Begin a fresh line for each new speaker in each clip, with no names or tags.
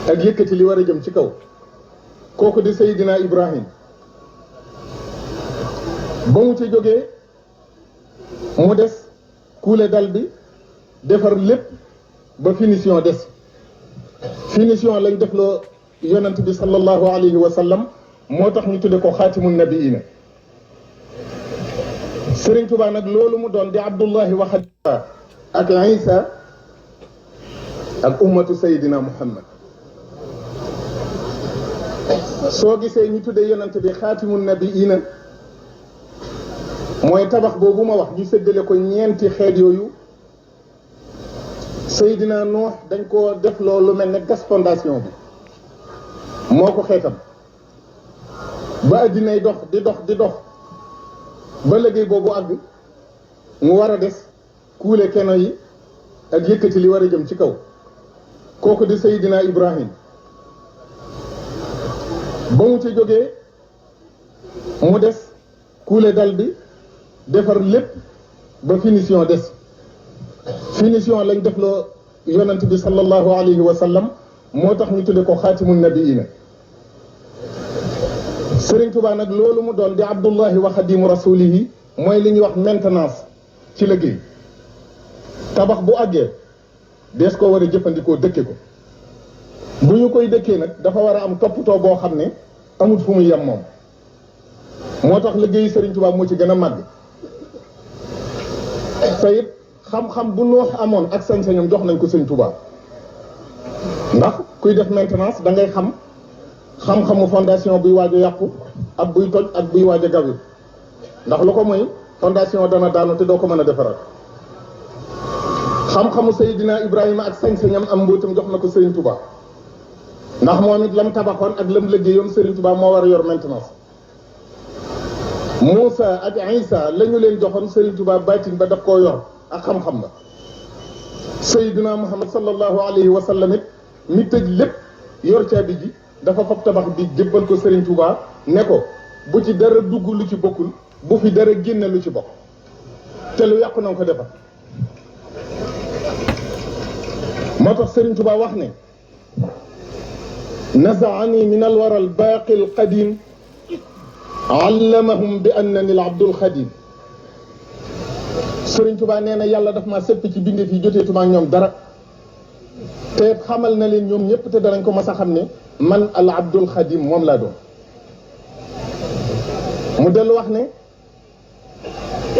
ak yëkkati li war a jëm ci kaw kooku di Seydina Ibrahim ba mu ci jógee mu des kuule dal bi defar lépp ba finition des finition lañ def loo yonent bi sallallahu alayhi wa sallam moo tax ñu tudde ko xaatimun nabiina Sëriñ Tuubaa nag loolu mu doon di Abdullahi wa Xadiija ak Isa ak ummatu Seydina Muhammad soo gisee ñu tudde yonent bi xaatimun nabiina mooy tabax boobu ma wax ñu séddale ko ñeenti xeet yooyu Seydina Nuux dañ ko def loolu mel ne gas fondation bi moo ko xeetam ba addinay dox di dox ba liggéey boobu àgg mu war a des kuule keno yi ak yëkkati li war a jëm ci kaw kooku di Seydina Ibrahim ba mu ci jógee mu des kuule dal bi defar lépp ba finition des finition lañ def loo yonent bi sallallahu alayhi wa sallam moo tax ñu tudde ko xaatimun nabiina Sëriñ Tuubaa nag loolu mu doon di Abdullahi wa xadimu rasulihi mooy li ñuy wax maintenance ci liggéey tabax bu àggee dees ko war a jëfandikoo dëkke ko bu ñu koy dëkkee nag dafa war a am toppatoo boo xam ne amul fu muy yem moom moo tax liggéeyu Sëriñ Tuubaa moo ci gën a màgg te it xam-xam bu Nuux amoon ak sañ-sañam jox nañ ko Sëriñ Tuubaa ndax kuy def maintenance da ngay xam-xamu fondation buy waaj a yàqu ak buy toj ak buy waaj a gawi ndax lu ko mooy fondation dana daanu te doo ko mën a defaraat xam-xamu Seydina Ibrahima ak sañ-sañam am mbóotam jox na ko Sëriñ Tuubaa ndax moom it lam tabaxoon ak lam liggéeyoon Sëriñ Tuubaa moo war a yor maintenance Muusa ak Isa la ñu leen joxoon Sëriñ Tuubaa baatin ba daf koo yor ak xam-xam ba Seydina Muhammad sallallahu alayhi wa sallam it mi tëj lépp yor caabi ji dafa fab tabax bi jébbal ko Sëriñ Tuubaa ne ko bu ci dara dugg lu ci bokkul bu fi dara génne lu ci bokk te lu yàqu na nga ko defar moo tax Sëriñ Tuubaa wax ne nazaani min alwara albaaqi alqadim allamahum bi annani al abdul xadim Sëriñ Tuubaa nee na yàlla daf maa sëpp ci bindeef yi joteetuma ak ñoom dara te xamal na leen ñoom ñëpp te danañ ko mas a xam ne man al abdul xadim moom laa doon mu dellu wax ne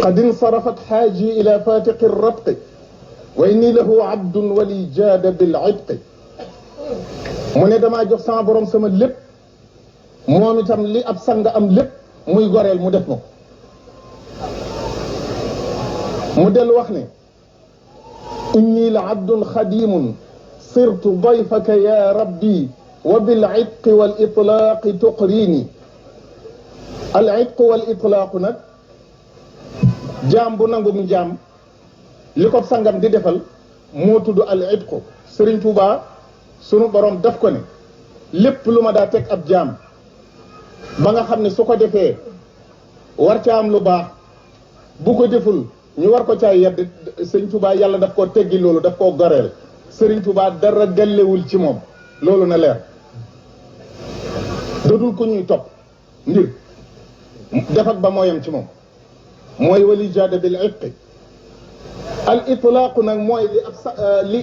qad insarafat xaaji ila fatiqi ratqi wa inni lahu abdun wali jaada bil itqi mu ne damaa jox sama borom sama lépp moom itam li ab sang am lépp muy goreel mu def ma mu dellu wax ne inni la abdun xadimun sirtu dayfaka ya rabbi wa bil itqi wal itlaaqi tuqrini al itqu wal itlaaqu nag jaam bu nangum jaam li ko sangam di defal moo tudd al itqu Sëriñ Tuubaa sunu borom daf ko ne lépp lu ma daa teg ab jaam ba nga xam ne su ko defee war ca am lu baax bu ko deful ñu war ko caa yedd Sëriñ Tuubaa yàlla daf koo teggi loolu daf koo goreel Sëriñ Tuubaa dara gàllewul ci moom loolu na leer dodul ko ñuy topp ngir defak ba mooyam ci moom mooy wali jaada bil itqi al itlaaqu nag mooy li ab sa li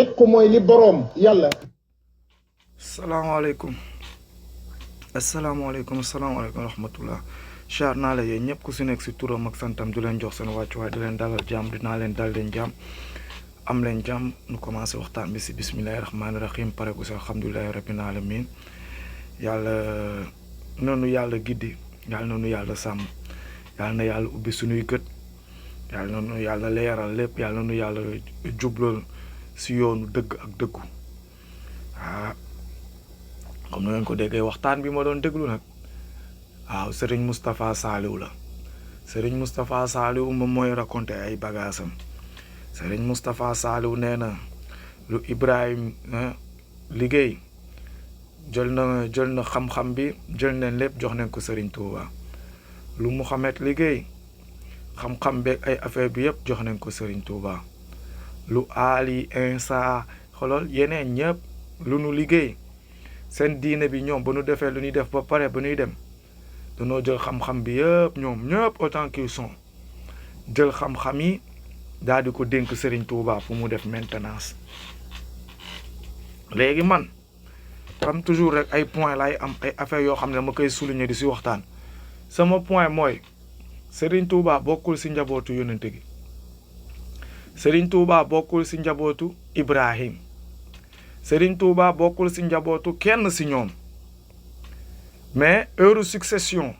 itqu mooy li boroom yàlla.
asalaamaaleykum wa rahmatullah char naa la yéen ñëpp ku si nekk si turam ak santam di leen jox seen wàccuwaay di leen dalal jàmm dinaa leen dal leen jàmm am leen jàmm nu commencé waxtaan bi si bismillahi rahmaani rahim pare ko si alhamdulilahi rabbil alamin yàlla noonu yàlla giddi yàlla noonu yàlla sàmm yàlla na yàlla ubbi suñuy gët yàlla noonu yàlla leeral lépp yàlla noonu yàlla jublal si yoonu dëgg ak dëggu comme na ngeen ko déggee waxtaan bi ma doon déglu nag waaw Serigne Moustapha Saliou la Serigne Moustapha Saliou moom mooy raconté ay bagaasam Serigne Moustapha Saliou nee na lu Ibrahim liggéey jël na xam-xam bi jël nañ lépp jox nañ ko Serigne Touba lu Mouhamed liggéey xam-xam beeg ay affaire bi yëpp jox nañ ko Serigne Touba lu Ali Insa xolol yeneen ñëpp lu nu liggéey seen diine bi ñoom ba nu defee lu ñuy def ba pare ba ñuy dem danoo jël xam-xam bi yëpp ñoom ñëpp autant qu'ils sont jël xam-xam yi daal di ko dénk Serigne Touba pour mu def maintenance. léegi man comme toujours rek ay point lay am ay affaire yoo xam ne dama koy souligner di si waxtaan sama point mooy Serigne Touba bokkul si njabootu yonente gi. Serigne Touba bokkul si njabootu Ibrahim. Serigne Touba bokkul si njabootu kenn si ñoom mais heure succession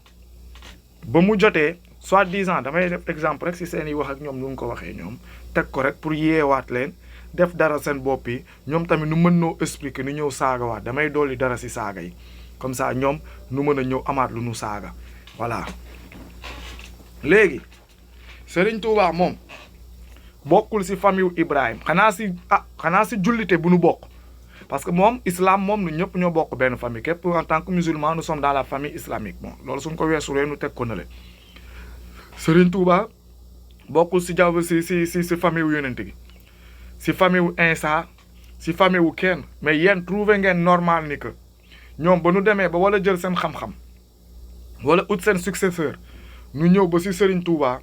ba mu jotee soi-disant damay def exemple rek si seen i wax ak ñoom nu mu ko waxee ñoom teg ko rek pour yeewaat leen def dara seen bopp yi ñoom tamit nu mën noo expliquer nu ñëw saagawaat damay dolli dara si saaga yi comme ça ñoom nu mën a ñëw amaat lu nu saaga voilà. léegi Serigne Touba moom bokkul si famille Ibrahim xanaa si jullite bu nu bokk parce que moom islam moom nu ñëpp ñoo bokk benn famille képp en tant que musulman nous sommes dans la famille islamique bon loolu suñ ko weesulee nu teg ko na le Serigne Touba bokkul si jaww si famille wu yonent gi si famille wu Insa si famille wu kenn mais yéen trouvé ngeen normal ni que ñoom ba nu demee ba wala jël seen xam-xam wala ut seen successeur nu ñëw ba si Serigne Touba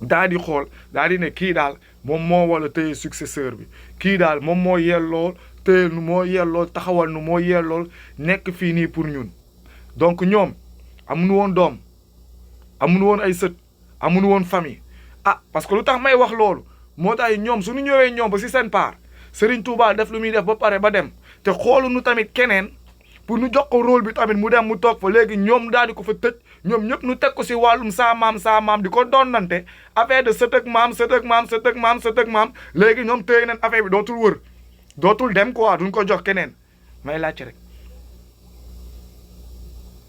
daa di xool daa di ne kii daal moom moo wala téye successeur bi kii daal moom moo yellool téye nu moo yellool taxawal nu moo yellool nekk fii nii pour ñun donc ñoom amuñu woon doom amuñu woon ay sët amuñu woon famille parce que lu tax may wax loolu moo tax ñoom suñu ñëwee ñoom ba si seen part Serigne Touba def lu muy def ba pare ba dem te xooluñu tamit keneen pour nu jox ko rôle bi tamit mu dem mu toog fa léegi ñoom daal di ko fa tëj ñoom ñëpp nu teg ko si wàllum saa maam di ko donnante affaire de sët ak maam léegi ñoom téye nañ affaire bi dootul wër dootul dem quoi duñ ko jox keneen may laajte rek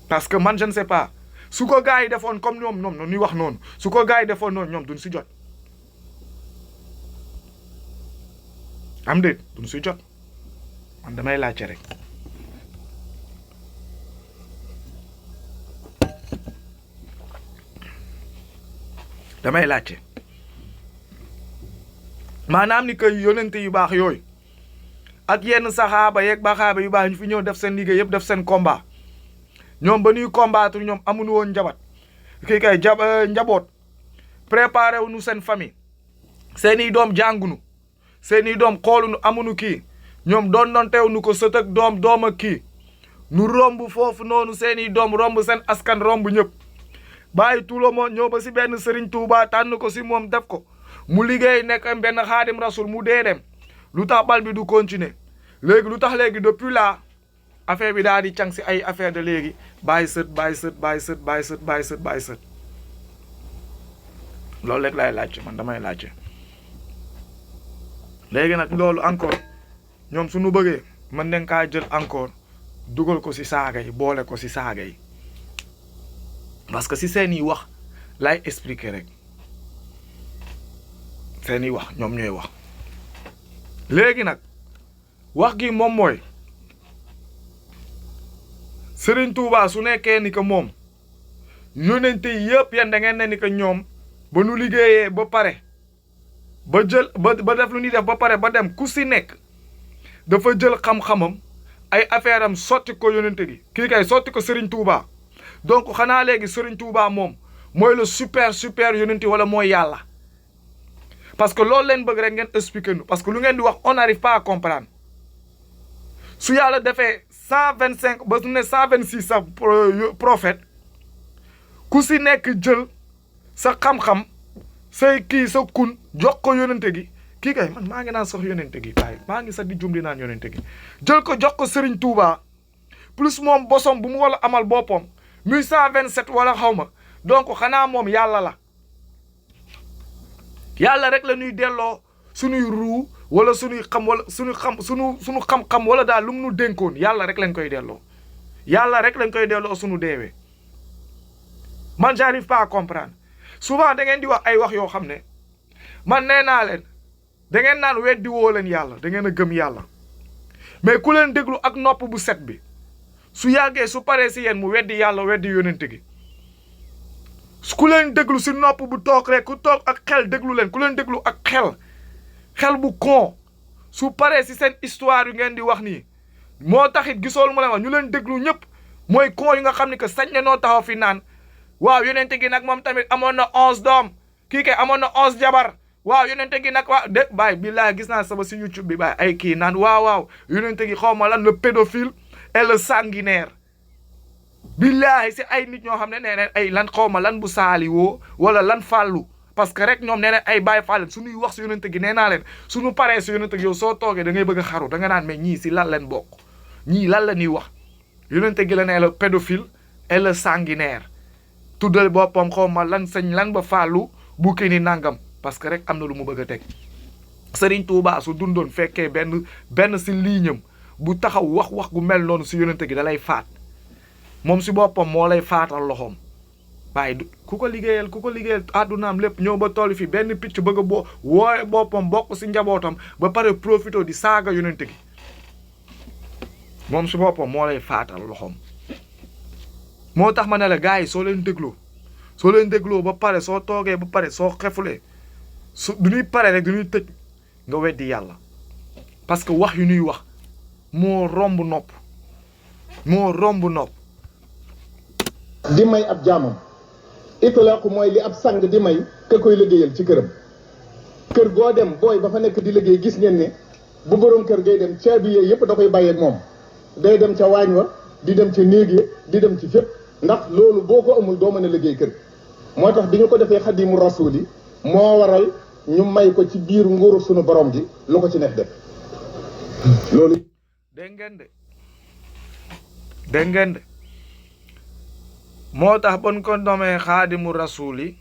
parce que man je ne sais pas su ko gars yi defoon comme ñoom ñuy wax noonu su ko gars yi defoon noonu ñoom duñ si jot am déet duñ si jot man damay laajte rek. damay laajte maanaam ni que yonente yu baax yooyu ak yenn saxaaba yeeg baxaaba yu baax ñu fi ñëw def seen liggéey yëpp def seen combat ñoom ba ñuy combattre ñoom amuñu woon njaboot préparé wu ñu seen famille seeni doom jàngunu seeni doom xoolunu amuñu kii ñoom doon teew nu ko sët ak doom ak kii nu romb foofu noonu seeni doom romb seen askan romb ñëpp bàyyi tout le monde ñëw ba si benn Serigne Touba tànn ko si moom def ko mu liggéey nekk benn xaadim rasul mu dee dem lu tax bal bi du continuer léegi lu tax léegi depuis là affaire bi daal di càng si ay affaire de léegi bàyyi sët loolu rek laay laajte man damay laajte léegi nag loolu encore ñoom suñu bëggee mën nañ kaa jël encore dugal ko si saaga yi boole ko si saaga yi parce que si seeni wax lay expliquer rek seeni wax ñoom ñooy wax léegi nag wax gi moom mooy Serigne Touba su nekkee ni que moom yonente yi yëpp yéen da ngeen ne ni que ñoom ba nu liggéeyee ba pare ba jël ba def lu ñuy def ba pare ba dem ku si nekk dafa jël xam-xamam ay affaire am sotti ko yonente gi kii kay sotti ko Serigne Touba donc xanaa léegi Serigne Touba moom mooy le super yonente wala mooy yàlla parce que loolu leen bëgg rek ngeen expliquer nu parce que lu ngeen di wax on n'arrive pas à comprendre su yàlla defee 125 ba su ne 126 sax prophète ku si nekk jël sa xam-xam say kii sa kun jox ko yonente gi kii kay man maa ngi naan sax yonente gi waaye maa ngi sax di jum di naan yonente gi jël ko jox ko Serigne Touba plus moom bosom bu mu wala amal boppam 1127 wala xaw ma donc xanaa moom yàlla la yàlla rek la ñuy delloo suñuy ruu wala suñuy xam wala suñu xam-xam wala daal lu mu nu dénkoon yàlla rek lañ koy delloo yàlla rek lañ koy delloo suñu deewee man j'arrive pas à comprendre souvent da ngeen di wax ay wax yoo xam ne man nee naa leen da ngeen naan weddi woo leen yàlla da ngeen a gëm yàlla mais ku leen déglu ak nopp bu set bi su yàggee su paree si yéen mu weddi yàlla weddi yonente gi ku leen déglu si nopp bu toog rek ku toog ak xel déglu leen ku leen déglu ak xel bu kon su paree si seen histoire yu ngeen di wax nii moo taxit gisool mu la wax ñu leen déglu ñëpp mooy kon yi nga xam ne que sañ na noo taxaw fi naan waaw yonente gi nag moom tamit amoon na 11 doom kii kay amoon na 11 jabar waaw yonente gi nag waaw de baay billaay gis naa sama si YouTube bi baay ay kii naan waaw yonente gi xaw ma lan le pédophile et le sanguinaire billaay si ay nit ñoo xam ne nee na ay lan xaw ma lan bu saali woo wala lan fàllu parce que rek ñoom nee na ay baay fàll suñuy wax si yonente gi nee naa leen suñu paree si yonente gi yow soo toogee da ngay bëgg a xaru da nga naan mais ñii si lan leen bokk ñii lan la ñuy wax yonente gi la nee le pédophile et le sanguinaire tuddal boppam xaw ma lan sañ lan ba fàllu bu kii ni nangam parce que rek am na lu mu bëgg a teg Serigne Touba su dundoon fekkee benn si liiñam bu taxaw wax gu mel noonu si yonente gi da lay faat moom si boppam moo lay faatal loxoom waaye ku ko liggéeyal àddunaam lépp ñëw ba toll fi benn picc bëgg a wooye boppam bokk si njabootam ba pare profito di saaga yonente gi moom si boppam moo lay faatal loxoom moo tax ma ne la gars yi soo leen dégloo ba pare soo toogee ba pare soo xefulee du ñuy pare rek du ñuy tëj nga weddi yàlla parce que wax yu ñuy wax moo romb nopp
di may ab jaamam itlaaqu mooy li ab sang di may ka koy liggéeyal ci këram kër goo dem booy ba fa nekk di liggéey gis ngeen ne bu borom kër ngay dem caabi yooyu yëpp da koy bàyyeeg moom day dem ca waañ wa di dem ca néeg ya di dem ci fépp ndax loolu boo ko amul doo mën a liggéey kër moo tax bi ñu ko defee xadimu rasuuli moo waral ñu may ko ci biir nguuru sunu borom gi lu ko ci neex def loolu
dégg ngeen de moo tax bon ko nomee xaadimu rasuuli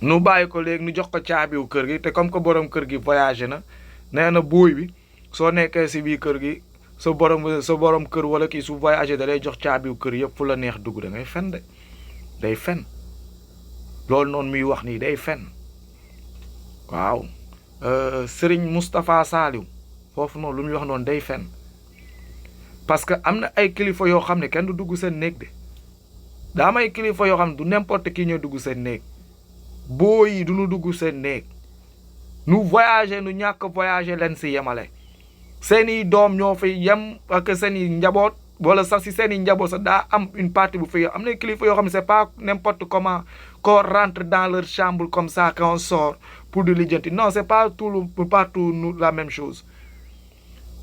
nu bàyyi ko léegi nu jox ko caabiwu kër gi te comme que borom kër gi voyagé na nee na booy bi soo nekkee si biir kër gi sa borom kër wala kii su voyagé da lay jox caabiwu kër yëpp fu la neex dugg da ngay fen de day fen loolu noonu muy wax nii day fen waaw Serigne Moustapha Saliou foofu noonu lu muy wax noonu day fen parce que am na ay kilifa yoo xam ne kenn du dugg seen néeg de daa am ay kilifa yoo xam ne du n'importe qui ñoo dugg seen néeg boo yi du ñu dugg seen néeg nu voyagé nu ñàkk voyagé leen si yemale seeni doom ñoo fay yem ak seeni njaboot wala sax si seeni njaboot sax daa am une partie bu fay am na kilifa yoo xam ne c'est pas n'importe comment qu'on rentre dans leur chambre comme ça quand on sort pour di lijjanti non c'est pas partout la même chose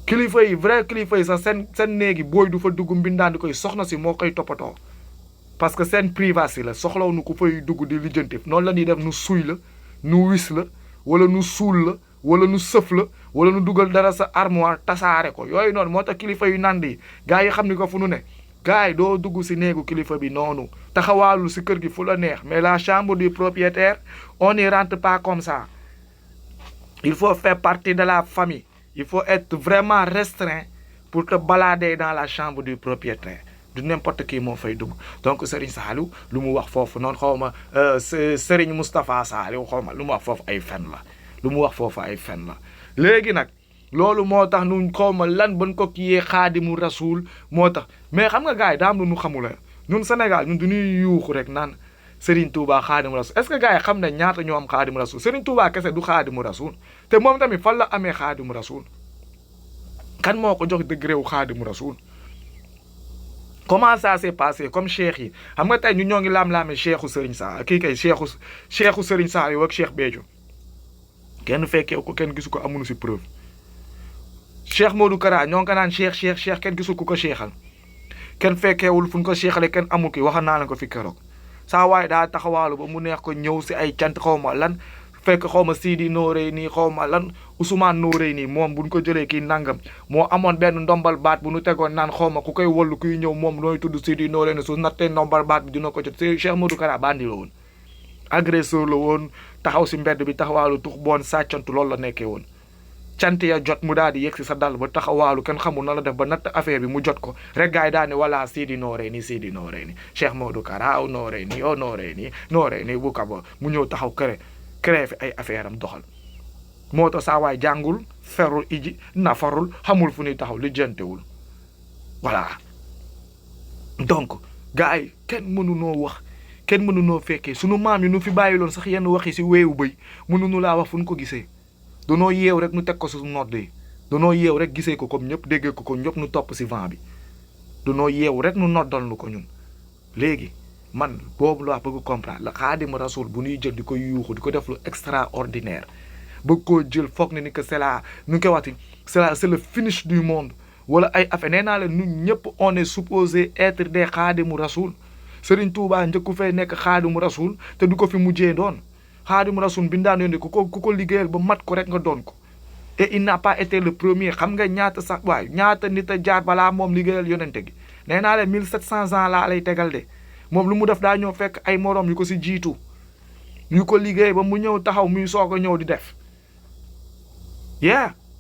kilifa yi vrai kilifa yi sax seen néegi booy du fa dugg mbindaan di koy soxna si moo koy toppatoo parce que seen privacy la soxlaw nu ko fay dugg di lijjanti noonu la ñuy def nu suy la nu wis la wala nu suul la wala nu sëf la wala nu dugal dara sa armoire tasaare ko yooyu noonu moo tax kilifa yu nand yi gars yi xam ni ko fu nu ne gars yi doo dugg si néegu kilifa bi noonu taxawaalu si kër gi fu la neex mais la chambre du propriétaire on n'y rentre pas comme ça il faut faire partie de la famille il faut être vraiment restreint pour te balader dans la chambre du propriétaire du n'importe qui moo fay dugg donc Serigne Saliou lu mu wax foofu noonu xaw ma Serigne Moustapha Saliou xaw ma lu mu wax foofu ay fen la léegi nag loolu moo tax nu xaw ma lan ban ko kiyee xaadimu rasul moo tax mais xam nga gars yi daa am lu nu xamula ñun Sénégal ñun du ñuy yuuxu rek naan Serigne Touba xaadimu rasul est-ce que gars yi xam ne ñaata ñoo am xaadimu rasul Serigne Touba kese du xaadimu rasul te moom tamit fan la amee xaadimu rasul kan moo ko jox degré wu xaadimu rasul comment ça s'est passé comme cheikh yi xam nga tey ñu ñoo ngi laam-laame cheikhu Serigne Sa kii kay cheikhu Serigne Sa yow ak Cheikh Béthio kenn fekkee ko kenn gisu ko amuñu si preuve Cheikh Modou Kara ñoo ngi ko naan cheikh kenn gisul ku ko cheikhal kenn fekkeewul fu ñu ko cheikhale kenn amul ki waxal naa leen ko fi keroog saa waaye daa taxawaalu ba mu neex ko ñëw si ay cant xaw ma lan fekk xaw ma Sidi Noreyni xaw ma lan Ousmane Noreyni moom buñ ko jëlee kii nangam moo amoon benn ndombal baat bu nu tegoon naan xaw ma ku koy wollu kuy ñëw moom nooy tudd Sidi Noreyni su nattee ndombal baat bi dina ko jot Cheikh Modou Kara bandi la woon agresseur la woon taxaw si mbedd bi taxawaalu tux boon sàccantu loolu la nekkee woon cant ya jot mu daal di yegg si sa dal ba taxawaalu kenn xamul na la def ba natt affaire bi mu jot ko rek gars yi daal ne voilà Sidi Noreyni Cheikh Modou Kara Noreyni bu kaba mu ñëw taxaw créé fi ay affaire am doxal moo tax saa waay jàngul ferul iji nafarul xamul fu ñuy taxaw li jëntewul voilà donc gars yi kenn mënunoo wax kenn mënunoo fekkee sunu maam yi nu fi bàyyiloon sax yenn waxi si weewu bëy mënunu laa wax fu ñu ko gisee danoo yeew rek nu teg ko su nodd yi danoo yeew rek gisee ko comme ñëpp déggee ko ñëpp nu topp si vent bi danoo yeew rek nu noddal nu ko ñun léegi man boobu laa bëgg comprendre la Xaadimu Rasuul bu ñuy jël di ko yuuxu di ko def lu extraordinaire bëgg koo jël foog ne ni que c'est la nu koy waxti c'est le finish du monde wala ay affaire nee naa leen ñun ñëpp on est supposé être des Xaadimu Rasuul Serigne Touba njëkku fay nekk Xaadimu Rasuul te du ko fi mujjee doon Xaadimu Rasuul bi daan yónnee ku ko liggéeyal ba mat ko rek nga doon ko et il n'a pas été le premier xam nga ñaata sax waay ñaata nit a jaar balaa moom liggéeyal yonente gi nee naa leen 1700 ans laa lay tegal de moom lu mu def daa ñëw fekk ay morom yu ko si jiitu yu ko liggéey ba mu ñëw taxaw muy soog a ñëw di def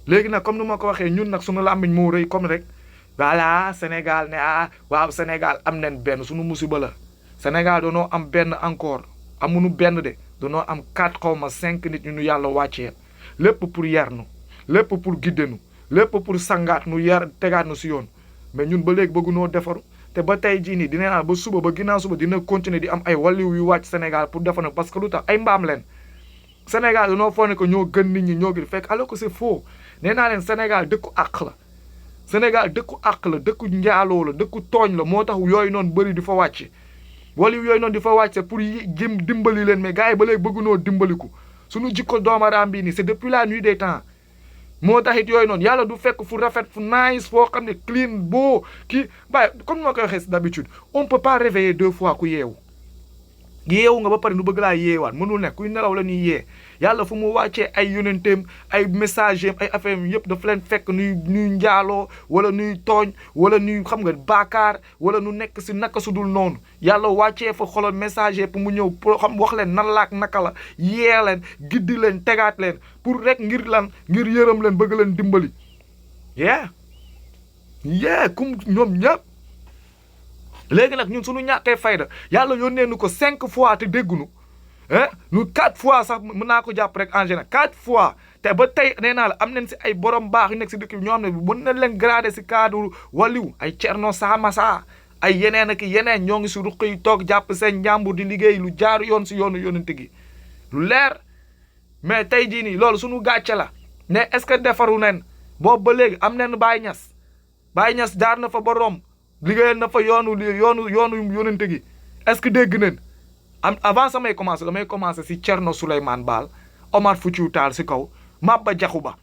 léegi nag comme ni ma ko waxee ñun nag suñu làmmiñ moo rëy comme rek voilà Sénégal ne waaw Sénégal am nañ benn suñu musiba la Sénégal danoo am benn encore amuñu benn de danoo am 4 xaw ma 5 nit ñu yàlla wàccee lépp pour yar nu lépp pour gidde nu lépp pour sangaat nu yar tegaat nu si yoon mais ñun ba léegi bëggunoo defaru te ba tey jii nii dina naan ba suba ba ginnaaw suba dina continuer di am ay wàlliw yu wàcc Sénégal pour defar na parce que lu tax ay mbaam leen Sénégal danoo foog ne ko ñoo gën nit ñi ñoo gën fekk alors que c'est faux nee naa leen Sénégal dëkku àq la Sénégal dëkku àq la dëkku njaaloo la dëkku tooñ la moo tax yooyu noonu bëri di fa wàcc wàlliw yooyu noonu di fa wàcc pour jëm dimbali leen mais gars yi ba léegi bëggunoo dimbaliku suñu jikko doomaraam bii nii c'est depuis la nuit des temps moo tax it yooyu noonu yàlla du fekk fu rafet fu nice foo xam ne clean beau kii bàyyi comme moo koy waxee d'habitude on peut pas réveiller 2 fois ku yeewu nga ba pare nu bëgg laa yeewaat mënul nekk kuy nelaw la ñuy yee yàlla fu mu wàccee ay yonenteem ay messager ay affaire yëpp dafa leen fekk nuy njaaloo wala nuy tooñ wala nuy xam nga baakaar wala nu nekk si naka su dul noonu yàlla wàccee fa xolal messager pour mu ñëw pour xam wax leen nan laak naka la yee leen giddi leen tegaat leen pour rek ngir lan ngir yërëm leen bëgg leen dimbali kum ñoom ñëpp léegi nag ñun suñu ñàkkee fayda yàlla yónnee nu ko 5 fois te déggunu nu 4 fois sax mën naa ko jàpp rek en général 4 fois te ba tey nee naa la am nañ si ay borom baax yu nekk si dëkk bi ñoo xam ne mën nañ leen gradé si cadre waliw ay Cerno Samassa ay yeneen ak yeneen ñoo ngi si ruq yi toog jàpp seen njàmbur di liggéey lu jaar yoon si yoonu yonente gi lu leer mais tey jii nii loolu suñu gàcce la ne est-ce que defaru nen boobu ba léegi am nañ Baye Niass jaar na fa ba Rome liggéeyal na fa yoonu yonente gi est-ce que dégg nañ avant samay commencé damay commencé si Thierno Souleymane Baal Omar Foutiyou Tall si kaw Maba Diakhou Ba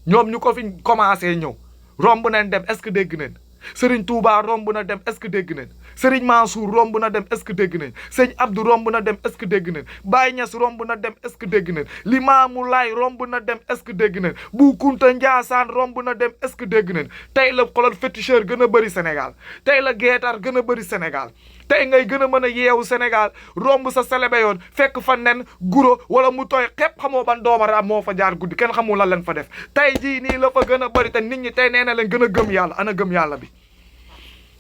ñoom ñu ko fi commencé ñëw romb nañ dem est-ce que dégg nañ Serigne Touba romb na dem est-ce que dégg nañ Serigne Mansour romb na dem est-ce que dégg nañ Sëñ Abdou romb na dem est-ce que dégg nañ Baye Niass romb na dem est-ce que dégg nañ Limamou Laye romb na dem est-ce que dégg nañ Bou Kounta Ndiassane romb na dem est-ce que dégg nañ tey la xolal féticheur gën a bëri Sénégal tey la guettar gën a bëri Sénégal tey ngay gën a mën a yeewu Sénégal romb sa selebe yoon fekk fa nen guro wala mu tooy xepp xamoo ban doomaraam moo fa jaar guddi kenn xamul lan leen fa def tey jii nii la fa gën a bëri te nit ñi tey nee na leen gën a gëm yàlla ana gëm yàlla bi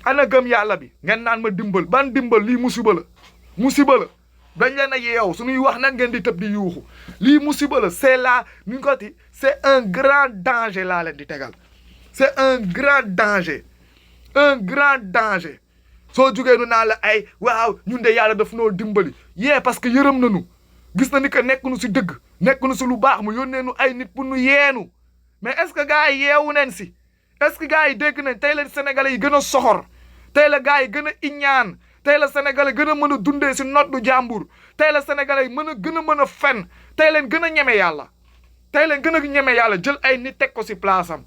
ana gëm yàlla bi ngeen naan ma dimbal ban dimbal lii musiba la dañ leen a yeewu suñuy wax nag ngeen di tëb di yuuxu lii musiba la c'est là ni ko ti c'est un grand danger laa leen di tegal c'est un grand danger soo jugee nu naa la ay waaw ñun de yàlla daf noo dimbali parce que yërëm nañu gis na ni que nekk nu si dëgg nekk nu si lu baax mu yónnee nu ay nit pour nu yeenu mais est-ce que gars yi yeewu nañ si est-ce que gars yi dégg nañ tey la sénégalais yi gën a soxor tey la gars yi gën a iñaan tey la sénégalais gën a mën a dundee si noddu jàmbur tey la sénégalais yi gën a mën a fen tey leen gën a ñeme yàlla jël ay nit teg ko si place am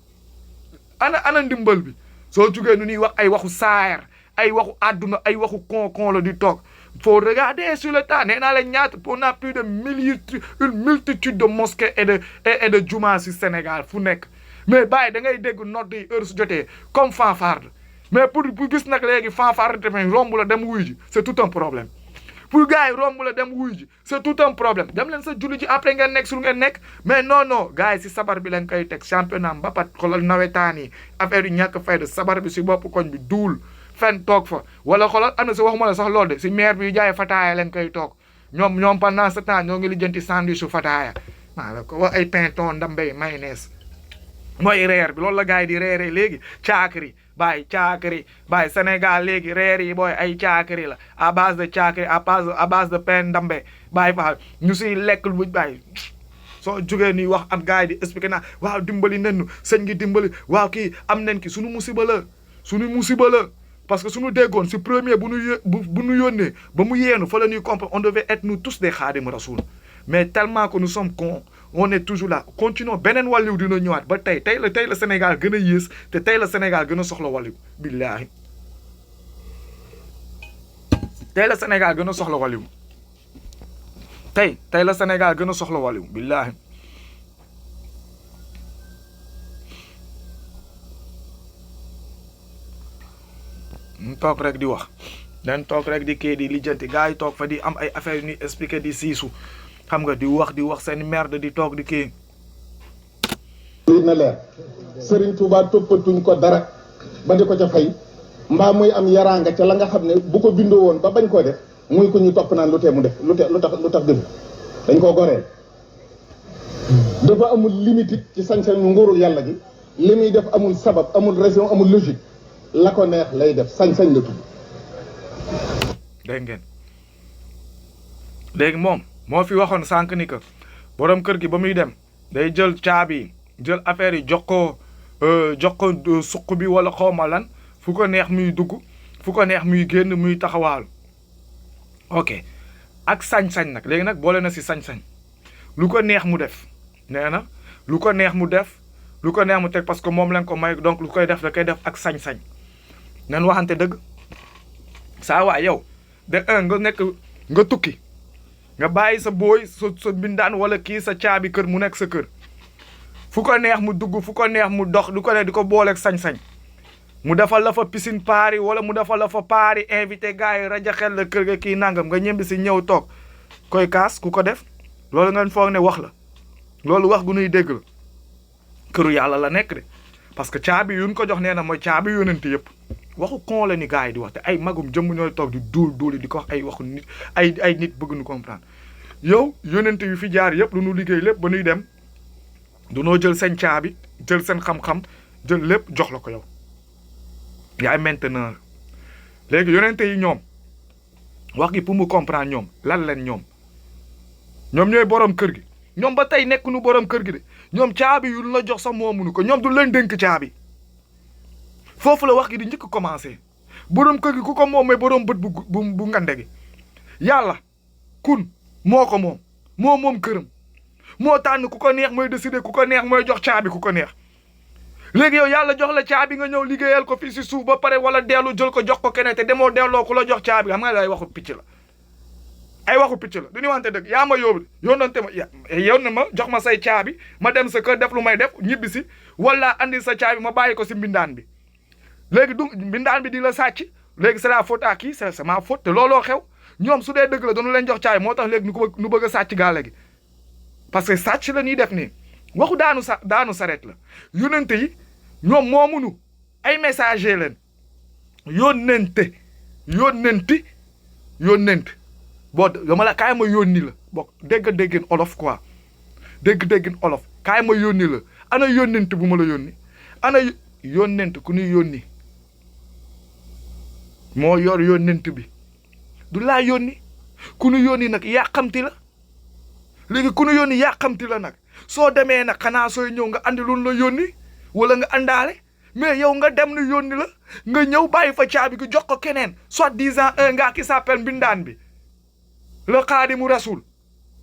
ana ndimbal bi soo jugee nu ñuy wax ay waxu saayar ay waxu àdduna ay waxu kon la di toog faut regarder sur le temps nee naa la ñaata on a plus de une multitude de mosquées et de jumaa si Sénégal fu nekk mais bàyyi da ngay dégg nodd yi heure su jotee comme fanfarde mais pour gis nag léegi fanfarde tamit romb la dem wuy ji c'est tout un problème pour gars yi romb la dem wuy ji c'est tout un problème dem leen sa julli ji après ngeen nekk sur ngeen nekk mais non gars yi si sabar bi leen koy teg championnat mbapat xoolal nawetaan yi affaire yu ñàkk fayda sabar bi si bopp koñ bi duul fen toog fa wala xoolal am na si waxuma la sax loolu de si maire bi jaay fataaya leen koy toog ñoom pendant ce temps ñoo ngi lijjanti sandwich su fataaya maa la ko wax ay pinton ndambay mayonnaise mooy reer bi loolu la gars yi di reeree léegi caakiri bàyyi Sénégal léegi reer yi booy ay caakiri la à base de caakiri à base de pain ndambe bàyyi fa ñu siy lekk bu bàyyi soo jógee nii wax am gars yi di expliqué naa waaw dimbali nañu sëñ gi dimbali waaw kii am nañ ki suñu musiba la parce que suñu déggoon si premier bu nu yónnee ba mu yeenu fa la ñuy comprendre on devait être nous tous des Khadim Rasoul mais tellement que nous sommes cons on est toujours là continuons beneen wàlliw dina ñëwaat ba tey la Sénégal gën a yées te tey la Sénégal gën a soxla wàlliw billaahi tey la Sénégal gën a soxla wàlliw tey la Sénégal gën a soxla wàlliw billaahi ñu toog rek di wax dañ toog rek di kii di lijjanti gars yi toog fa di am ay affaire yu ñuy expliquer di siisu xam nga di wax seen merde di toog di kii
lii na leer Serigne Touba toppatuñ ko dara ba di ko ca fay mbaa muy am yaraanga ca la nga xam ne bu ko bindoo woon ba bañ koo def muy ko ñu topp naan lu tee mu def lu tax def dañ koo goreel dafa amul limite ci sañ-sañ nguurul yàlla gi li muy def amul sabab amul raison amul logique la ko neex lay def sañ-sañ la tudd.
dégg ngeen léegi moom moo fi waxoon sànq ni que borom kër gi ba muy dem day jël caabi jël affaire yi jox ko suq bi wala xawma lan fu ko neex muy dugg fu ko neex muy génn muy taxawaalu ok ak sañ-sañ nag léegi nag boole na si sañ-sañ lu ko neex mu def nee na lu ko neex mu def lu ko neex mu teg parce que moom lañ ko may donc lu koy def da koy def ak sañ-sañ nan waxante dëgg saa waay yow de nga nekk nga tukki nga bàyyi sa booy sa bindaan wala kii sa caabi kër mu nekk sa kër fu ko neex mu dugg fu ko neex mu dox du ko neex di ko booleeg sañ-sañ mu defal la fa piscine paari wala mu defal la fa paari invité gars yi rajaxel la kër ga kii nangam nga ñëmbi si ñëw toog koy kaas ku ko def loolu ngeen foog ne wax la loolu wax gu nuy dégg la këru yàlla la nekk de parce que caabi yuñ ko jox nee na mooy caabi yonent yëpp waxu kon la ni gars yi di wax te ay magum jëmm ñooy toog di duul di ko wax ay waxu nit ay nit bëgg nu comprendre yow yonent yu fi jaar yëpp lu nu liggéey lépp ba nuy dem du noo jël seen caabi jël seen xam-xam jël lépp jox la ko yow yaay maintenant léegi yonent yi ñoom wax gi pour mu comprendre ñoom lan leen ñoom ñooy borom kër gi ñoom ba tey nekk nu borom kër gi de ñoom caabi yu la jox sax moomunu ko ñoom du leen dénk caabi foofu la wax gi di njëkk commencé borom kër gi ku ko moom mooy borom bët bu ngande gi yàlla kun moo ko moom këram moo tànn ku ko neex mooy décider ku ko neex mooy jox caabi ku ko neex léegi yow yàlla jox la caabi nga ñëw liggéeyal ko fii si suuf ba pare wala dellu jël ko jox ko keneen te demoo delloo ku la jox caabi xam nga ay waxu picc la ay waxu picc la du ñu wante dëgg yaa ma yóbbu yónnante ma yow na ma jox ma say caabi ma dem sa kër def lu may def ñibbi si wala andi sa caabi ma bàyyi ko si mbindaan bi léegi du mbindaan bi di la sàcc léegi c'est la faute à qui c'est ma faute te looloo xew ñoom su dee dëgg la doonu leen jox caabi moo tax léegi nu bëgg a sàcc gaale gi parce que sàcc la ñuy def nii waxu daanu saret la yónnante yi ñoom moomunu ay messager leen yónnent boo dama la kaay ma yónni la bokk déggin olof quoi déggin olof kaay ma yónni la ana yónnent bu ma la yónni ana yónnent ku ñuy yónni moo yor yónnent bi du laa yónni ku ñu yónni nag yàqamti la léegi ku ñu yónni yàqamti la nag soo demee nag xanaa sooy ñëw nga andi lu la yónni wala nga àndaale mais yow nga dem ni yónni la nga ñëw bàyyi fa caabi gi jox ko keneen soi-disant un gars qui s'appelle mbindaan bi le Xaadimu Rasul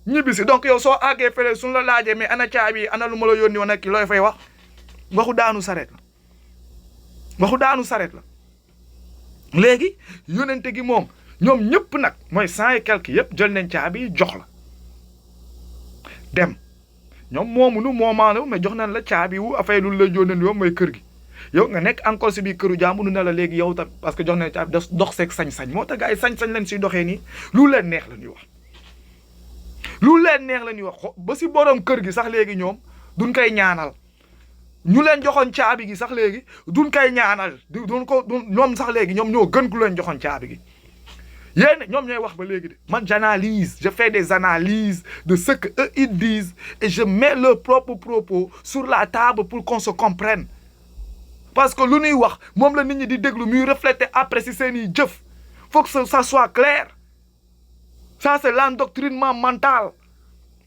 ñibbi si donc yow soo àggee fële suñu la laajee mais ana caabi yi ana lu ma la yónni woon ak ki looy fay wax waxu daanu saret la léegi yónente gi moom ñoom ñëpp nag mooy 100 et quelque yëpp jël nañ caabi yi jox la dem ñoom moomunu moomaanu mais jox nañ la caabi wu affaire lu la yónneen yow mooy kër gi yow nga nekk encore si biir këru jàmbur ne la léegi yow tam parce que jox nañ caabi dox seeg sañ-sañ moo tax gars yi sañ-sañ leen siy doxee nii lu leen neex la ñuy wax ba si borom kër gi sax léegi ñoom duñ koy ñaanal ñu leen joxoon caabi gi sax léegi duñ koy ñaanal ñoom sax léegi ñoom ñoo gën ku leen joxoon caabi gi yéen ñoom ñooy wax ba léegi de man j'analyse je fais des analyses de ce que eux ils disent et je mets leurs propres propos sur la table pour qu'on se comprenne parce que lu ñuy wax moom la nit ñi di déglu muy refléter après si seeni jëf faut que ça soit clair ça c'est l'endoctrinement mental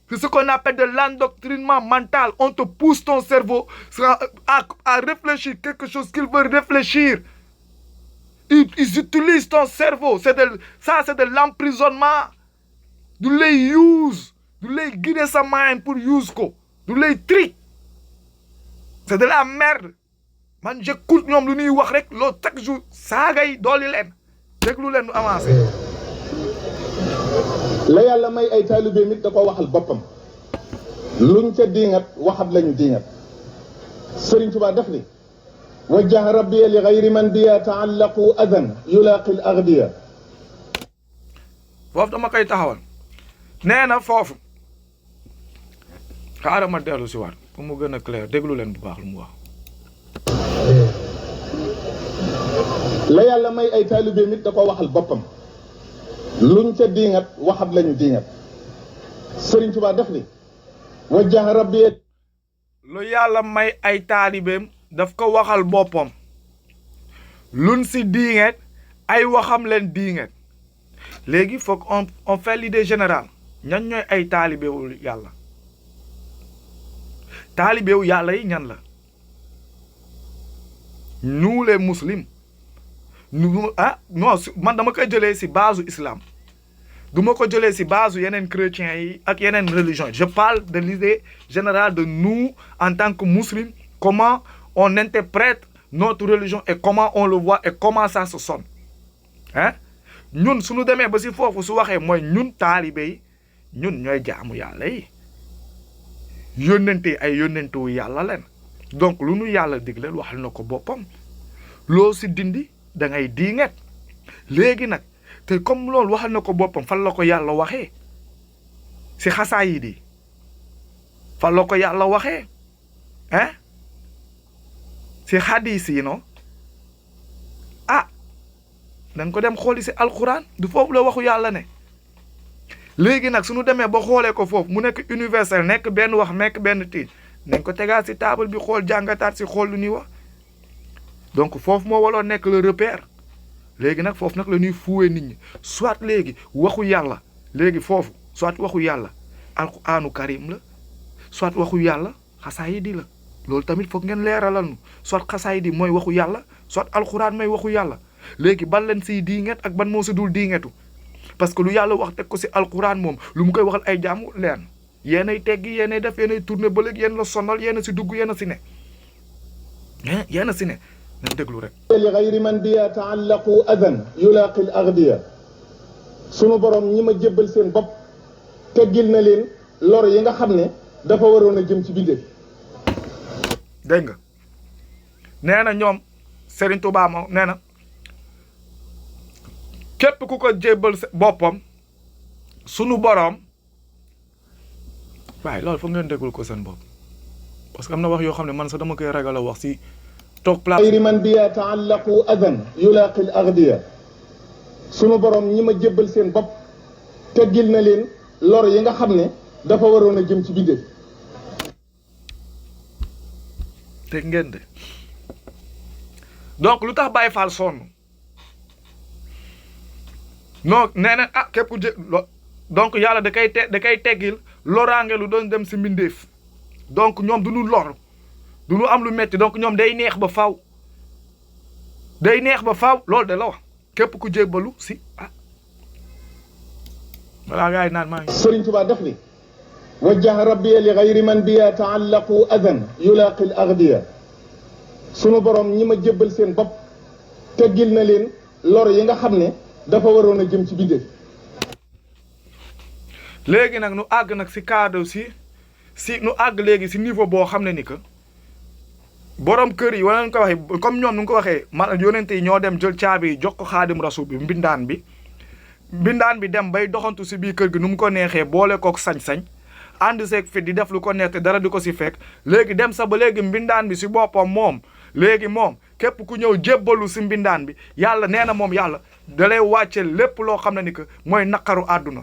C'est ce qu'on appelle de l'endoctrinement mental. On te pousse ton cerveau à réfléchir quelque chose qu'il veut réfléchir. Ils utilisent ton cerveau. C'est de l'emprisonnement. Du lay use. Du lay guider sa main pour use ko. Du lay trick. C'est de la merde. Man j'écoute ñoom lu ñuy wax rek loolu chaque jour saaga yi dooli leen déglu leen nu avancé.
la yàlla may ay taalibe mit da ko waxal boppam luñ ca diingat waxat lañu diingat Sëriñ Tuubaa def ni wajjaha rabbiya li gayri man biya taallaqu adan yulaaqi al aghdiya.
foofu dama koy taxawal nee na foofu xaaral ma dellu si waat pour mu gën a clair déglu leen bu baax lu mu wax.
la yàlla may ay taalibe mit da ko waxal boppam luñ ca diingat waxat lañu diingat Sëriñ Tuubaa def ni wajjaha rabbiya
lu yàlla may ay taalibeem daf ko waxal boppam luñ si diingat ay waxam leen diingat léegi foog on fait l'idée générale ñan ñooy ay taalibewu yàlla taalibewu yàlla yi ñan la nous les musulmans non man dama koy jëlee si base islam du ma ko jëlee si base yeneen chrétiens yi ak yeneen religion je parle de l'idée générale de nous en tant que musulmans comment on interprète notre religion et comment on le voit et comment ça se sonne hein ñun suñu demee ba si foofu su waxee mooy ñun taalibe yi ñun ñooy jaamu yàlla yi yónnente ay yónnentewu yàlla leen donc lu nu yàlla digleel waxal na ko boppam loo si dindi da ngay diinget léegi nag te comme loolu waxal na ko boppam fan la ko yàlla waxee si xasaayid yi fan la ko yàlla waxee hein si xadiis yi non dañ ko dem xooli si alxuraan du foofu la waxu yàlla ne léegi nag suñu demee ba xoolee ko foofu mu nekk universel nekk benn wax nekk benn tiit nañ ko tegaat si table bi xool jàngataat si xool lu ñuy wax donc foofu moo waloon nekk le repère léegi nag foofu nag la ñuy fuwee nit ñi soit léegi waxu yàlla léegi foofu soit waxu yàlla alquraanu karim la soit waxu yàlla xasaayidi la loolu tamit foog ngeen leeralal nu soit xasaayidi mooy waxu yàlla soit alquraan mooy waxu yàlla léegi ban leen siy diinget ak ban moo si dul diingetu parce que lu yàlla wax teg ko si alquran moom lu mu koy waxal ay jaamu leen yéenay teggi yéenay def yéenay tourné ba léegi yéen la sonal yéen a si dugg yéen a si ne yéen a si ne nañ déglu rek
li gayri man biya taallaqu adan yulaaqi al aghdiya sunu borom ñi ma jébbal seen bopp teggil na leen lor yi nga xam ne dafa waroon a jëm ci bindee
dégg nga nee na ñoom Serigne Touba moom nee na képp ku ko jébbal boppam sunu boroom waaye loolu foog ngeen déggul ko seen bopp parce que am na wax yoo xam ne man sax dama koy ragal a wax si toog place
gayri man biya taallaqu adan yulaaqi al aghdiya sunu boroom ñi ma jébbal seen bopp teggil na leen lor yi nga xam ne dafa waroon a jëm ci bindee
te ngeen de donc lu tax Baye Fall sonn non nee na képp ku donc yàlla da koy teggil loraange lu doon dem si mbindeef donc ñoom du ñu lor du ñu am lu metti donc ñoom day neex ba faaw loolu de la wax képp ku jébbalu si voilà gars yi naan maa ngi.
Sëriñ Tuubaa def ni wajjaha rabbiya li gayri man biya taallaqu adan yulaaqi al aghdiya sunu borom ñi ma jébbal seen bopp teggil na leen lor yi nga xam ne dafa waroon a jëm ci bindee
léegi nag nu àgg nag si cadre si nu àgg léegi si niveau boo xam ne ni que borom kër yi wala ñu ko waxee comme ñoom nu ko waxee man yonente yi ñoo dem jël caabi yi jox ko xaadim rasul bi mbindaan bi dem bay doxantu si biir kër gi nu mu ko neexee boole kook sañ-sañ ànd seeg fit di def lu ko neex te dara di ko si fekk léegi dem sa ba léegi mbindaan bi si boppam moom léegi moom képp ku ñëw jébbalu si mbindaan bi yàlla nee na moom yàlla da lay wàcce lépp loo xam ne ni que mooy naqaru àdduna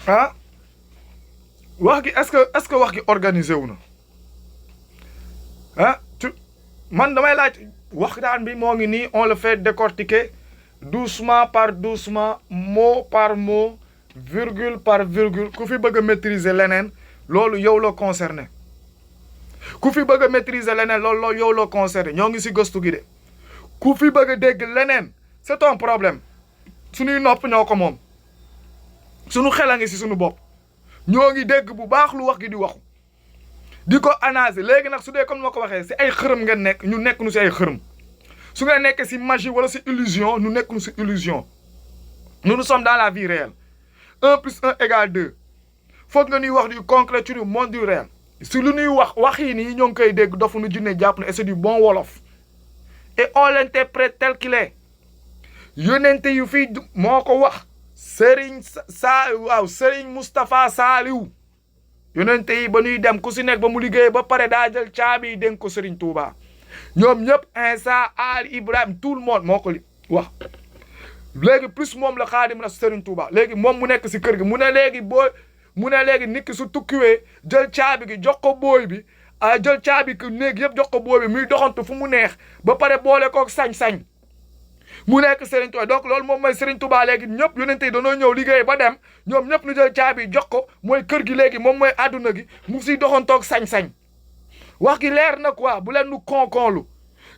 ah wax gi est-ce que wax gi organisé wu na ah man damay laaj waxtaan bi moo ngi nii on le fait décortiquer doucement par doucement mot par mot virgule par virgule ku fi bëgg a maîtriser leneen loolu yow la concerné ku fi bëgg a maîtriser leneen loolu yow la concerné ñoo ngi si gëstu gi de ku fi bëgg a dégg leneen c'est ton problème suñuy nopp ñoo ko moom suñu xel a ngi si suñu bopp ñoo ngi dégg bu baax lu wax gi di waxu di ko analyser léegi nag su dee comme ma ko waxee si ay xërëm ngeen nekk ñu nekk nu si ay xërëm su ngeen nekkee si magie wala si illusion ñu nekk nu si illusion nous sommes dans la vie réelle 1 plus 1 égale 2 foog nga ñuy wax du concret ci du monde du réel si lu ñuy wax yi nii ñoo ngi koy dégg dofu nu jinne jàpp ne et c'est du bon wolof et on l'interprète tel qu'il est yonente yu fii moo ko wax Serigne Serigne Moustapha Saliou yonente yi ba ñuy dem ku si nekk ba mu liggéey ba pare daa jël caabi dénk ko Serigne Touba ñoom ñëpp Insa Ali Ibrahim tout le monde moo ko wax léegi plus moom la xaadim na Serigne Touba léegi moom mu nekk si kër gi mu ne léegi nit ki su tukkiwee jël caabi gi jox ko booy bi jël caabi ki néeg yëpp jox ko booy bi muy doxantu fu mu neex ba pare boole kook sañ-sañ mu nekk Serigne Touba donc loolu moom mooy Serigne Touba léegi ñëpp yonente yi dañoo ñëw liggéey ba dem ñoom ñëpp ñu jël caabi jox ko mooy kër gi léegi moom mooy àdduna gi mu siy doxantoog sañ-sañ wax gi leer na quoi bu leen nu konkonlu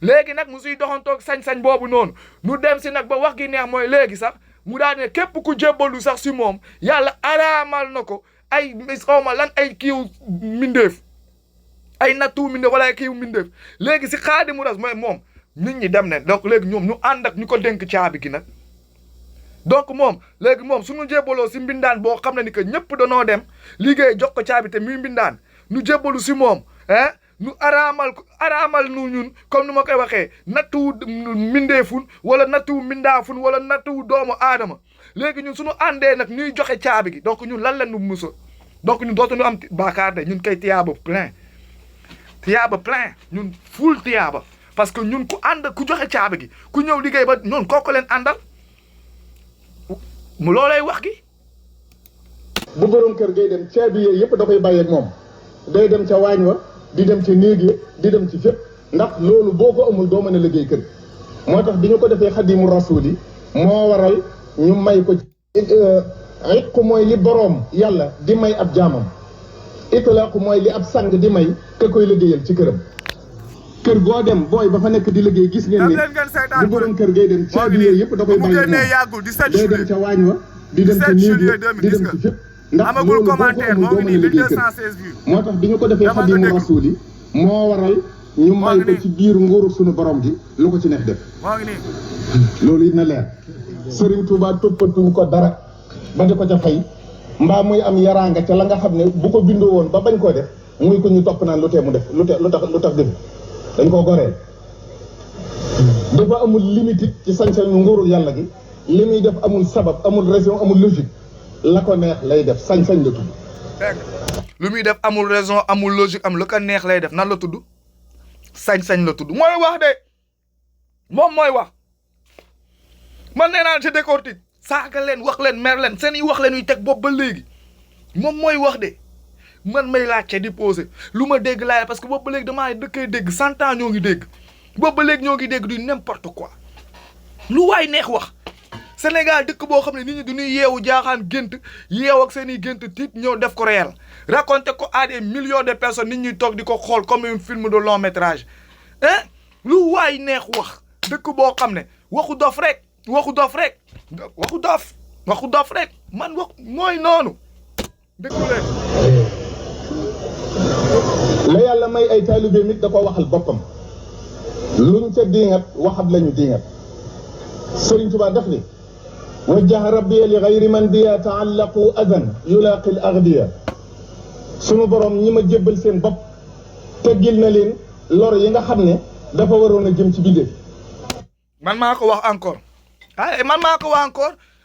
léegi nag mu siy doxantoog sañ-sañ boobu noonu nu dem si nag ba wax gi neex mooy léegi sax mu daal ne képp ku jébbalu sax si moom yàlla araamal na ko ay xawma lan ay kiiw mindeef ay nattu mindeef wala ay kiiw mindeef léegi si Xaadimu Rasuul mooy moom nit ñi dem ne donc léegi ñoom ñu ànd ak ñu ko dénk caabi gi nag donc moom léegi moom suñu jébbaloo si mbindaan boo xam ne ni que ñëpp danoo dem liggéey jox ko caabi te muy mbindaan nu jébbalu si moom nu araamal nu ñun comme nu ma koy waxee nattu mindeefun wala nattu mindaafun wala nattu doomu aadama léegi ñun suñu àndee nag ñuy joxe caabi gi donc ñun lan la nu musa donc ñun dootuñu am baakaar de ñun kay tiyaaba plein ñun full tiyaaba parce que ñun ku ànd ku joxe caabi gi ku ñëw liggéey ba ñun kooku leen àndal mu loolay wax gi
bu borom kër gay dem caabi yooyu yëpp da koy bàyyi ak moom day dem ca waañ wa di dem ci néeg yi di dem ci fépp ndax loolu boo ko amul doo mën a liggéey kër moo tax bi ñu ko defee Xadimu Rasuul yi moo waral ñu may ko iqu mooy li boroom yàlla di may ab jaamam itlaaqu mooy li ab sang di may ka koy liggéeyal ci këram kër goo dem booy ba fa nekk di liggéey gis ngeen ni bu borom kër gay dem caabi yooyu yëpp da koy bàyyi ak moom day dem ca waañ wa di dem ci néeg yi di dem ci fépp ndax loolu boo ko amul doo mën a liggéey kër moo tax bi ñu ko defee Xadimu Rasuul yi moo waral ñu may ko ci biir nguuru suñu borom gi lu ko ci neex def loolu it na leer Serigne Touba toppatuñ ko dara ba di ko ca fay mbaa muy am yaraanga ca la nga xam ne bu ko bindoo woon ba bañ koo def muy ko ñu topp naan lu tee mu def lu tax def dañ koo goreel dafa amul limite ci sañ-sañu nguurul yàlla gi li muy def amul sabab amul raison amul logique la ko neex lay def sañ-sañ la tudd
lu muy def amul raison amul logique am lu ko neex lay def nan la tudd sañ-sañ la tudd mooy wax de moom mooy wax man nee naa ci décortique saaga leen wax leen mer leen seen i wax leen yuy teg bopp ba léegi moom mooy wax de man may laajte di posé lu ma dégg laay parce que boobu ba léegi damaa dëkkee dégg 100 ans ñoo ngi dégg boobu ba léegi ñoo ngi dégg du n'importe quoi lu waay neex wax Sénégal dëkk boo xam ne nit ñi du ñuy yeewu jaaxaan gént yeew ak seen i gént tiit ñëw def ko réel raconté ko à des millions de personnes nit ñuy toog di ko xool comme un film de long métrage lu waay neex wax dëkk boo xam ne waxu dof rek man wax mooy noonu dëkku leen
la yàlla may ay taalibe mit da ko waxal boppam luñ ca diingat waxat lañu diingat Serigne Touba def ni wajjaha rabbiya li gayri man biya taallaqu adan yulaqi al aghdiya sunu borom ñi ma jébbal seen bopp teggil na leen lor yi nga xam ne dafa waroon a jëm ci bindéef
man maa ko wax encore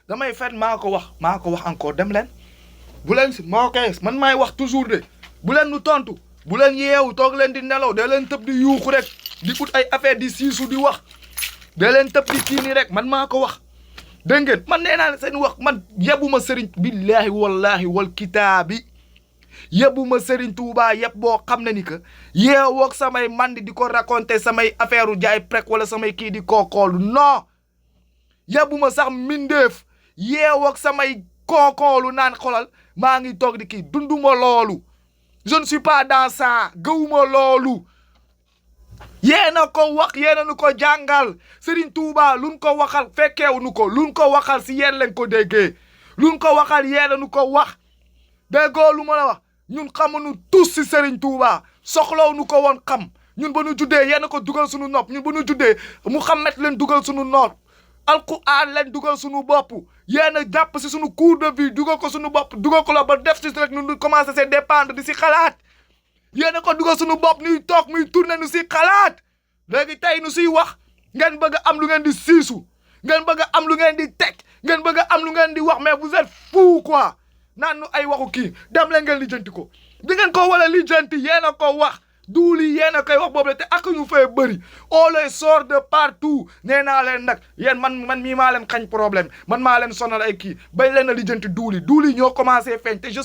damay fen maa ko wax encore dem leen bu leen si moo koy man maay wax toujours de bu leen nu tontu bu leen yeewu toog leen di nelaw da leen tëb di yuuxu rek di ut ay affaire di siisu di wax da leen tëb di kii nii rek man maa ko wax dégg ngeen man nee naa seen wax man yebuma Serigne billahi wallahi wal kitaabi yebuma Serigne Touba yeb boo xam ne ni que yeewoog samay mandi di ko raconter samay affaire u jaay prek wala samay kii di kookoolu non yebuma sax mindeef yeewoog samay kookoolu naan xolal maa ngi toog di kii dunduma loolu je ne suis pas dans ça gëwuma loolu yéena ko wax yéena nu ko jàngal Serigne Touba luñ ko waxal fekkeewu nu ko luñ ko waxal si yéen lañ ko déggee luñ ko waxal yéena nu ko wax déggoo lu ma la wax ñun xamuñu tous si Serigne Touba soxlaw nu ko woon xam ñun ba nu juddee yéena ko dugal suñu nopp ñun ba nu juddee Muhammad leen dugal suñu nopp alquran leen dugal suñu bopp yéena jàpp si suñu cours de vie dugal ko suñu bopp dugal ko la ba def si rek ñun commencé see dépendre di si xalaat yéena ko dugal suñu bopp nuy toog muy tourné nu si xalaat léegi tey nu siy wax ngeen bëgg a am lu ngeen di siisu ngeen bëgg a am lu ngeen di teg ngeen bëgg a am lu ngeen di wax mais vous êtes fou quoi naan nu ay waxu kii dem leen ngeen lijjanti ko di ngeen ko wala lijjanti yéena ko wax duuli yéena koy wax boobu la te ak ñu fay bëri on les sort de partout nee naa leen nag yéen man mii maa leen xañ problème man maa leen sonal ay kii bay leen a lijjanti duuli ñoo commencé feeñ te je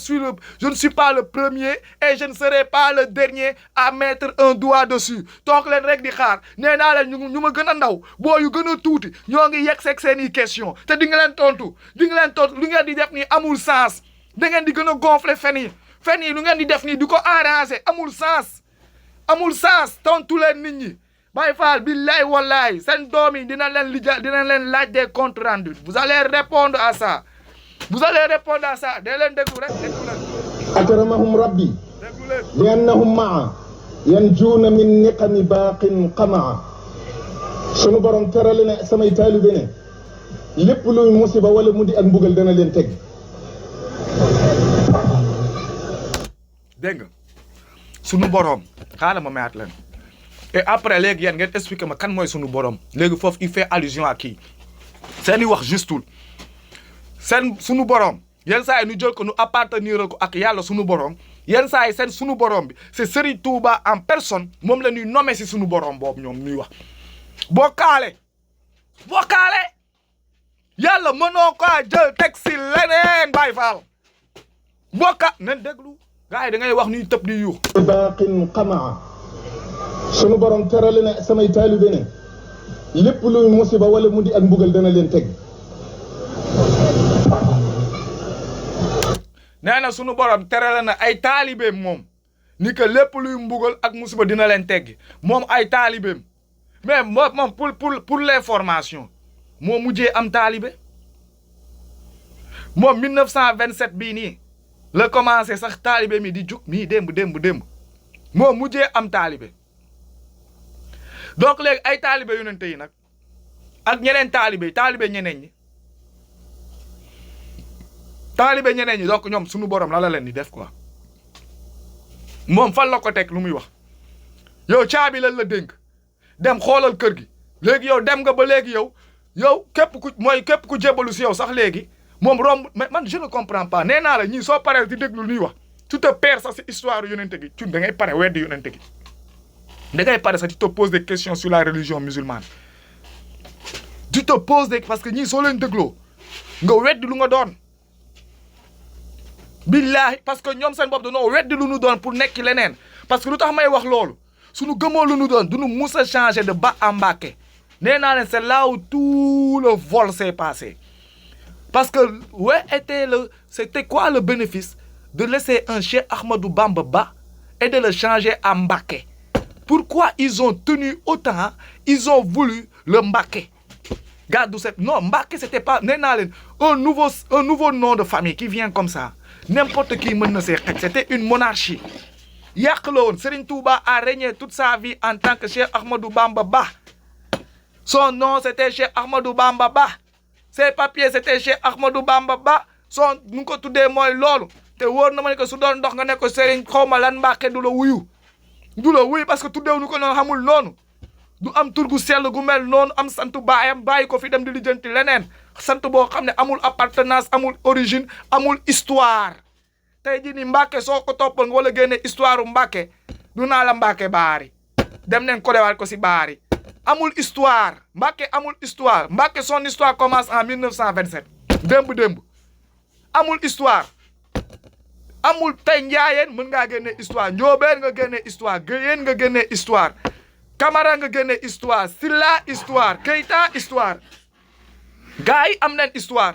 ne suis pas le premier et je ne serai pas le dernier à mettre un doigt dessus toog leen rek di xaar nee naa leen ñu ma gën a ndaw boo yu gën a tuuti ñoo ngi yegg seeg seen i question te di nga leen tontu lu ngeen di def nii amul sens da ngeen di gën a gonfler fen yi lu ngeen di def nii di ko arranger amul sens tontu leen nit ñi Baye Fall billahi wallahi seen doom yi dina leen laaj des comptes rendus vous allez répondre à ça day leen déglu leen
akramahum rabbi li annahum maa yanjuuna min niqami baaqin qamaa sunu borom terale ne samay taalibe ne lépp luy musiba wala mu di ak mbugal dana leen teg
dégg nga sunu borom xaaral ma mayaat leen et après léegi yéen ngeen expliqué ma kan mooy sunu borom léegi foofu il fait allusion à kii seeni wax justul sunu borom yenn saa yi nu jël ko nu appartenir ko ak yàlla sunu borom yenn saa yi sunu borom bi c'est Serigne Touba en personne moom la ñuy nommé si sunu borom boobu ñoom ñuy wax bokkaale yàlla mënoo ko jël teg si leneen Baye Fall nen déglu gars yi da ngay wax ni tëb di yuux
baaqin qamaa sunu borom terale ne samay taalibe ne lépp luy musiba wala mu di ak mbugal dana leen teg
nee na sunu borom terale na ay taalibeem moom ni que lépp luy mbugal ak musiba dina leen teggi moom ay taalibeem mais moom pour l'information moo mujjee am taalibe moom 1927 bii nii la commencé sax taalibe mi di jug mii démb moo mujjee am taalibe donc léegi ay taalibe yonente yi nag ak ñeneen taalibe ñeneen ñi donc ñoom suñu borom la leen di def quoi moom fan la ko teg lu muy wax yow caabi lan la dénk dem xoolal kër gi léegi yow dem nga ba léegi yow képp ku jébalu si yow sax léegi moom romb mais man je ne comprends pas nee naa la ñii soo paree di déglu ñuy wax tu te perds sax si histoire yonente gi da ngay pare weddi yonente gi da ngay pare sax tu te poses des questions sur la religion musulmane tu te poses parce que ñii soo leen dégloo nga weddi lu nga doon billahi parce que ñoom seen bopp dañoo weddi lu nu doon pour nekki leneen parce que lu tax may wax loolu suñu gëmoo lu nu doon duñu mus a changer de ba à Mbacké nee naa leen c'est là où tout le vol s'est passé parce que c'était quoi le bénéfice de laisser un Cheikh Ahmadou Bamba Ba et de le changer à Mbacké? Pourquoi ils ont tenu autant, ils ont voulu le Mbacké? Non, Mbacké c'était pas un nouveau nom de famille qui vient comme ça. N'importe qui mën na see xej, c'était une monarchie. Yàq la woon. Serigne Touba a régné toute sa vie en tant que Cheikh Ahmadou Bamba Ba. Son nom c'était Cheikh Ahmadou Bamba Ba. Ses papiers c'était Cheikh Ahmadou Bamba Ba. Nu ko tuddee mooy loolu te wóor na ma ne que su doon ndox nga ne ko Serigne xawma lan Mbacké du la wuyu parce que tuddeewuñu ko noonu xamul noonu du am tur gu sell gu mel noonu am santu baayam bàyyi ko fi dem di lijjanti leneen sant boo xam ne amul appartenance amul origine amul histoire tey jii ni Mbacké soo ko toppal nga wala génne histoire Mbacké du naa la Mbacké baari dem neen ko dewaat ko si baari amul histoire Mbacké amul histoire Mbacké son histoire commence en 1927 démb amul histoire amul tey Njaayeen mën ngaa génne histoire Njoobeen nga génne histoire Géyeen nga génne histoire Camara nga génne histoire Silla histoire Keita histoire gars yi am nañ histoire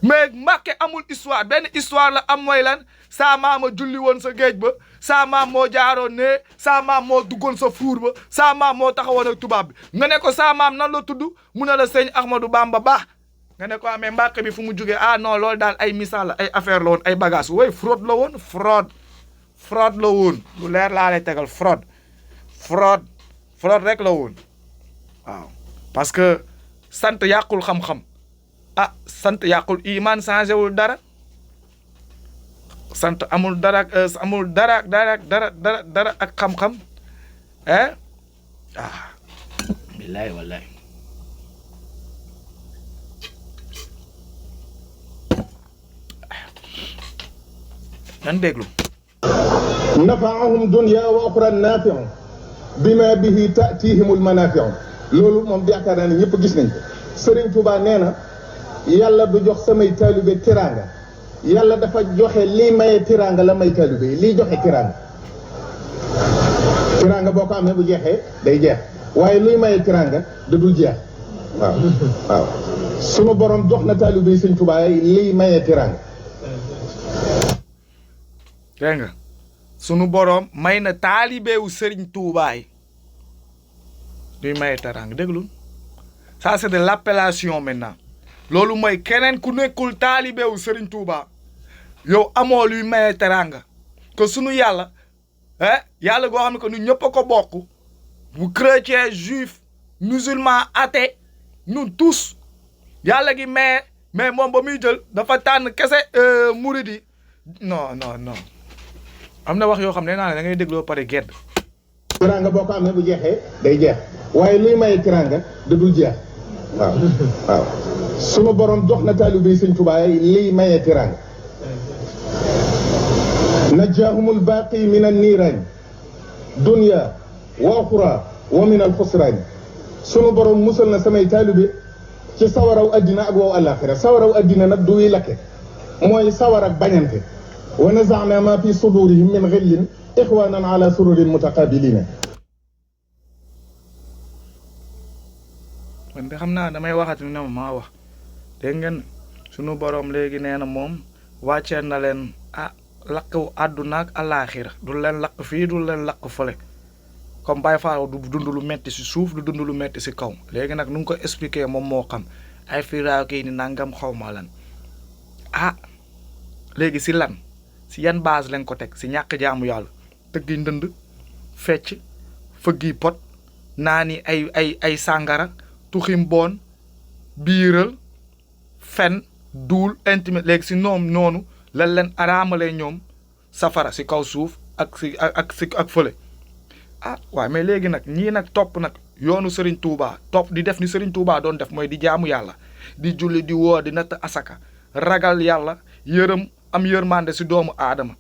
mais Mbacké amul histoire benn histoire la am mooy lan sa maam a julli woon sa géej ba sa maam moo jaaroon ne sa maam moo duggoon sa fuur ba sa maam moo taxawoon ak tubaab bi nga ne ko sa maam nan la tudd mu ne la sëñ Ahmadou Bamba Ba nga ne ko amee Mbacké bi fu mu jugee ah non loolu daal ay misaal la ay affaire la woon ay bagage way fraude la woon fraude la woon lu leer laa lay tegal fraude rek la woon waaw parce que sant yàqul xam-xam ah sant yàqul iman changé wul dara sant amul dara ak xam-xam billahi wallahi nan déglu
nafaahum dunya wa uxra nafiu bima bihi tatihimul manafiu loolu moom yaakaar naa ne ñëpp gis nañ ko Serigne Touba nee na yàlla du jox samay taalibe tiraanga yàlla dafa joxe lii maye tiraanga la may taalibe yi lii joxe tiraanga boo ko amee bu jeexee day jeex waaye luy maye tiraanga da dul jeex waaw sunu borom jox na taalibe yi Serigne Touba yi lii maye tiraanga
dégg nga sunu borom may na taalibeewu Serigne Touba yi luy maye teraanga déglul ça c'est de l'appellation maintenant loolu mooy keneen ku nekkul taalibeewu Serigne Touba yow amoo luy maye teraanga que sunu yàlla yàlla goo xam ne que ñun ñëpp a ko bokk bu chrétien juif musulman athée ñun tous yàlla gi maye mais moom ba muy jël dafa tànn kese murid yi non am na wax yoo xam ne naa ne da ngay dégloo pare gedd
tiraanga boo ko amee bu jeexee day jeex waaye luy maye tiraanga da dul jeex waaw sunu borom jox na taalibe Sëñ Tuubaa yi liy maye tiraanga najjaahumul baaqi min an-niiraan dunya wa uxra wa min al-xusraan sunu borom musal na samay taalibe ci sawaraw addina ak wow àllaaxira sawaraw addina nag du wi lakke mooy sawar ak bañante wa nazaana ma fi sudurihim min ghillin ixwanan ala sururin mutaqabilina
man de xam naa damay waxati ne maa wax dégg ngeen sunu borom léegi nee na moom wàccee na leen lakk àdduna ak alaaxira du leen lakk fii du leen lakk fële comme Baye Fall du dund lu metti si suuf du dund lu metti si kaw léegi nag nu ngi ko expliquer moom moo xam ay firaaw kii ni nangam xaw ma lan léegi si lan si yan base lañ ko teg si ñàkk jaamu yàlla tëggi ndënd fecc fëggi pot naani ay sàngara tuxim boon biiral fen duul intime léegi si noonu lan leen araamalee ñoom safara si kaw suuf ak fële waaye mais léegi nag ñii nag topp nag yoonu Serigne Touba topp di def ni Serigne Touba doon def mooy di jaamu yàlla di julli di woor di natt asaka ragal yàlla yërëm am yërmande si doomu aadama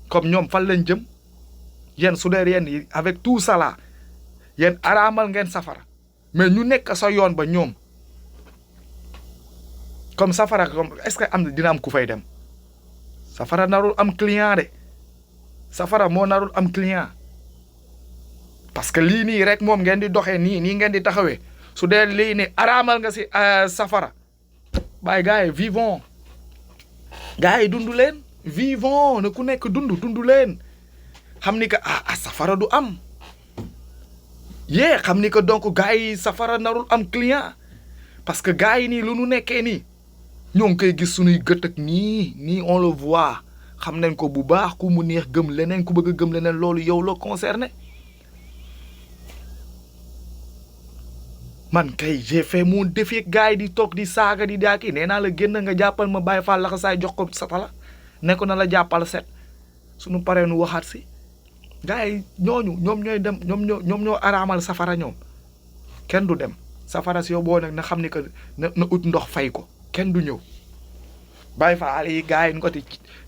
comme ñoom fan lañ jëm yéen su dee yéen yi avec tout ça là yéen araamal ngeen safara mais ñu nekk sa yoon ba ñoom comme safara comme est-ce que am dina am ku fay dem safara narul am client de safara moo narul am client parce que lii nii rek moom ngeen di doxee nii ngeen di taxawee su dee lii nii araamal nga si safara bàyyi gars yi vivons gars yi dund leen vivons na ku nekk dund leen xam ni que safara du am xam ni que donc gars yi safara narul am client parce que gars yi nii lu nu nekkee nii ñoo ngi koy gis suñuy gët ak nii on le voit xam nañ ko bu baax ku mu neex gëm leneen ku bëgg a gëm leneen loolu yow la concerné man kay j'ai fait mon défi gars yi di toog di saaga di daaki nee naa la génn nga jàppal ma Baye Fall laxa saay jox ko satala ne ko na la jàppal set suñu paree nu waxaat si gars yi ñooñu ñoom ñooy dem ñoom ñoo araamal safara ñoom kenn du dem safara si yow boo nag na xam ni que na ut ndox fay ko kenn du ñëw Baye Fall yi gars yi ngoti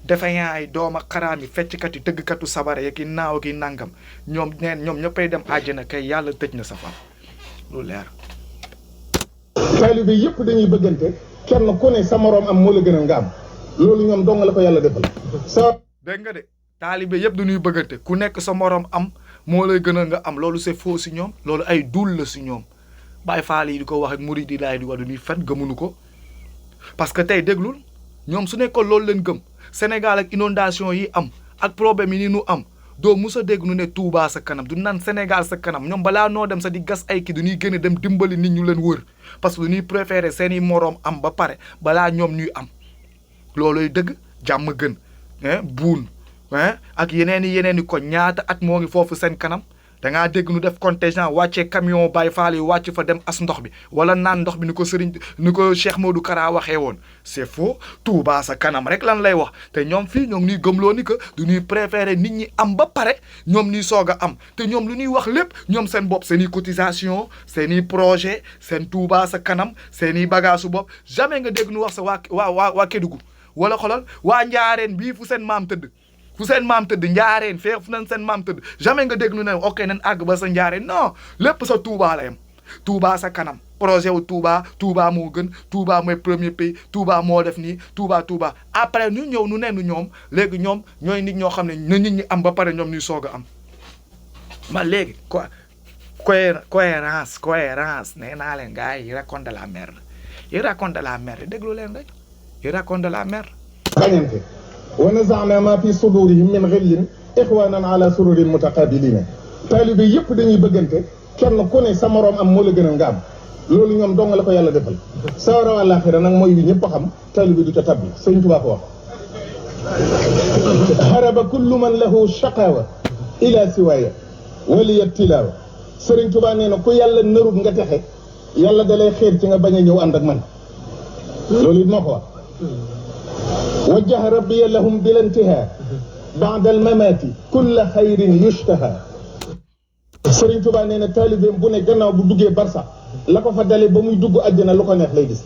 defeyaa ay dooma xaraam yi fecckat yi tëggkatu sabara yi ki naaw ki nangam ñoom ñëppay dem àjjana kay yàlla tëj na safara lu leer.
taalibe yëpp dañuy bëggante kenn ku ne sa moroom am moo la gënal nga am loolu ñoom dong la ko yàlla defal.
dégg nga de taalibe yëpp dañuy bëggante ku nekk sa moroom am moo lay gënal nga am loolu c'est faux si ñoom loolu ay duul la si ñoom Baye Fall yi di ko wax ak murid yi laay di wax dañuy fen gëmuñu ko parce que tey déglul ñoom su nekkoon loolu leen gëm Sénégal ak inondation yi am ak problème yi ni nu am doo mus a dégg nu ne Touba sa kanam du naan Sénégal sa kanam ñoom balaa noo dem sa di gas ay kii du ñuy gën a dem dimbali nit ñu leen wër parce que du ñuy préféré seeni moroom am ba pare balaa ñoom ñuy am looloy dëgg jàmm gën buun ak yeneen i ko ñaata at moo ngi foofu seen kanam da ngaa dégg nu def contingent wàccee camion Baye Fall yi wàcc fa dem as ndox bi wala naan ndox bi ni ko Cheikh Modou Kara waxee woon c'est faux Touba sa kanam rek lan lay wax te ñoom fii ñoom ñuy gëmloo ni que du ñuy préféré nit ñi am ba pare ñoom ñuy soog a am te ñoom lu ñuy wax lépp ñoom seen bopp seen i cotisation seen i projet seen Touba sa kanam seen i bagage su bopp jamais nga dégg nu wax sa waa Kédougou wala xolal waa Njaareen bii fu seen maam tëdd njaareen fee fu nañ seen maam tëdd jamais nga dégg nu ne ok nañ àgg ba sa njaareen non lépp sa Touba la yam Touba sa kanam projet wu Touba moo gën Touba mooy premier pays Touba moo def nii Touba après ñu ñëw nu ne ñoom léegi ñoom ñooy nit ñoo xam ne na nit ñi am ba pare ñoom ñuy soog a am man léegi cohérence nee naa leen gars yi raconte de la merde déglu leen rek il raconte de la merde.
wa nazaana ma fi sudurihim min ghillin ixwanan ala sururin mutaqabilina taalibe yëpp dañuy bëggante kenn ku ne sa moroom am moo la gënal nga am loolu ñoom dong la ko yàlla defal. sawara àllaaxira nag mooy wi ñëpp xam taalibe du ca tabbi Sëñ Tuubaa ko wax. haraba kullu man lahu shaqawa ila siwaya waliya tilawa Sëriñ Tuubaa nee na ku yàlla narut nga texe yàlla da lay xeer ci nga bañ a ñëw ànd ak man loolu it moo ko wax. wajjaha rabbiya lahum bil intihaa ba'da al mamaati kulla xayrin yushtaha Sëriñ Tuubaa nee na taalibeem bu ne gannaaw bu duggee barsax la ko fa dale ba muy dugg àjjana lu ko neex lay gis.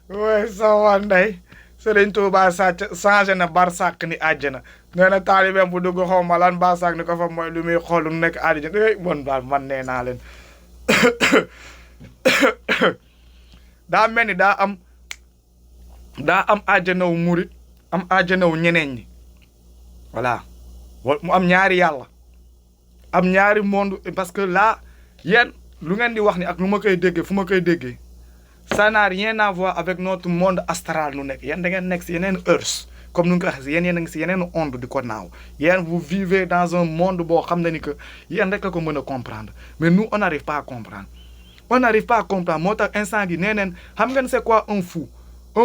way sama ndey Sëriñ Tuubaa changé na barsax ni àjjana nee na taalibeem bu dugg xaw ma lan barsax ni ko fa mooy lu muy xool lu nekk àjjana bon daal man nee naa leen daa mel ni daa am àjjana wu murit am àjjana wu ñeneen ñi voilà mu am ñaari yàlla am ñaari monde parce que là yéen lu ngeen di wax ni ak lu ma koy déggee fu ma koy déggee ça n'a rien à voir avec notre monde astral nu nekk yéen da ngeen nekk si yeneen earth comme nu nga ko waxee yéen a ngi si yeneen onde di ko naaw yéen vous vivez dans un monde boo xam ne ni que yéen rek la ko mën a comprendre mais nous on n'arrive pas à comprendre. On n'arrive pas à comprendre moo tax instant gi nee neen xam ngeen c'est quoi un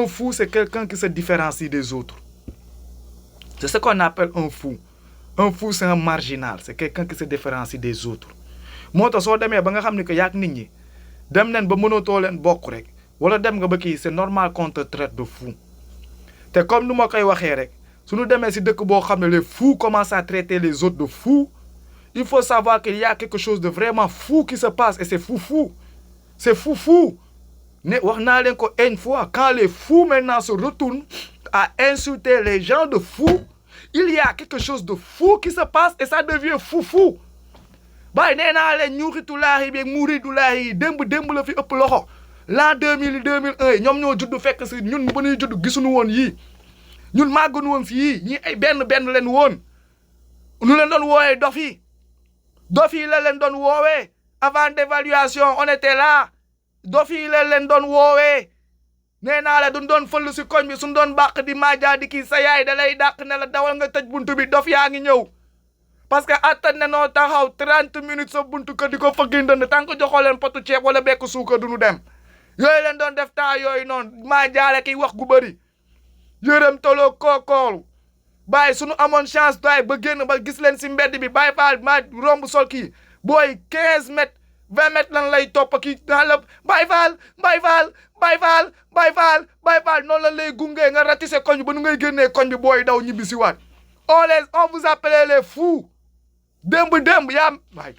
fou c'est quelqu'un qui se différencie des autres c'est ce qu'on appelle un fou c'est un marginal c'est quelqu'un qui se différencie des autres moo tax soo demee ba nga xam ne que yaag nit ñi dem leen ba mënatoo leen bokk rek wala dem nga ba kii c'est normal qu'on te traite de fou te comme nu ma koy waxee rek suñu demee si dëkk boo xam ne les fous commencent à traiter les autres de fous il faut savoir qu'il y a quelque chose de vraiment fou qui se passe et c'est fou. C'est fou. Wax naa leen ko une fois quand les fous maintenant se retournent à insulter les gens de fous il y a quelque chose de fou qui se passe et ça devient fou. Baay nee naa leen ñuuritulaahi bi ak muuridulaahi yi démb la fi ëpp loxo l'an 2000 2001 yi ñoom ñoo judd fekk si ñun ba ñuy judd gisuñu woon yii ñun màgguñu woon fi yii ñii ay benn leen woon ñu leen doon woowee dof yi la leen doon woowee avant d'évaluation on était là dof yi la leen doon woowee nee naa la duñ doon fël si koñ bi suñ doon bàq di maajaa di kii sa yaay da lay dàq ne la dawal nga tëj buntu bi dof yaa ngi ñëw parce que attan ne noo taxaw 30 minutes sa buntu kër di ko fëggi ndënd tant que joxoo leen potu ceeb wala bekk suukar duñu dem yooyu leen doon def temps yooyu noonu maajaale kiy wax gu bëri yërëm toloo kookoolu bàyyi suñu amoon chance doy ba génn ba gis leen si mbedd bi bàyyi faal ma romb sol kii booy 15 mètres 20 mètres lan lay topp kii dans la bàyyi faal noonu la lay gungee nga ratissé koñ bi ba nu ngay génnee koñ bi booy daw ñibbi si waat on vous appelait les fous démb yaa waay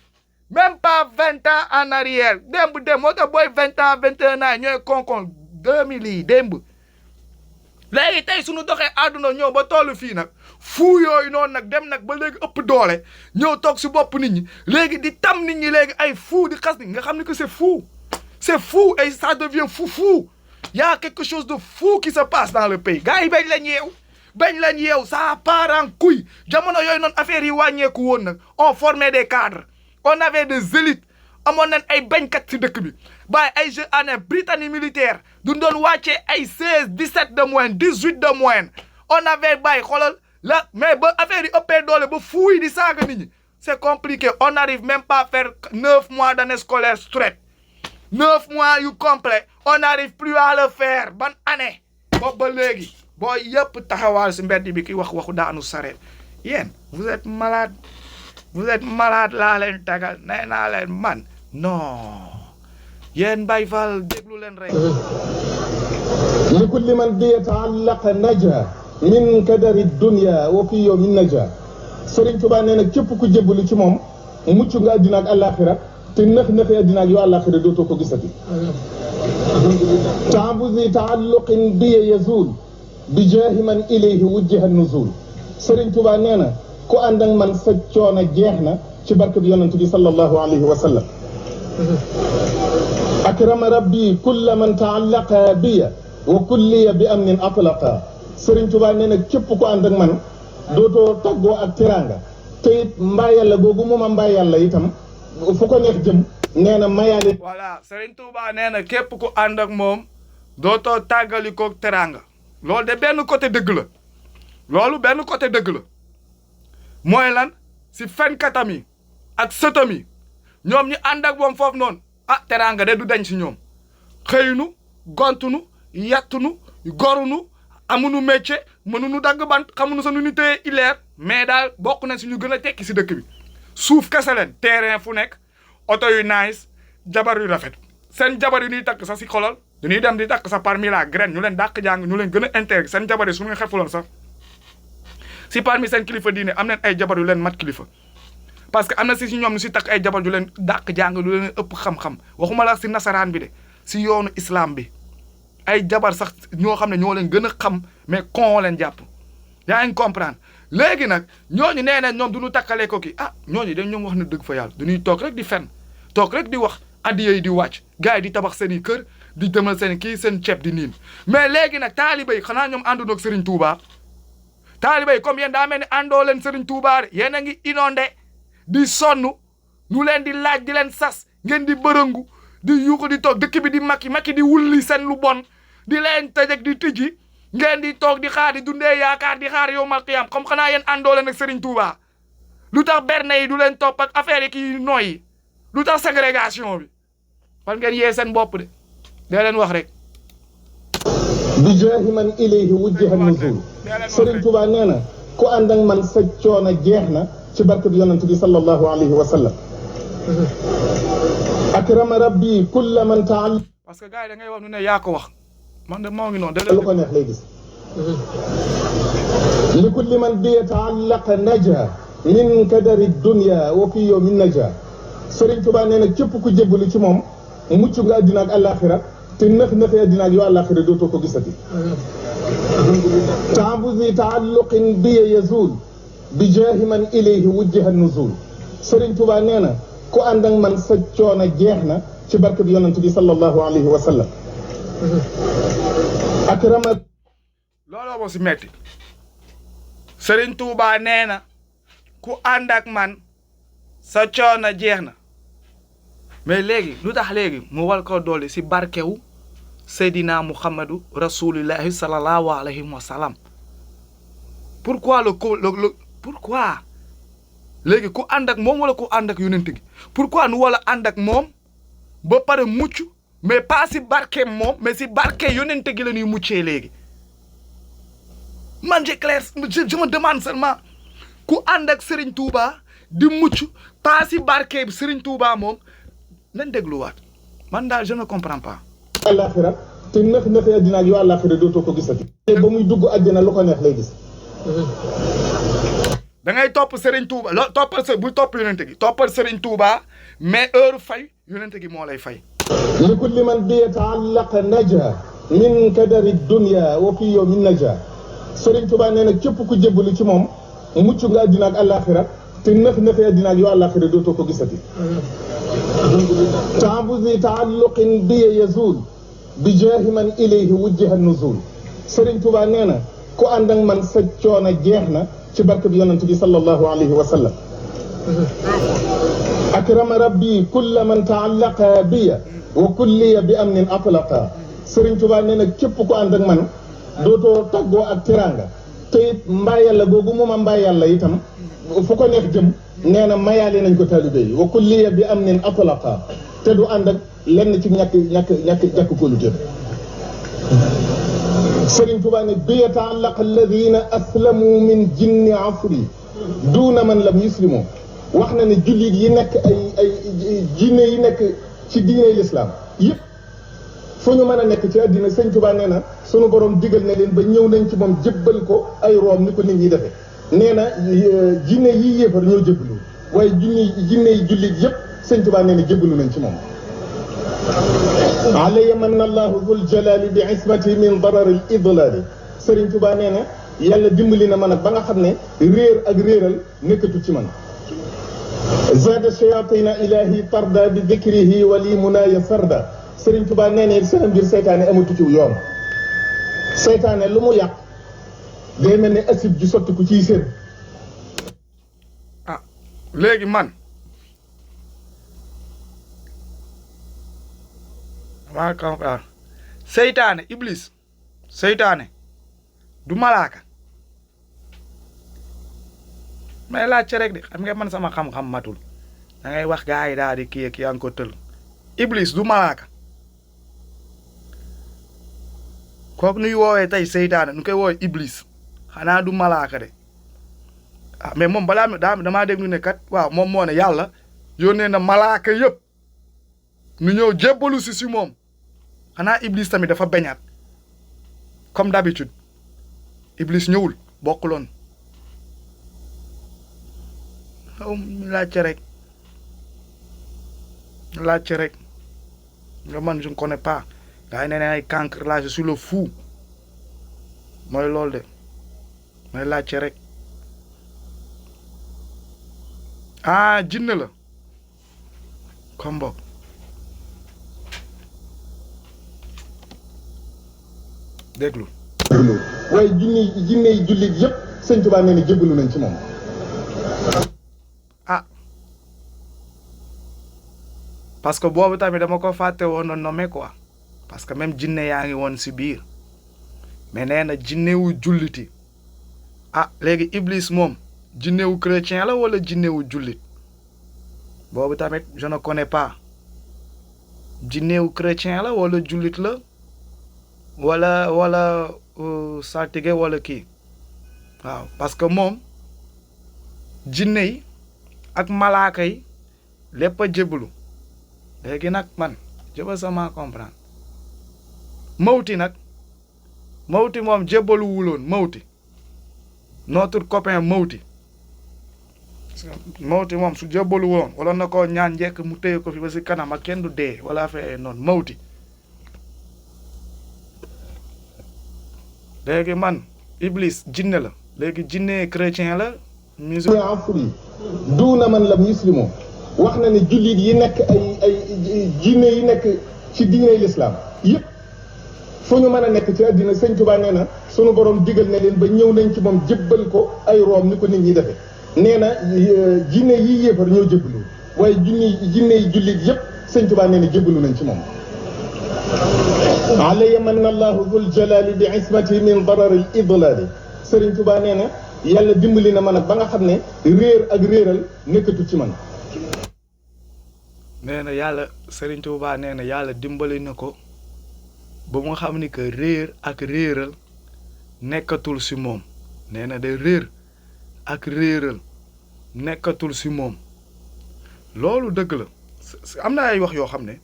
même pas 20 ans en arrière démb moo tax booy 20 ans 21 ans ñooy konkon 2000 yi démb léegi tey suñu doxee àdduna ñëw ba tollu fii nag fuu yooyu noonu nag dem nag ba léegi ëpp doole ñëw toog si bopp nit ñi léegi di tam nit ñi léegi ay fuu di xas ni nga xam ni que c'est fou et ça devient fou y a quelque chose de fou qui se passe dans le pays gars yi bañ leen yeew ça part en couille jamono yooyu noonu affaire yi wàññeeku woon nag on formait des cadres on avait des élites amoon nañ ay bañkat si dëkk bi bàyyi ay jeunes année Britannique militaire du doon wàccee ay 16 17 de moyenne 18 de moyenne on avait bàyyi xoolal la mais ba affaire yi ëppee doole ba fuuy di saaga nit ñi c'est compliqué on n'arrive même pas à faire 9 mois d'année scolaire straight 9 mois yu complet on n'arrive plus à le faire ban année boobu ba léegi boo yëpp taxawaal si mbedd bi ki waxu daanu sareet yéen vous êtes malade laa leen tagal nee naa leen man non yéen Baye Fall déglu leen rek
li kulli man bi yata'allaqa naja min kadari dunya wa fi yawmin naja Serigne Touba nee na képp ku jébbalu ci moom mucc nga àddina ak àllaaxira te nëx àddina ak yoo àllaaxira dootoo ko gisati ta'abuzi ta'alluqin bi yazul bi jaahi man ilayhi wujjiha nuzul Serigne Touba nee na ku ànd ak man sa coono jeex na ci barke bi yonent bi sallallahu alayhi wa sallam akrama rabbi kulla man ta'allaqa biya wa kulliya bi amnin atlaqa Serigne Touba nee na képp ku ànd ak man dootoo tàggoo ak teraanga te it mbaa yàlla googu moom a mbaa yàlla itam fu ko neex jëm nee na mayaale.
voilà Serigne Touba nee na képp ku ànd ak moom dootoo tàggali koog teraanga loolu de benn côté dëgg la loolu benn côté dëgg la mooy lan si fenkatam yi ak sëtam yi ñoom ñi ànd ak moom foofu noonu ah teraanga de du dañ si ñoom xëyunu gontunu yattunu gorunu amunu métier mënunu dagg bant xamunu sa nu ñu téye ileer mais daal bokk nañ si ñu gën a tekki si dëkk bi suuf kese leen terrain fu nekk oto yu nice jabar yu rafet seen jabar yu ñuy takk sax si xolal dañuy dem di takk sax parmi la graine ñu leen dàq jàng ñu leen gën a intégré seen jabar yi su ñu xefuloon sax si parmi seen kilifa diine am nañ ay jabar yu leen mat kilifa parce que am na si ñoom ñu si takk ay jabar yu leen dàq jàng lu leen ëpp xam-xam waxuma la si nasaraan bi de si yoonu islam bi ay jabar sax ñoo xam ne ñoo leen gën a xam mais kon leen jàpp yaa ngi comprendre léegi nag ñooñu nee na ñoom du ñu takkalee ko kii ah ñooñu dañ ñoom wax na dëgg fa yàlla dañuy toog rek di fen toog rek di wax addiya yi di wàcc gars yi di tabax seen i kër di demal seen kii seen ceeb di niin mais léegi nag taaliba yi xanaa ñoom àndoon ak Serigne Touba taaliba yi comme yéen daa mel ni àndoo leen Serigne Touba yéen a ngi inondé di sonn ñu leen di laaj di leen sas ngeen di bërëngu di yuuxu di toog dëkk bi di makki di wulli seen lu bon di leen tëj ak di tëji ngeen di toog di xaar di dundee yaakaar di xaar yawmal qiyaam comme xanaa yéen àndoo leen ak Serigne Touba lu tax berne yi du leen topp ak affaire yi kii nooyi lu tax ségrégation bi fan ngeen yee seen bopp de dee leen wax rek.
bi jaahi man ilayhi wujjiha nuzul Serigne Touba nee na ku ànd ak man sa coono jeex na ci barke bi yonent bi sallallahu alayhi wa sallam akrama rabbi kulla man ta'al.
parce que gars yi da ngay wax nu ne yaa ko wax man de moo ngi noonu.
lu ko neex lay gis. li kulli man bi yata'allaqa naja min kadari dunya wa fi yawmin naja Serigne Touba nee na képp ku jébbalu ci moom mucc nga àddina ak àllaaxira te nëx àddina ak yoo àllaaxira dootoo ko gisati. ta'abuzi ta'alluqin bi yazul bi jaahi man ilayhi wujjiha nuzul Serigne Touba nee na ku ànd ak man sa coono jeex na ci barke bi yonent bi sallallahu alayhi wa sallam. akrama.
looloo moo si metti Serigne Touba nee na ku ànd ak man sa coono jeex na mais léegi lu tax léegi mu wal ko doole si barkewu Seydina Muhammadu rasulillahi sallallahu alayhi wa sallam pourquoi pourquoi léegi ku ànd ak moom wala ku ànd ak yonent gi pourquoi nu wala ànd ak moom ba pare mucc mais pas si barke moom mais si barke yonent gi la ñuy muccee léegi man je me demande seulement ku ànd ak Serigne Touba di mucc pas si barke bi Serigne Touba moom nañ dégluwaat man daal je ne comprends pas.
àllaaxira te nëx àddina ak yoo àllaaxira dootoo ko gisati. ba muy dugg àddina lu ko neex lay gis.
da ngay topp Serigne Touba toppal bu topp yonente gi toppal Serigne Touba mais heure fay yonente gi moo lay fay.
li kulli man bi yata'allaqa naja min kadari dunya wa fi yawmin naja Serigne Touba nee na képp ku jébbalu ci moom mucc nga àddina ak àllaaxira te nëx-nëxee àddina ak yoo àllaaxira dootoo ko gisati. ta'abuzi ta'alluqin bi yazul bi jaahi man ilayhi wujjiha nuzul Serigne Touba nee na ku ànd ak man sa coono jeex na ci barke bi yonent bi sallallahu alayhi wa sallam. akrama rabbi kulla man ta'allaqa biya wa kulliya bi amnin atlaqa Serigne Touba nee na képp ku ànd ak man dootoo tàggoo ak teraanga te it mbaa yàlla googu moom a mbaa yàlla itam fu ko neex jëm nee na mayaale nañ ko taalibe yi wa kulliya bi amnin atlaqa te du ànd ak lenn ci ñàkk ko lu jëm. Serigne Touba ne bi yata'allaqa alladhina aslamu min jinni asri duuna man lam yuslimu wax na ne jullit yi nekk ay jinne yi nekk ci diine l'islam yëpp fu ñu mën a nekk ci àddina Serigne Touba nee na sunu borom digal ne leen ba ñëw nañ ci moom jébbal ko ay room ni ko nit ñi defee nee na jinne yi yéefar ñoo jébbalu waaye jinne yi jullit yëpp Serigne Touba nee na jébbalu nañ ci moom. alayya manna allahu dhul jalali bi ismati min darar al idlali Serigne Touba nee na yàlla dimbali na ma nag ba nga xam ne réer ak réeral nekkatu ci man. zada shayatina ilahi tarda bi dhikrihi wali munaya sarda Serigne Touba nee na sama mbir seytaane amatu ci yoon seytaane lu mu yàq day mel ne acide ju sotti ku ciy séen.
ah léegi man maa comprendre seytaane iblis seytaane du malaaka may laajte rek de xam nga man sama xam-xam matul da ngay wax gaa yi daal di kii ak yaa ngi ko tël iblis du malaaka kooku nuy woowee tey seytaane nu koy woowee iblis xanaa du malaaka de ah mais moom balaa damaa déglu ne kat waaw moom moo ne yàlla yónnee na malaaka yëpp nu ñëw jébbalu si moom xanaa iblis tamit dafa beñaat comme d'habitude iblis ñëwul bokkuloon xaw laajte rek nga man je ne connais pas gars yi nee ay cancre là je suis le fou mooy loolu de may laajte rek ah jinne la comme boog déglu
waaye jinne yi jullit yëpp Serigne Touba nee na jébbalu nañ ci moom.
ah parce que boobu tamit dama ko fàtte woon a nommé quoi parce que même jinne yaa ngi woon si biir mais nee na jinnewu julliti ah léegi iblis moom jinnewu chrétien la wala jinnewu jullit boobu tamit je ne connais pas jinnewu chrétien la wala jullit la wala saltige wala kii waaw parce que moom jinne yi ak malaaka yi lépp a jébbalu léegi nag man je veux seulement comprendre mawti moom jébbalu wuloon mawti notre copain mawti moom su jébbalu wuloon wala na ko ñaan njekk mu téye ko fi ba si kanam ak kenn du dee wala fee noonu mawti léegi man iblis jinne la léegi jinne chrétien la musulman
afri duuna man lam yuslimu wax na ne jullit yi nekk ay jinne yi nekk ci diine l'islam yëpp fu ñu mën a nekk ci àddina Serigne Touba nee na sunu borom digal ne leen ba ñëw nañ ci moom jébbal ko ay room ni ko nit ñi defee nee na jinne yi yéefar ñoo jébbalu waaye jinne yi jullit yëpp Serigne Touba nee na jébbalu nañ ci moom. alayya manna allahu dhul jalali bi ismati min darar al idlali Serigne Touba nee na yàlla dimbali na ma nag ba nga xam ne réer ak réeral nekkatu ci man.
nee na yàlla Serigne Touba nee na yàlla dimbali na ko ba mu xam ni que réer ak réeral nekkatul si moom nee na de réer ak réeral nekkatul si moom loolu dëgg la am na ay wax yoo xam ne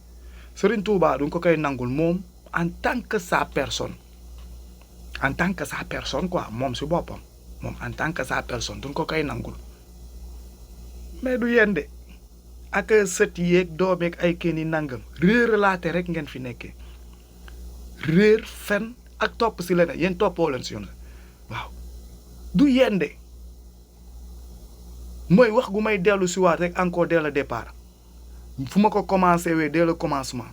Serigne Touba du ko koy nangul moom en tant que sa personne quoi moom si boppam moom en tant que sa personne duñ ko koy nangul mais du yéen de ak sët yeeg doomeeg ay kenn yi nangam réeralaate rek ngeen fi nekkee réer fen ak topp si leneen yéen toppoo leen si yoon la waaw du yéen de mooy wax gu may dellu si waat rek encore dès le départ fu ma ko commencé wee dès le commencement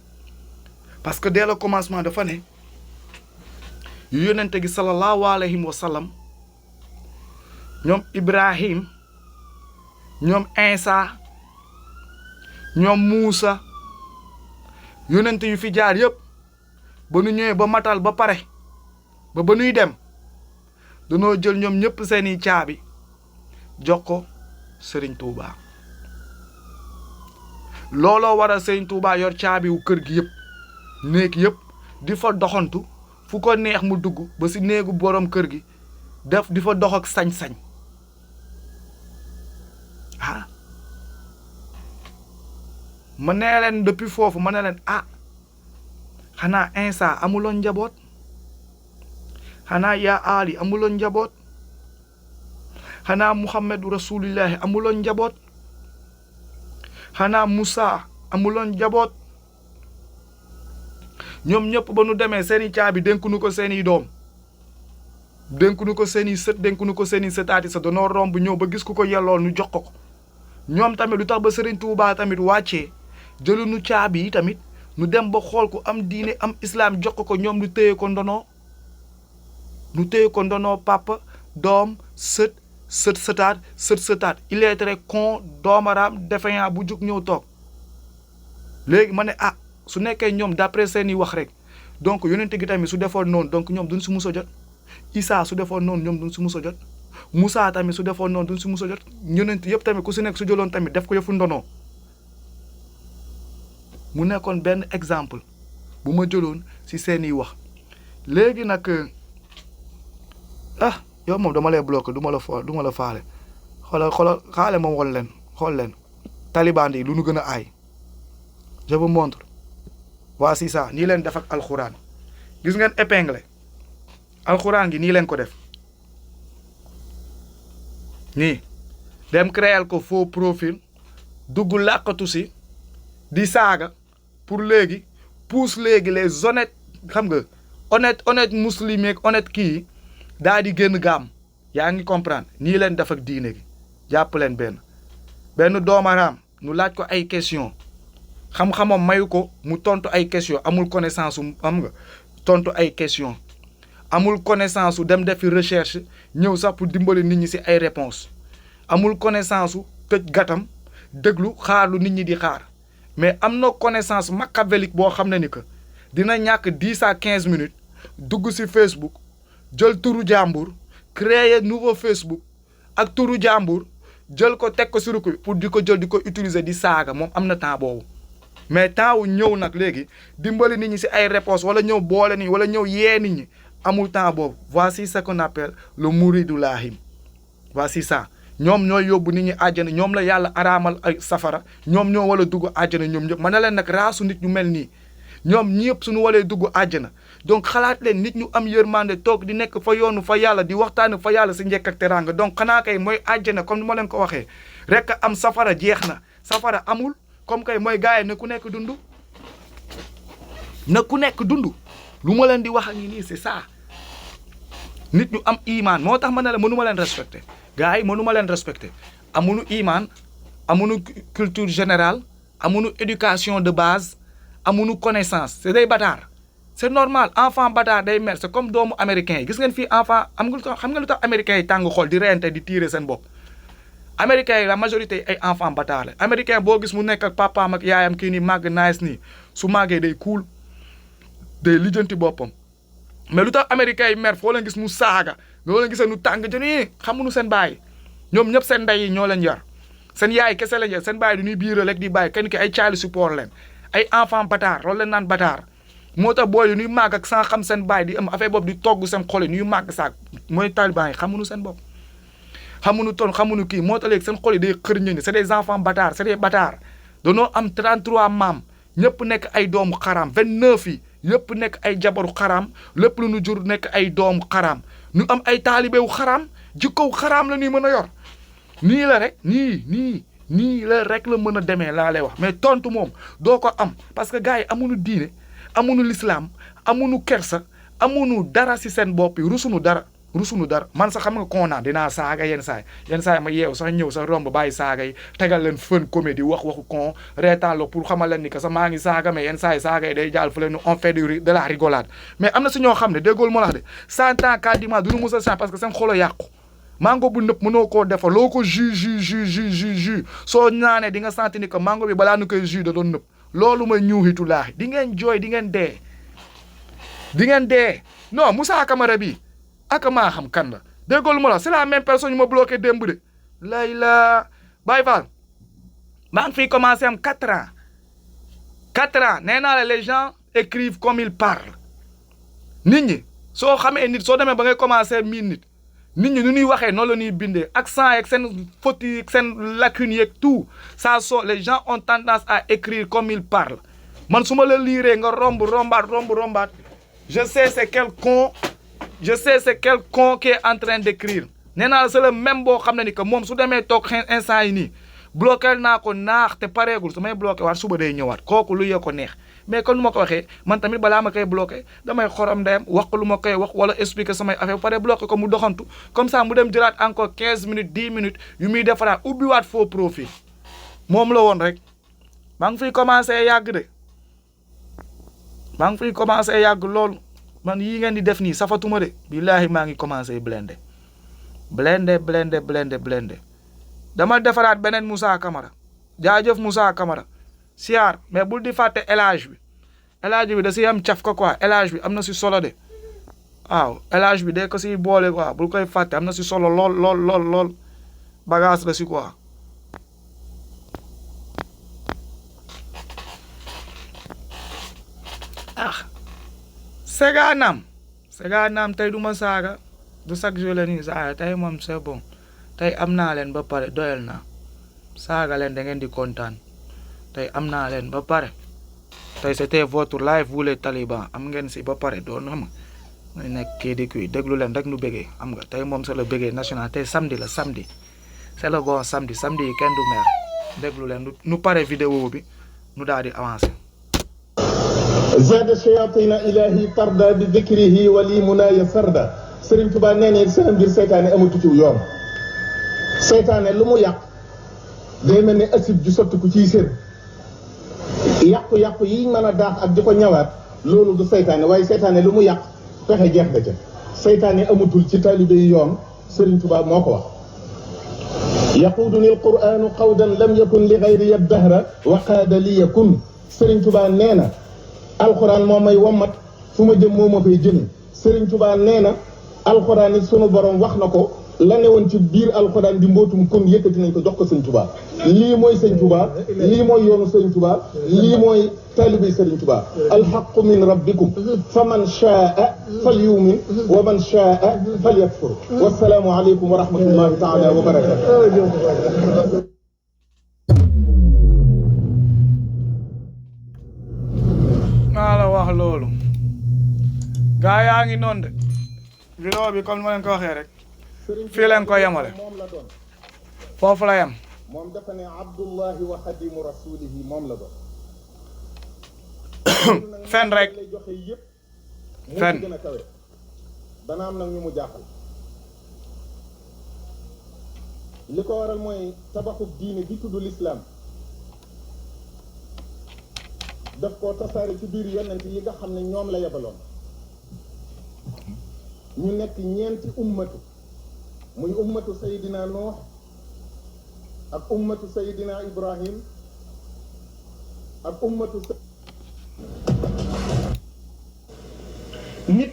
parce que dès le commencement dafa ne yu yonente gi sallallahu alayhi wa sallam ñoom Ibrahim ñoom Insa ñoom Muusa yonente yu fi jaar yëpp ba nu ñëwee ba matal ba pare ba nuy dem danoo jël ñoom ñëpp seeni caabi jox ko Serigne Touba looloo waral Serigne Touba yor caabi wu kër gi yëpp néeg yëpp di fa doxantu fu ko neex mu dugg ba si néegu borom kër gi def di fa dox ak sañ-sañ ah ma nee leen depuis foofu ma ne leen ah xanaa Insa amuloon njaboot xanaa yaa Ali amuloon njaboot xanaa Muhammadu Rasulillahi amuloon njaboot xanaa Musa amuloon njaboot ñoom ñëpp ba nu demee seeni caabi dénkunu ko seeni doom dénkunu ko seeni sët dénkunu ko seeni sëtaati sa danoo romb ñëw ba gis ku ko yellool nu jox ko ñoom tamit lu tax ba Serigne Touba tamit wàccee jëlunu caabi yi tamit nu dem ba xool ku am diine am islam jox ko ñoom nu téye ko ndonoo papa doom sët sëtaat il est très con doomaraam défaillant bu jug ñëw toog léegi ma ne ah su nekkee ñoom d'après seeni wax rek donc yonente gi tamit su defoon noonu donc ñoom duñ si mus a jot Isa su defoon noonu ñoom duñ si mus a jot Moussa tamit su defoon noonu duñ si mus a jot yonente yëpp tamit ku si nekk su jëloon tamit def ko yëfu ndonoo mu nekkoon benn exemple bu ma jëloon si seeni wax léegi nag ah yow moom dama lay bloqué du ma la faale xoolal xaale ma xool leen taliban yi lu nu gën a aay je vous montre voici ça nii leen def ak alxuraan gis ngeen épinglé alxuraan gi nii leen ko def nii dem créer ko faux profil dugg làqatu si di saaga pour léegi pousse léegi les honnêtes xam nga honnête muslim ak honnête kii daa di génn gaam yaa ngi comprendre nii leen def ak diine gi jàpp leen benn doomaraam nu laaj ko ay question xam-xamam mayu ko mu tontu ay question amul connaissance su am nga tontu ay question amul connaissance su dem defi recherche ñëw sax pour dimbali nit ñi si ay réponse amul connaissance su tëj gatam déglu xaar lu nit ñi di xaar mais am na connaissance machiavélique boo xam ne ni que dina ñàkk 10 à 15 minutes dugg si Facebook jël turu jàmbur créer nouveau Facebook ak turu jàmbur jël ko teg ko sur ko pour di ko jël di ko utiliser di saaga moom am na temps boobu mais temps wu ñëw nag léegi dimbali nit ñi si ay réponse wala ñëw boole nit ñi wala ñëw yee nit ñi amul temps boobu voici ce qu'on appelle le muridu lahim voici ça ñoom ñooy yóbbu nit ñi àjjana ñoom la yàlla araamal ay safara ñoom ñoo wala dugg àjjana ñoom ñëpp ma ne leen nag raasu nit ñu mel nii ñoom ñëpp suñu walee dugg àjjana donc xalaat leen nit ñu am yërmande toog di nekk fa yoonu fa yàlla di waxtaan fa yàlla si njëkk ak teraanga donc xanaa kay mooy àjjana comme ni ma leen ko waxee rek am safara jeex na safara amul comme kay mooy gars yi ne ku nekk dund na ku nekk dund lu ma leen di wax ak ñi nii c'est ça nit ñu am imaan moo tax ma ne la mënu ma leen respecté gars yi mënu ma leen respecté amuñu imaan amuñu culture générale amuñu éducation de base amuñu connaissance c'est des bâtards c'est normal enfant bâtard day mer c'est comme doomu américain yi gis ngeen fii enfant xam nga lu tax américains yi tàng xool di reyante di tirer seen bopp américains yi la majorité ay enfant bâtard la américain boo gis mu nekk ak papaam ak yaayam kii nii màgg nice nii su màggee day cool day lijjanti boppam mais lu tax américains yi mer foo leen gis mu saaga nga leen gisee nu tàng jëni xamuñu seen baay ñoom ñëpp seen ndey yi ñoo leen yar seen yaay kese lañ yar seen baay du ñuy biiral rek di bàyyi kenn ki ay child support leen ay enfant bâtard loolu leen naan bâtard moo tax booy yi ñuy màgg ak sans xam seen baay di am affaire boobu di togg seen xol yi ñuy màgg saak mooy taliban yi xamuñu seen bopp xamuñu ton xamuñu kii moo tax léegi seen xol yi day xër ñëni c'est des enfants bâtards c'est des bâtards danoo am 33 maam ñëpp nekk ay doomu xaraam 29 yi yëpp nekk ay jabaru xaraam lépp lu nu jur nekk ay doomu xaraam ñu am ay taalibewu xaraam jikko xaraam la ñuy mën a yor nii la rek nii la rek la mën a demee laa lay wax mais tontu moom doo ko am parce que gars yi amuñu diine amuñu lislaam amuñu kersa amuñu dara si seen bopp yi rusunu dara man sax xam nga koo naa dinaa saaga yenn saay ma yeew sax ñëw sax romb bàyyi saaga yi tegal leen fun comédie waxu kon reetaan la pour xamal leen ni que sax maa ngi saaga mais yenn saaga yi day jaal fu leen on fait de la rigolade mais am na si ñoo xam ne déggool moo lax de 100 ans quasiment duñu mos a change parce que seen xolo yàqu mango bu nëpp mënoo koo defa loo ko jus soo naanee di nga sentir ni que mango bi balaa nu koy jus da doon nëpp loolu mooy ñuuxitu laaxi di ngeen jooy di ngeen dee non Moussa Camara bi ak maa xam kan la déggoolu ma la c'est la même personne yu ma bloqué démb de layla Baye Fall maa ngi fiy commencé am 4 ans nee naa la les gens écrivent comme ils parlent nit ñi soo xamee nit soo demee ba ngay commencé miin nit ñi nu ñuy waxee noonu la ñuy bindee accent yeeg seen fautes yeeg seen lacunes yeeg tout ça sont les gens ont tendance à écrire comme ils parlent man su ma la liiree nga rombaat je sais c'est quel con qui est en train d'écrire nee naa la c'est le même boo xam ne ni que moom su demee toog instant yi nii bloqué naa ko naax te pareegul su may bloqué waat suba day ñëwaat kooku lu yee ko neex mais kon nu ma ko waxee man tamit balaa ma koy bloqué damay xorom ndeyam wax lu ma koy wax wala expliquer samay affaire pare bloqué ko mu doxantu comme ça mu dem jëlaat encore 15 minutes 10 minutes yu muy defaraat ubbiwaat faux profil moom la woon rek maa ngi fiy commencé yàgg loolu man yii ngeen di def nii safatuma de billaahi maa ngi commencé blende dama defaraat beneen Moussa Camara jaajëf Moussa Camara siyaar mais bul di fàtte élage bi da si am caf ko quoi élage bi am na si solo de waaw élage bi de ko si boole quoi bul koy fàtte am na si solo lool bagage la si quoi sega naam tey du ma saaga du chaque jour la nii saaga tey moom c'est bon tey am naa leen ba pare doyal naa saaga leen da ngeen di kontaan tey am naa leen ba pare tey c'était votre live vous les talibans am ngeen si ba pare doon xam nga nekk kii di kuy déglu leen rek nu bëggee am nga tey moom c'est le bëggee national tey samedi c'est le bon samedi yi kenn du mer déglu leen nu pare vidéo bi nu daal di avancer.
zada shayatina ilahi tarda bi dhikrihi wali munaya sarda Serigne Touba nee na seen mbir seytaane amatu ci yoon seytaane lu mu yàq day mel ni acide ju sotti ku ciy sër yàqu-yàqu yi mën a daax ak di ko ñawaat loolu du seytaane waaye seytaane lu mu yàq pexe jeex da ca seytaane amatul ci taalibe yi yoon Serigne Touba moo ko wax yaquduni alquranu qawdan lam yakun li gayri yaddahra wa qaada li yakun Serigne Touba nee na alxuraan moo may wommat fu ma jëm moo ma fay jëme Serigne Touba nee na alxuraan it sunu borom wax na ko la ne woon ci biir alxuraan di mbootum kon yëkkati nañ ko jox ko Serigne Touba lii mooy Serigne Touba lii mooy yoonu Serigne Touba lii mooy taalibe Serigne Touba alxaqu min rabbikum fa man shaa falyumin wa man shaa falyakfur wassalaamu aleykum wa rahmatullahi taala wa barakatuh.
maa la wax loolu gaa yaa ngi noonu de vidéo bi comme ni ma leen ko waxee rek fii leen ko yemale foofu la yem
moom dafa ne abdullahi wa xadimu rasulihi moom la doon
fen rek
lay joxe yëpp
fen
mu gën a kawe dana am nag ñu mu jaaxal li ko waral mooy tabaxu diine bi tudd l'islam daf koo tasaare ci biir yonent yi nga xam ne ñoom la yebaloon ñu nekk ñeenti ummatu muy ummatu sayidina Nuux ak ummatu sayidina Ibrahim ak ummatu
nit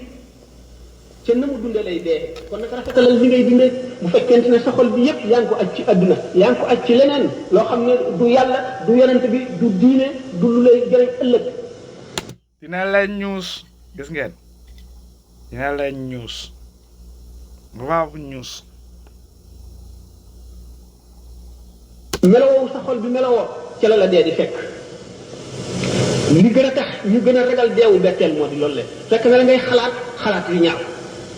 ca na mu dunde lay dee kon nag rafetalal li ngay dundee bu fekkente ne sa xol bi yépp yaa ngi ko aj ci àdduna yaa ngi ko aj ci leneen loo xam ne du yàlla du yonent bi du diine du lu lay jëriñ ëllëg
dina leen ñuus gis ngeen dina leen ñuus waaw ñuus
melowoo sa xol bi melowoo ca la dee di fekk li gën a tax ñu gën a ragal deewu betteel moo di loolu le fekk na la ngay xalaat yu ñaaw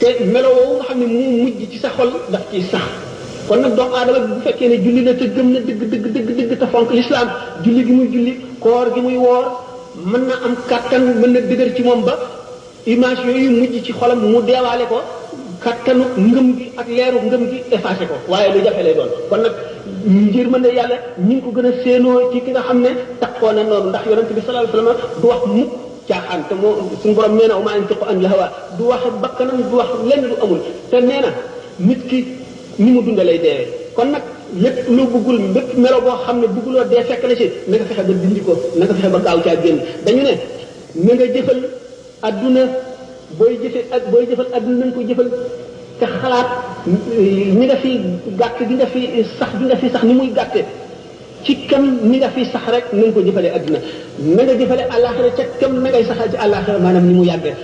te melo woowu nga xam ne mu mujj ci sa xol daf ciy sax kon nag doomu aadama bu fekkee ne julli na te gëm na dëgg te fonk l'islam julli gi muy julli koor gi muy woor mën na am kattan mën na dëgër ci moom ba image yooyu mujj ci xolam mu deewaale ko kattanu ngëm gi ak leeru ngëm gi effacé ko waaye lu jafe lay doon kon nag ngir mën na yàlla ñi ngi ko gën a séenoo ci ki nga xam ne takkoo na noonu ndax yonent bi sallallahu alayhi wasallam du wax mukk caaxaan te moo suñu borom nee na wa maa yantiqu anil hawa du wax bakkanam du wax lenn du amul te nee na nit ki ni mu dunda lay deewee kon nag lépp lu bëggul lépp melo boo xam ne bëgguloo dee fekk la ci na nga fexe ba dindi ko na nga fexe ba gaaw caa génn dañu ne na nga jëfal adduna booy jëfal adduna na nga ko jëfal te xalaat ni nga fi gàtt gi nga fi sax ni muy gàtte ci kam ni nga fi sax rek na nga ko jëfale adduna na nga jëfale àllaaxira ca kam na ngay saxal ci àllaaxira maanaam ni mu yàggee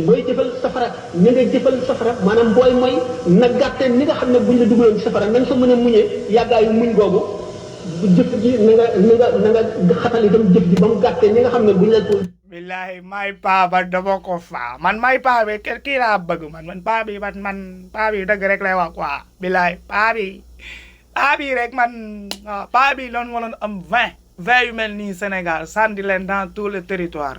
booy jëfal safara na nga jëfal safara maanaam booy mooy na gàtte ni nga xam ne buñ la dugaloon ci safara na nga fa mën a muñee yàggaayu muñ googu jëf ji na nga xatal itam jëf ji ba mu gàtte ni nga xam ne buñ la ko
billahi may paa ba dama ko faa man may paa bi kii laa bëgg man paa bi dëgg rek lay wax quoi billahi paa bi rek man paa bi loolu waroon am 20 yu mel nii Sénégal sànni leen dans tout le territoire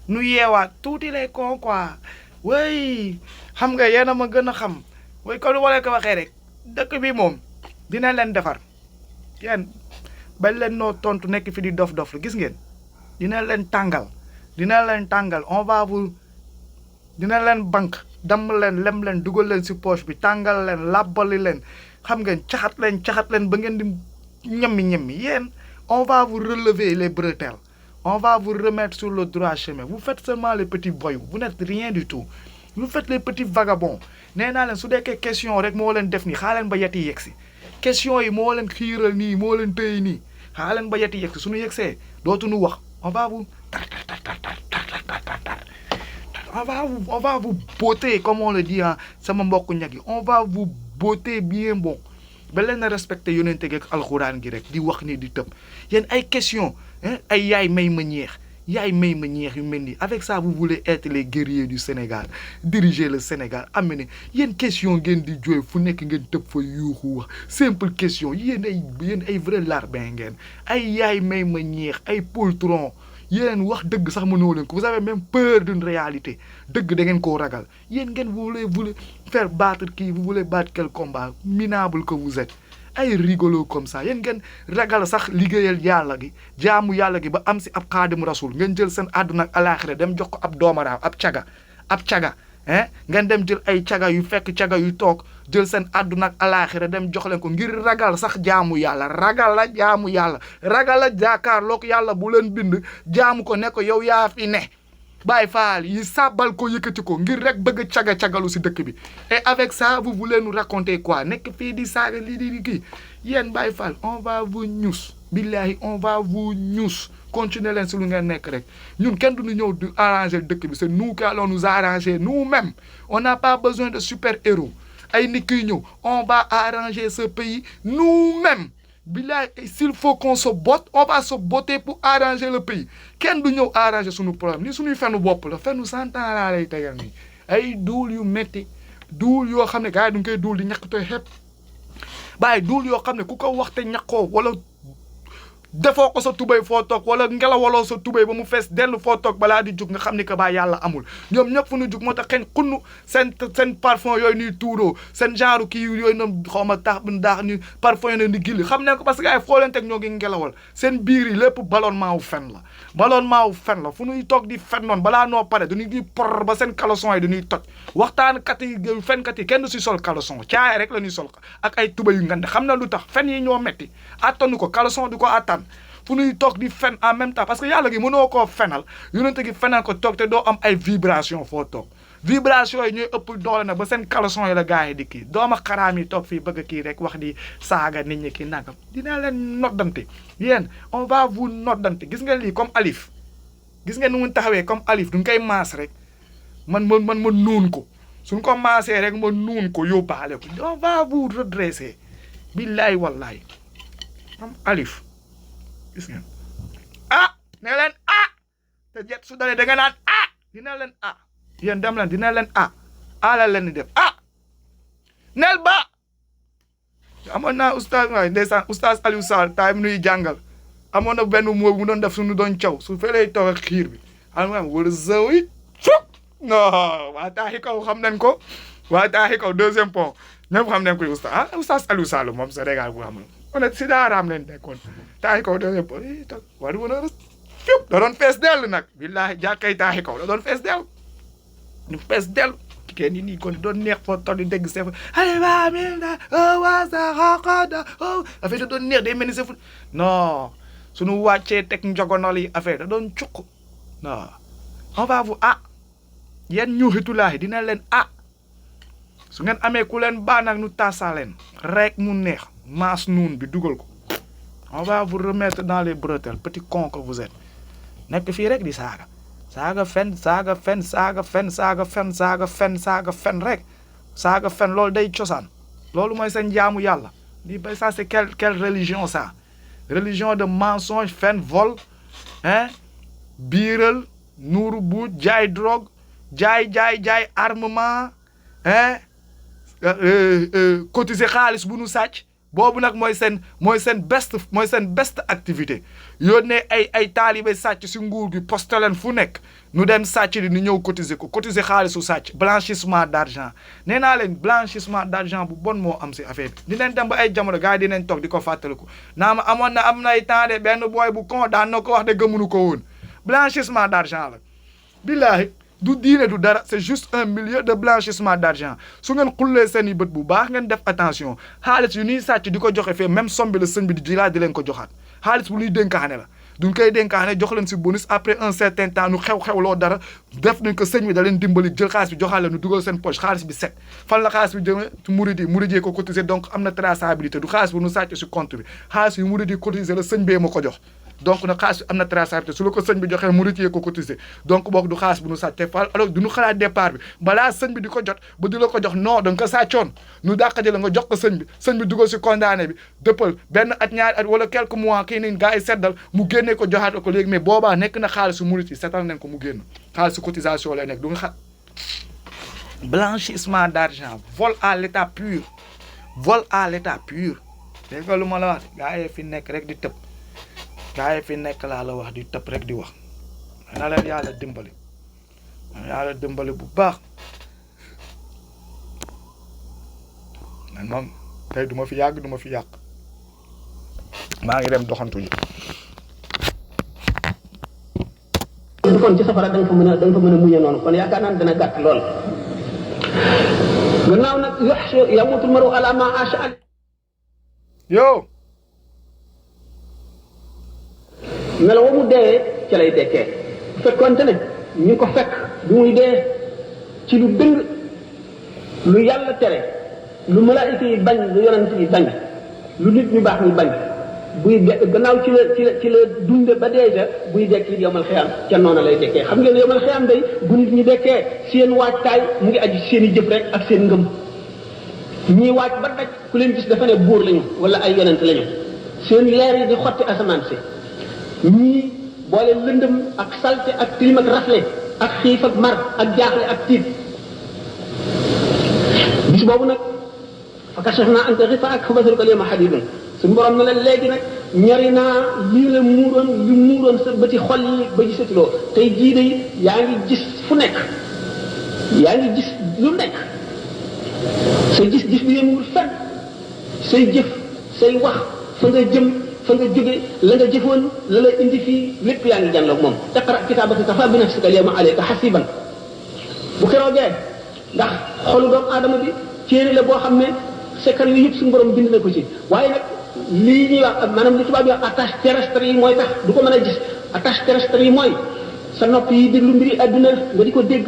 nu yeewaat tuuti les cons quoi way xam nga yéen a ma gën a xam way ko lu wala ko waxee rek dëkk bi moom dina leen defar yéen ba leen noo tontu nekk fi di dof gis ngeen dina leen tàngal on va vous dina leen banque damm leen lem leen dugal leen si poche bi tàngal leen làbbali leen xam ngeen caxat leen ba ngeen di ñammi yéen on va vous relever les bretelles on va vous remettre sur le droit chemin vous faites seulement les petits voyous vous n'êtes rien du tout vous faites les petits vagabonds nee naa leen su dekkee question rek moo leen def nii xaa leen ba yeti yegsi question yi moo leen xiiral nii moo leen tëy nii xaa leen ba yeti yegsi suñu yegsee dootuñu wax on va vous on va vous botter comme on le dit sama mbokk ñag yi on va vous botter bien bon ba leen a respecté yonente gi ak alxuraan gi rek di wax ni di tëb yéen ay question ay yaay may ma ñeex yu mel nii avec ça vous voulez être les guerriers du Sénégal diriger le Sénégal amener yéen question ngeen di jooy fu nekk ngeen tëb fa yuuxu wax simple question yéen ay vrai larbin ngeen ay yaay may ma ñeex ay poltron yéen wax dëgg sax mënoo leen ko vous avez même peur d'une réalité dëgg da ngeen koo ragal yéen ngeen vous voulez faire battre kii vous voulez battre quel combat minable que vous êtes ay rigolo comme ça yéen ngeen ragal sax liggéeyal yàlla gi jaamu yàlla gi ba am si ab xaadim rasul ngeen jël seen àdduna ak alaaxira dem jox ko ab doomaraam ab caga ngeen dem jël ay caga yu fekk caga yu toog jël seen àdduna ak alaaxira dem jox leen ko ngir ragal sax jaamu yàlla ragal la jaakaarloog yàlla bu leen bind jaamu ko ne ko yow yaa fi ne Baay Faal yi sàbbal ko yëkkati ko ngir rek bëgg cagalu si dëkk bi et avec ça vous voulez nous raconter quoi nekk fii di saaga lii di kii yéen Baay Faal on va vous ñuus billahi on va vous ñuus continuer leen si lu ngeen nekk rek ñun kenn duñu ñëw di arranger dëkk bi c'est nous qui allons nous arranger nous-mêmes on n'a pas besoin de super-héros ay nit kiy ñëw on va arranger ce pays nous-mêmes billahi s'il faut qu'on se botte on va se botter pour arranger le pays kenn du ñëw arranger suñu problème ni suñuy fenn bopp la fenn 100 ans laa lay tegal nii ay duul yu métti duul yoo xam ne gars yi du koy duul di ñàkk tooy xepp bàyyi duul yoo xam ne ku ko waxte ñàkkoo wala defoo ko sa tubéy foo toog wala ngelawaloo sa tubéy ba mu fees dellu foo toog balaa di jug nga xam ni que baa yàlla amul ñoom ñëpp fu ñu jug moo tax xëy xunnu seen parfum yooyu ñuy tuuroo seen genre kii yooyu noonu xaw ma tax bu daax ni parfum yooyu ni gilli xam ne ko parce que ay foo leen teg ñoo ngi ngelawal seen biir yi lépp ballonnement wu fen la fu ñuy toog di fen noonu balaa noo pare dañuy di por ba seen caleçon yi dañuy toj waxtaankat yi fenkat yi kenn du si sol caleçon caaya rek la ñuy sol ak ay tubéy yu ngande xam na lu tax fen yi ñoo metti attanu ko caleçon du ko attan fu ñuy toog di fen en même temps parce que yàlla gi mënoo koo fenal yonente gi fenal ko toog te doo am ay vibration foo toog vibration yi ñooy ëpp doole na ba seen caleçon yi la gars yi di kii dooma xaraam yi toog fii bëgg kii rek wax di saaga nit ñi kii nangam dinaa leen noddante yéen on va vous noddante gis ngeen lii comme alif gis ngeen nu mu taxawee comme alif duñ koy maas rek man ma nuun ko suñ ko maasee rek ma nuun ko yóbbaale ko on va vous redresser billahi wallahi comme alif gis ngeen ne leen te jet su dalee da nga naan dina leen yéen dem leen dina leen ala leen di def nel ba amoon naa oustaz waay ndeysaan oustaz Aliou Sall taay mu nuy jàngal amoon na benn moo mu doon def suñu doon caw su fekkee taw ak xiir bi am wala zawi cuk non waa taaxi kaw xam nañ ko waa taaxi kaw deuxième pont ñëpp xam nañ ko oustaz Aliou Sall moom Sénégal bu amul on est si daaraam leen nekkoon taaxi kaw deuxième pont war woon a cuk da doon fees dell nag billahi jàkkay taaxi kaw da doon fees dell ñu fees dell kenn nii kon doon neex foo toll di dégg seef affaire da doon neex day mel ni seef non suñu wàccee teg njogonol yi affaire da doon cukk non on va vous yéen ñu xitulaahi dina leen su ngeen amee ku leen baax nag nu taasaa leen rek mu neex maas nuun bi dugal ko on va vous remettre dans les bretelles petit con que vous êtes nekk fii rek di saaga fen rek saaga fen loolu day cosaan loolu mooy seen jaamu yàlla lii bay ça c'est quelle religion ça religion de mensonge fen vol biiral nuuru buut jaay drogue jaay armement cotiser xaalis bu nu sàcc boobu nag mooy seen best activité yónnee ay taalibe sàcc si nguur gi posté leen fu nekk nu dem sàcc di nu ñëw cotiser xaalisu sàcc blanchissement d'argent nee naa leen blanchissement d'argent bu bon moo am si affaire bi dinañ dem ba ay jamono gars yi dinañ toog di ko fàttaliku naa ma am na ay temps de benn booy bu con daan na ko wax de gëmunu ko woon blanchissement d'argent la billahi du diine du dara c'est juste un milieu de blanchissement d'argent su ngeen xullee seen i bët bu baax ngeen def attention xaalis yu ñuy sàcc di ko joxe fee même somme bi la sëñ bi di laa di leen ko joxaat xaalis bu ñuy dénkaane la duñ koy dénkaane jox leen si bonus après un certain temps nu xew loo dara def nañ ko sëñ bi da leen dimbali jël xaalis bi joxaat leen nu dugal seen poche xaalis bi set fan la xaalis bi jëme murid yi ko cotiser donc am na traçabilité du xaalis bu nu sàcc si compte bi xaalis yu murid yi cotiser la sëñ bee ma ko jox donc nag xaalis bi am na traçabilité su la ko sëñ bi joxee murid yi ko cotiser donc boog du xaalis bu nu sàcc te fa alors du nu xalaat départ bi balaa sëñ bi di ko jot ba di la ko jox non da nga ko sàccoon nu dàqaje la nga jox ko sëñ bi dugal si condamné bi dëppal benn at ñaari at wala quelques mois kii nii gars yi seddal mu génnee ko joxaat ko léegi mais boobaa nekk na xaalisu murid yi setal nañ ko mu génn xaalisu cotisation lay nekk du nga blanchissement d'argent vol à l'état pur dégg nga lu ma la wax gars yi fi nekk rek di tëb gaa yi fi nekk laa la wax di tëb rek di wax na leen yàlla dimbali bu baax man moom tey du ma fi yàgg maa ngi dem doxantu ji
kon ci safara da nga fa mën a muñe noonu kon yaakaar naa dana gàtt lool gannaaw nag yamutul maru ala ma asha
yow
melo wa mu dee ca lay dekkee bu fekkoonte ne ñu ko fekk bi muy dee ci lu dëng lu yàlla tere lu malaayika yi bañ lu yonent yi bañ lu nit ñu baax ñu bañ buy gannaaw ci la dunde ba dee ja buy dekk li yomal xiyaam ca noona lay dekkee xam ngeen yomal xiyaam day bu nit ñi dekkee seen waajtaay mu ngi aju seen i jëf rek ak seen ngëm ñii waaj ba daj ku leen gis dafa ne buur lañu wala ay yonent lañu seen leer yi di xotti asamaan si ñii boole lëndëm ak salte ak tilim ak rafle ak xiif ak mar ak jaaxle ak tiit bis boobu nag fa kashafnaa anka ghitaa'aka fa basaruka al-yawma hadiidun suñu borom ne la léegi nag ñori naa lii la muuroon sa bëti xol yi ba gisatuloo tey jii de yaa ngi gis fu nekk yaa ngi gis lu nekk sa gis bi yemul fenn say jëf say wax fa nga jëm fa nga jóge la nga jëfoon la la indi fii lépp yaa ngi jànloog moom iqra kitaabaka kafaa bi nafsika al-yawma alayka hasiiban bu keroogee ndax xolu doomu aadama bi téere la boo xam ne secret yu yëpp suñu borom bind na ko ci waaye nag lii ñuy wax maanaam li tubaab yi wax attache terrestre yi mooy tax du ko mën a gis attache terrestre yi mooy sa nopp yi déglu mbiri adduna nga di ko dégg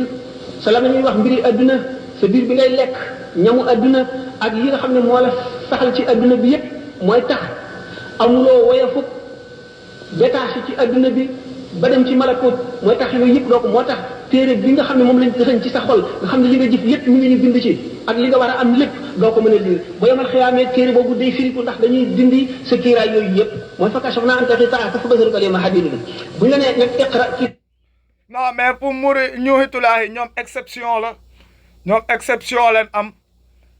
sa la ñuy wax mbiri adduna sa biir bi ngay lekk ñamu adduna ak yi nga xam ne moo la saxal ci adduna bi yëpp mooy tax amuloo woyafuk détaché ci adduna bi ba dem ci malakut mooy tax yooyu yëpp doo ko moo tax téere bi nga xam ne moom lañ dëxañ ci sa xol nga xam ne li nga jëf lépp mi ngi ñu bind ci ak li nga war a am lépp doo ko mën a liir ba yomal xiyaamee téere boobu day firiku ndax dañuy dindi sa kiiraay yooyu yëpp mooy fa kashafnaa anka ghitaa'aka fa basaruka al-yawma hadiidun bu ñu la nee nag iqra ci
non mais pour muri ñu hitulaahi ñoom exception la ñoom exception leen am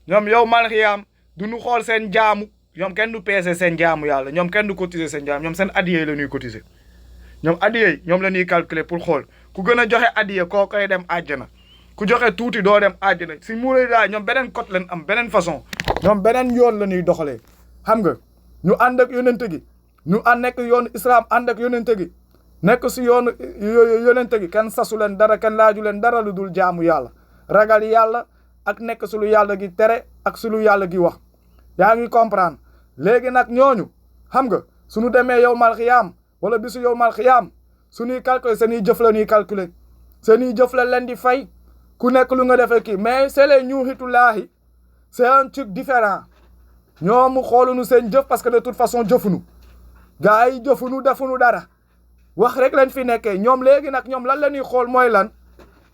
ñoom yow mal xiyaam du ñu xool seen jaamu ñoom kenn du peese seen jaamu yàlla ñoom kenn du cotiser seen jaamu ñoom seen addiya la ñuy cotiser ñoom addiya yi ñoom la ñuy calculer pour xool ku gën a joxe addiya koo koy dem àjjana ku joxe tuuti doo dem àjjana si muure daa ñoom beneen code leen am beneen façon ñoom beneen yoon la ñuy doxalee xam nga ñu ànd ak yonente gi ñu nekk yoonu islam ànd ak yonente gi nekk si yoonu yonente gi kenn sasu leen dara kenn laaju leen dara lu dul jaamu yàlla ragal yàlla ak nekk si lu yàlla gi tere ak si lu yàlla gi wax yaa ngi comprendre léegi nag ñooñu xam nga suñu demee yow mal xiyaam wala bisu yow mal xiyaam suñuy calculer seeni jëf la ñuy calculer seeni jëf la leen di fay ku nekk lu nga defee kii mais c'est les ñuuxitullaahi c'est un truc différent ñoomu xoolunu seen jëf parce que de toute façon jëfunu gars yi jëfunu defunu dara wax rek leen fi nekkee ñoom léegi nag ñoom lan la ñuy xool mooy lan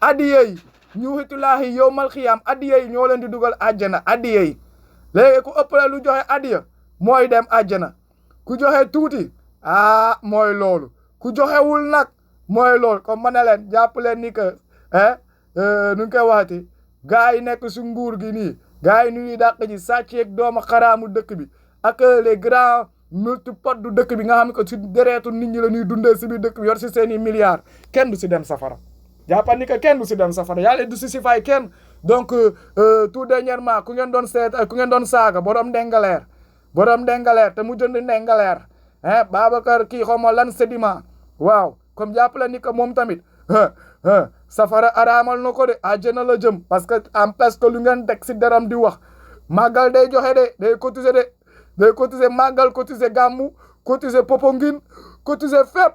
addiya yi ñuuxitullaahi yow mal xiyaam addiya yi ñoo leen di dugal àjjana addiya yi léegi ku ëppale lu joxe addiya mooy dem àjjana ku joxe tuuti mooy loolu ku joxewul nag mooy loolu comme ma ne leen jàpp leen ni que nu ngi koy waxati gars yi nekk si nguur gi nii gars yi nu ñuy dàq ji sàcc ak doomu xaraamu dëkk bi ak les grands multipodes du dëkk bi nga xam ne que si dereetu nit ñi la ñuy dundee si biir dëkk bi yor si seen i milliards kenn du si dem safara jàppal ni que kenn du si dem safara yàlla du si fay kenn donc tout dernièrement ku ngeen doon saaga borom ndengaleer te mu jënd ndengaleer Babacar kii xaw ma lan sédiment waaw comme jàppale ni que moom tamit safara araamal na ko de àjjana la jëm parce que en plus que lu ngeen teg si daram di wax màggal day joxe day cotiser màggal cotiser gàmmu cotiser Popenguine cotiser fépp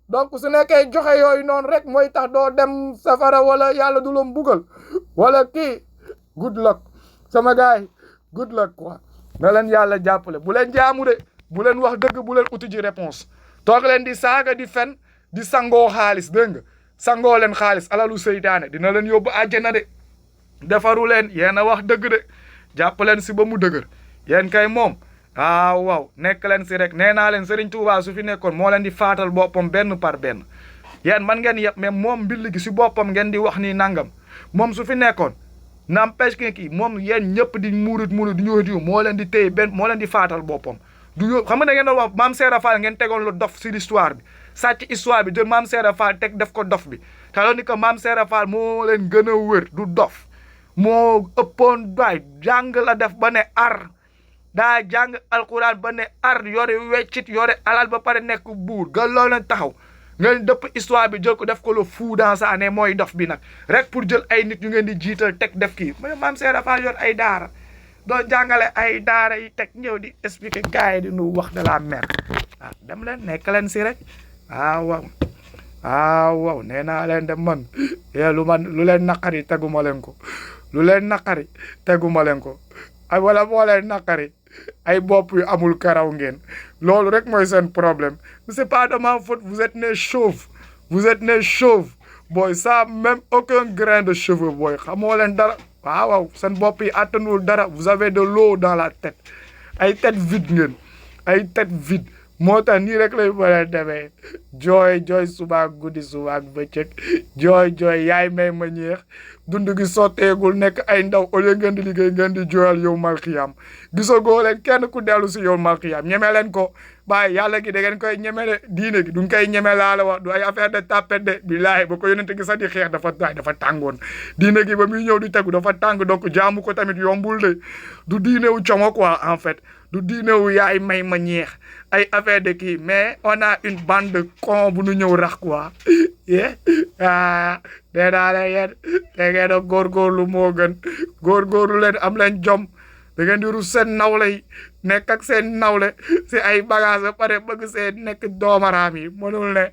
donc su nekkee joxe yooyu noonu rek mooy tax doo dem safara wala yàlla du la mbugal wala kii good luck sama gars yi good luck quoi na leen yàlla jàppale bu leen jaamu de bu leen wax dëgg bu leen uti ji réponse toog leen di saaga di fen di sangoo xaalis dégg nga sangoo leen xaalis alalu seytaane dina leen yóbbu àjjana de defaru leen yéen a wax dëgg de jàpp leen si ba mu dëgër yéen kay moom waaw nekk leen si rek nee naa leen Serigne Touba su fi nekkoon moo leen di faatal boppam benn par benn yéen man ngeen yëpp mais moom mbill gi si boppam ngeen di wax ni nangam moom su fi nekkoon n'empêche que kii moom yéen ñëpp di murit di ñëw moo leen di téye moo leen di faatal boppam du yo xam nga da ngeen doon wax maam Seera Fall ngeen tegoon lu dof si l'histoire bi sàcc histoire bi jël maam Seera Fall teg def ko dof bi te loolu ni que maam Seera Fall moo leen gën a wër du dof moo ëppoon doy jàng la def ba ne ar daa jàng alquran ba ne ar yore weccit yore alal ba pare nekk buur ga loolu leen taxaw ngeen dëpp histoire bi jël ko def ko le fou dans sa année mooy dof bi nag rek pour jël ay nit ñu ngeen di jiital teg def kii mais maam Seera Fall yor ay daara doon jàngale ay daara yi teg ñëw di expliquer gars yi di nu wax de la mer dem leen nekk leen si rek waaw nee naa leen de man lu leen naqari teguma leen ko lu leen naqari teguma leen ko ay wala moo leen naqari ay bopp yu amul karaw ngeen loolu rek mooy seen problème c'est pas de ma faute vous êtes né chauve booy ça même aucun grain de cheveux booy xamoo leen dara waaw seen bopp yi attanul dara vous avez de l'eau dans la tête ay tête vide ngeen ay tête vide moo tax nii rek lay mën a demee jooy suba guddi suba bëccëg jooy yaay may ma ñeex dund gi sotteegul nekk ay ndaw au lieu ngeen di liggéey ngeen di jooyal yow mal xiyam gisagoo leen kenn ku dellu si yow mal xiyam ñeme leen ko bàyyi yàlla gi da ngeen koy ñeme de diine gi duñ koy ñeme laa la wax du ay affaire de tapet de billaahi ba ko yonente gi sax di xeex dafa tàngoon diine gi ba muy ñëw di tegu dafa tàng donc jaamu ko tamit yombul de du diine wu como quoi en fait du diine wu yaay may ma ñeex ay affaire de kii mais on a une bande de con bu nu ñëw rax quoi dee daa la yéen te ngeen a góorgóorlu moo gën góorgóorlu leen am leen jom da ngeen di rus seen nawle yi nekk ak seen nawle si ay bagage ba pare bëgg seen nekk doomaraam yi mënul ne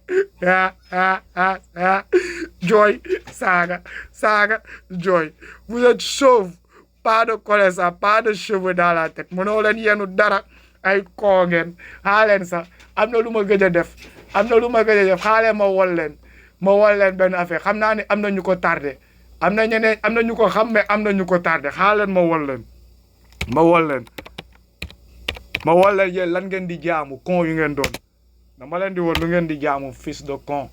jooy saaga jooy vous êtes chauve pas de connaissance pas de cheveux dans la tête mënoo leen yenu dara ay koo ngeen xaaleen sax am na lu ma gëj a def xaaleen ma wol leen benn affaire xam naa ne am na ñu ko tardé am na ñeneen am na ñu ko xam mais am na ñu ko tardé xaaleen ma wol leen yéen lan ngeen di jaamu con yu ngeen doon dama leen di woon lu ngeen di jaamu fils de con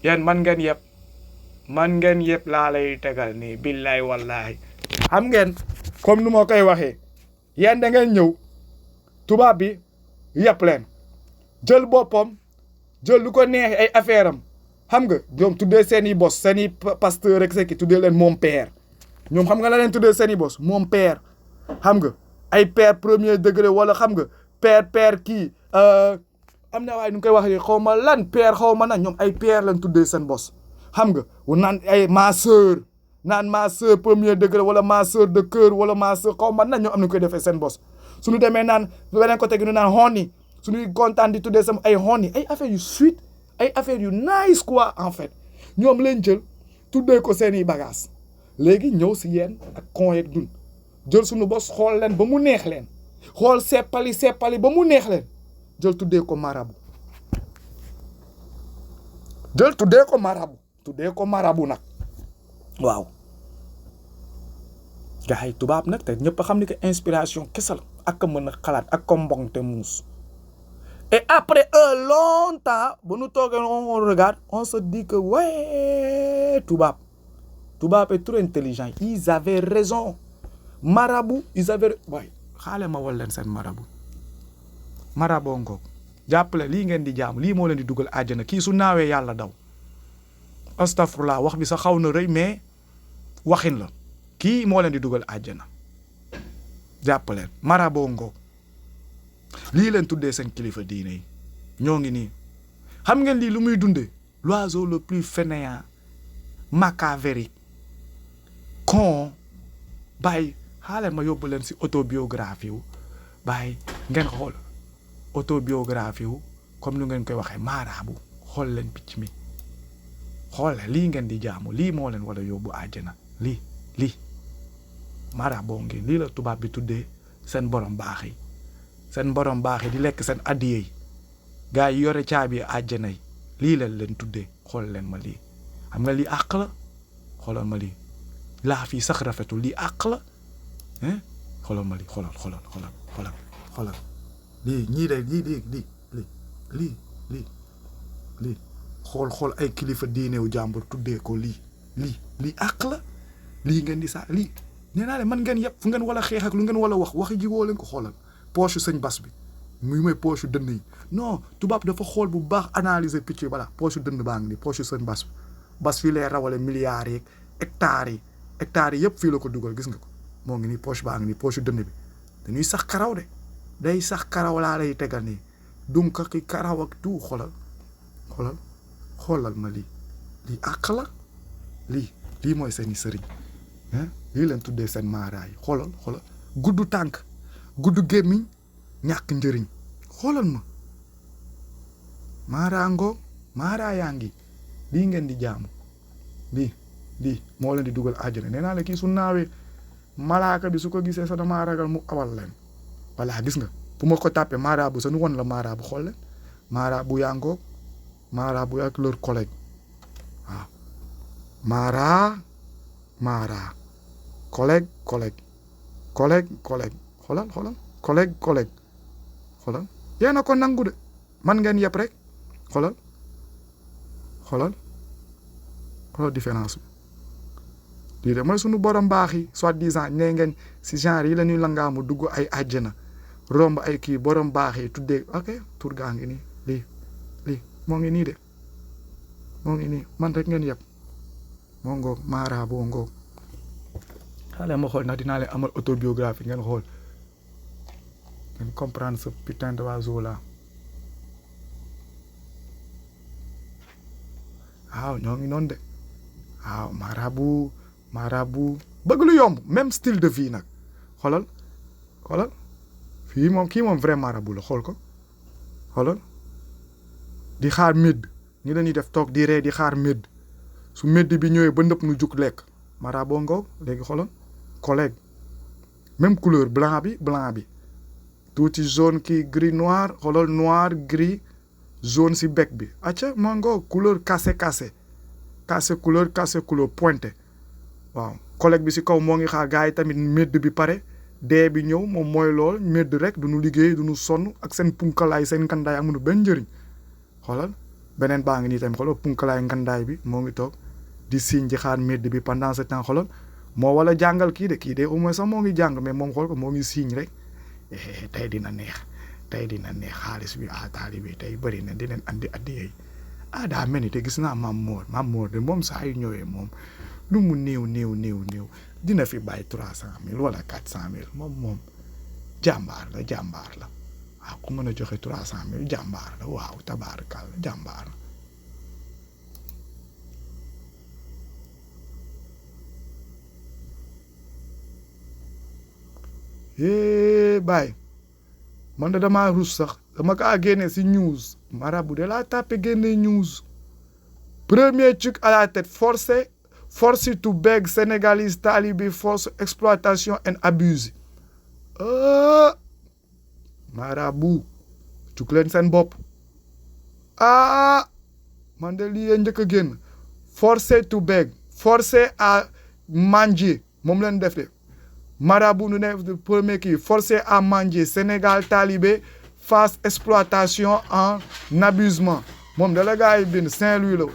yéen man ngeen yëpp man ngeen yëpp laa lay tegal nii billaay wallahi xam ngeen comme nu ma koy waxee yéen da ngeen ñëw tubaab bi yëpp leen jël boppam jël lu ko neex ay affaire am xam nga ñoom tuddee seen i bos seen i pasteur rek seki tuddee leen mon père ñoom xam nga la leen tuddee seen i bos mon père xam nga ay père premier degré wala xam nga père kii am na waaye nu koy waxee xaw ma lan père xaw ma na ñoom ay père lañ tuddee seen bos xam nga naan ay ma sœur naan ma sœur premier degré wala ma sœur de cœur wala ma sœur xaw ma na ñoom am na koy defee seen bos suñu demee naan beneen côté gi ñu naan honey suñuy kontaan di tuddee sama ay honey ay affaire yu sweet ay affaire yu nice quoi en fait ñoom leen jël tuddee ko seen i bagage léegi ñëw si yéen ak kon yeeg dun jël suñu bos xool leen ba mu neex leen xool seppali ba mu neex leen jël tuddee ko marabu jël tuddee ko marabu nag waaw gars yi tubaab nag te ñëpp xam ni que inspiration kese la ak a mën a xalaat ak ko mbong te muus et après un long temps bu nu toogee on regarde on se dit que ouais tubaab est trop intelligent ils avaient raison marabu ils avaient waay xaale ma wal leen seen marabu ngoog jàppale lii ngeen di jaam lii moo leen di dugal àjjana kii su naawee yàlla daw astafurlah wax bi sa xaw na rëy mais waxin la kii moo leen di dugal àjjana jàppaleen marabu ngoog lii leen tuddee seen kilifa diine yi ñoo ngi nii xam ngeen lii lu muy dundee l'oiseau le plus fainéant machiavélique con bàyyi xaaral ma yóbbu leen si autobiographie wu bàyyi ngeen xool autobiographie wu comme nu ngeen koy waxee maaraabu xool leen picc mi xool lii ngeen di jaamu lii moo leen wala yóbbu àjjana lii maaraaboo ngeen lii la tubaab bi tuddee seen borom baax yi seen borom baax yi di lekk seen addiye yi gars yi yore caabi àjjana yi lii leen tuddee xool leen ma lii xam nga lii àq la xoolal ma lii laa fii sax rafetul lii àq la xoolal ma lii xoolal lii ñii de lii xool ay kilifa diinewu jàmbur tuddee ko lii àq la lii ngeen di saa lii nee naa leen man ngeen yëpp fu ngeen wala xeex ak lu ngeen wala waxi jigoo leen ko xoolal poche sëñ bas bi muy mooy poche dënn yi non tubaab dafa xool bu baax analyser picc yi voilà poche dënn baa ngi nii poche sëñ bas fii lay rawale milliards yeeg hectares yi yëpp fii la ko dugal gis nga ko moo ngi nii poche baa ngi nii poche dënn bi dañuy sax karaw de day sax karaw laa lay tegal nii donc ki karaw ak tout xoolal ma lii àq la lii mooy seeni sëriñ lii leen tuddee seen maaraay xoolal gudd tànk gudd gémmiñ ñàkk njëriñ xoolal ma maaraa yaa ngi lii ngeen di jaamu lii moo leen di dugal àjjana nee naa la kii su naawee malaaka bi su ko gisee sa damaa ragal mu awal leen voilà gis nga bu ma ko tàppee maaraabu sa nu won la maaraabu xool leen maaraabu yaa ngoog maaraabu ak leur collègue waaw maaraa collègue xoolal yéena ko nangu de man ngeen yëpp rek xoolal différence bi lii de mooy sunu borom baax yi soi-disant nee ngeen si genre yi la ñuy langaamu dugg ay àjjana romb ay kii borom baax yi tuddee ok tur gaa ngi nii lii moo ngi nii de moo ngi nii man rek ngeen yëpp moo ngoog maara boo ngoog xale ma xool ndax dinaa leen amal autobiographie ngeen xool ngeen comprendre ce putain d'oiseau là waaw ñoo ngi noonu de waaw marabu bëgg lu yomb même style de vie nag xoolal fii moom kii moom vrai marabu la xoolal di xaar médd ni lañuy def toog di ree di xaar médd su médd bi ñëwee ba ndëpp nu jug lekk marabu ngaw léegi xoolal collègue même couleur blanc bi tuuti jaune kii gris noir xoolal noir gris jaune si bec bi acca mango couleur cassé couleur pointé waaw collègue bi si kaw moo ngi xaar gars yi tamit médd bi pare dee bi ñëw moom mooy lool médd rek du ñu liggéey du ñu sonn ak seen punkalaay seen ngandaay amul benn njëriñ xoolal beneen baa ngi nii tamit xoolal punkalaay ngandaay bi moo ngi toog di signe ji xaar medd bi pendant ce temps xoolal moo wala jàngal kii de au moins sax moo ngi jàng mais moom xool ko moo ngi signe rek tey dina neex xaalis bi taalibe tey bëri na di leen andi addiya yi daa mel ni te gis naa Maam Mor de moom saa yu ñëwee moom lu mu néew dina fi bàyyi 300,000 wala 400,000 moom jàmbaar la waaw ku mën a joxe 300,000 jàmbaar la waaw tabaarkalla jàmbaar la baay man de damaa rus sax dama kaa génne si news marabu de laa tàppe génne news premier truc à la tête force to beg Sénégalese talibé force exploitation and abuse marabu cuk leen seen bopp man de lii njëkk a génn forcé to beg forcé à manger moom leen def de marabu nu ne premier kii forcé à manger Sénégal talibé face exploitation en abusement moom de la gars yi bind Saint-Louis la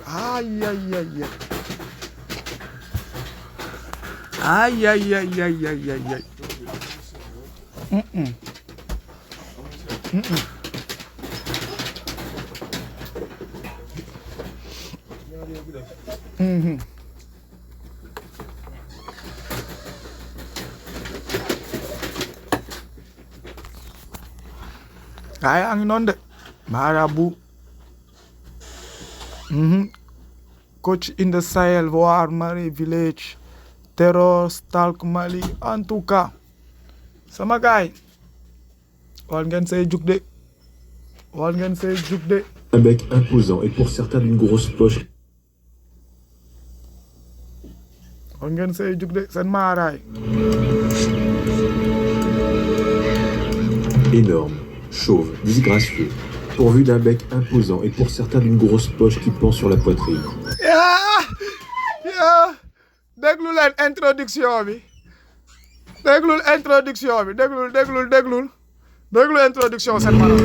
ay yaa ngi noonu de marabu coach in the Sahel war Mali village terror stalk Mali en tout cas sama gaay war ngeen say jug de
un bec imposant et pour certains d'une grosse poche.
war ngeen say jug de seen maaraay
énorme, chauve, disgracieux, pourvu d'un bec imposant et pour certains d'une grosse poche qui pend sur la poitrine.
déglu leen introduction bi déglul introduction seen maanaam.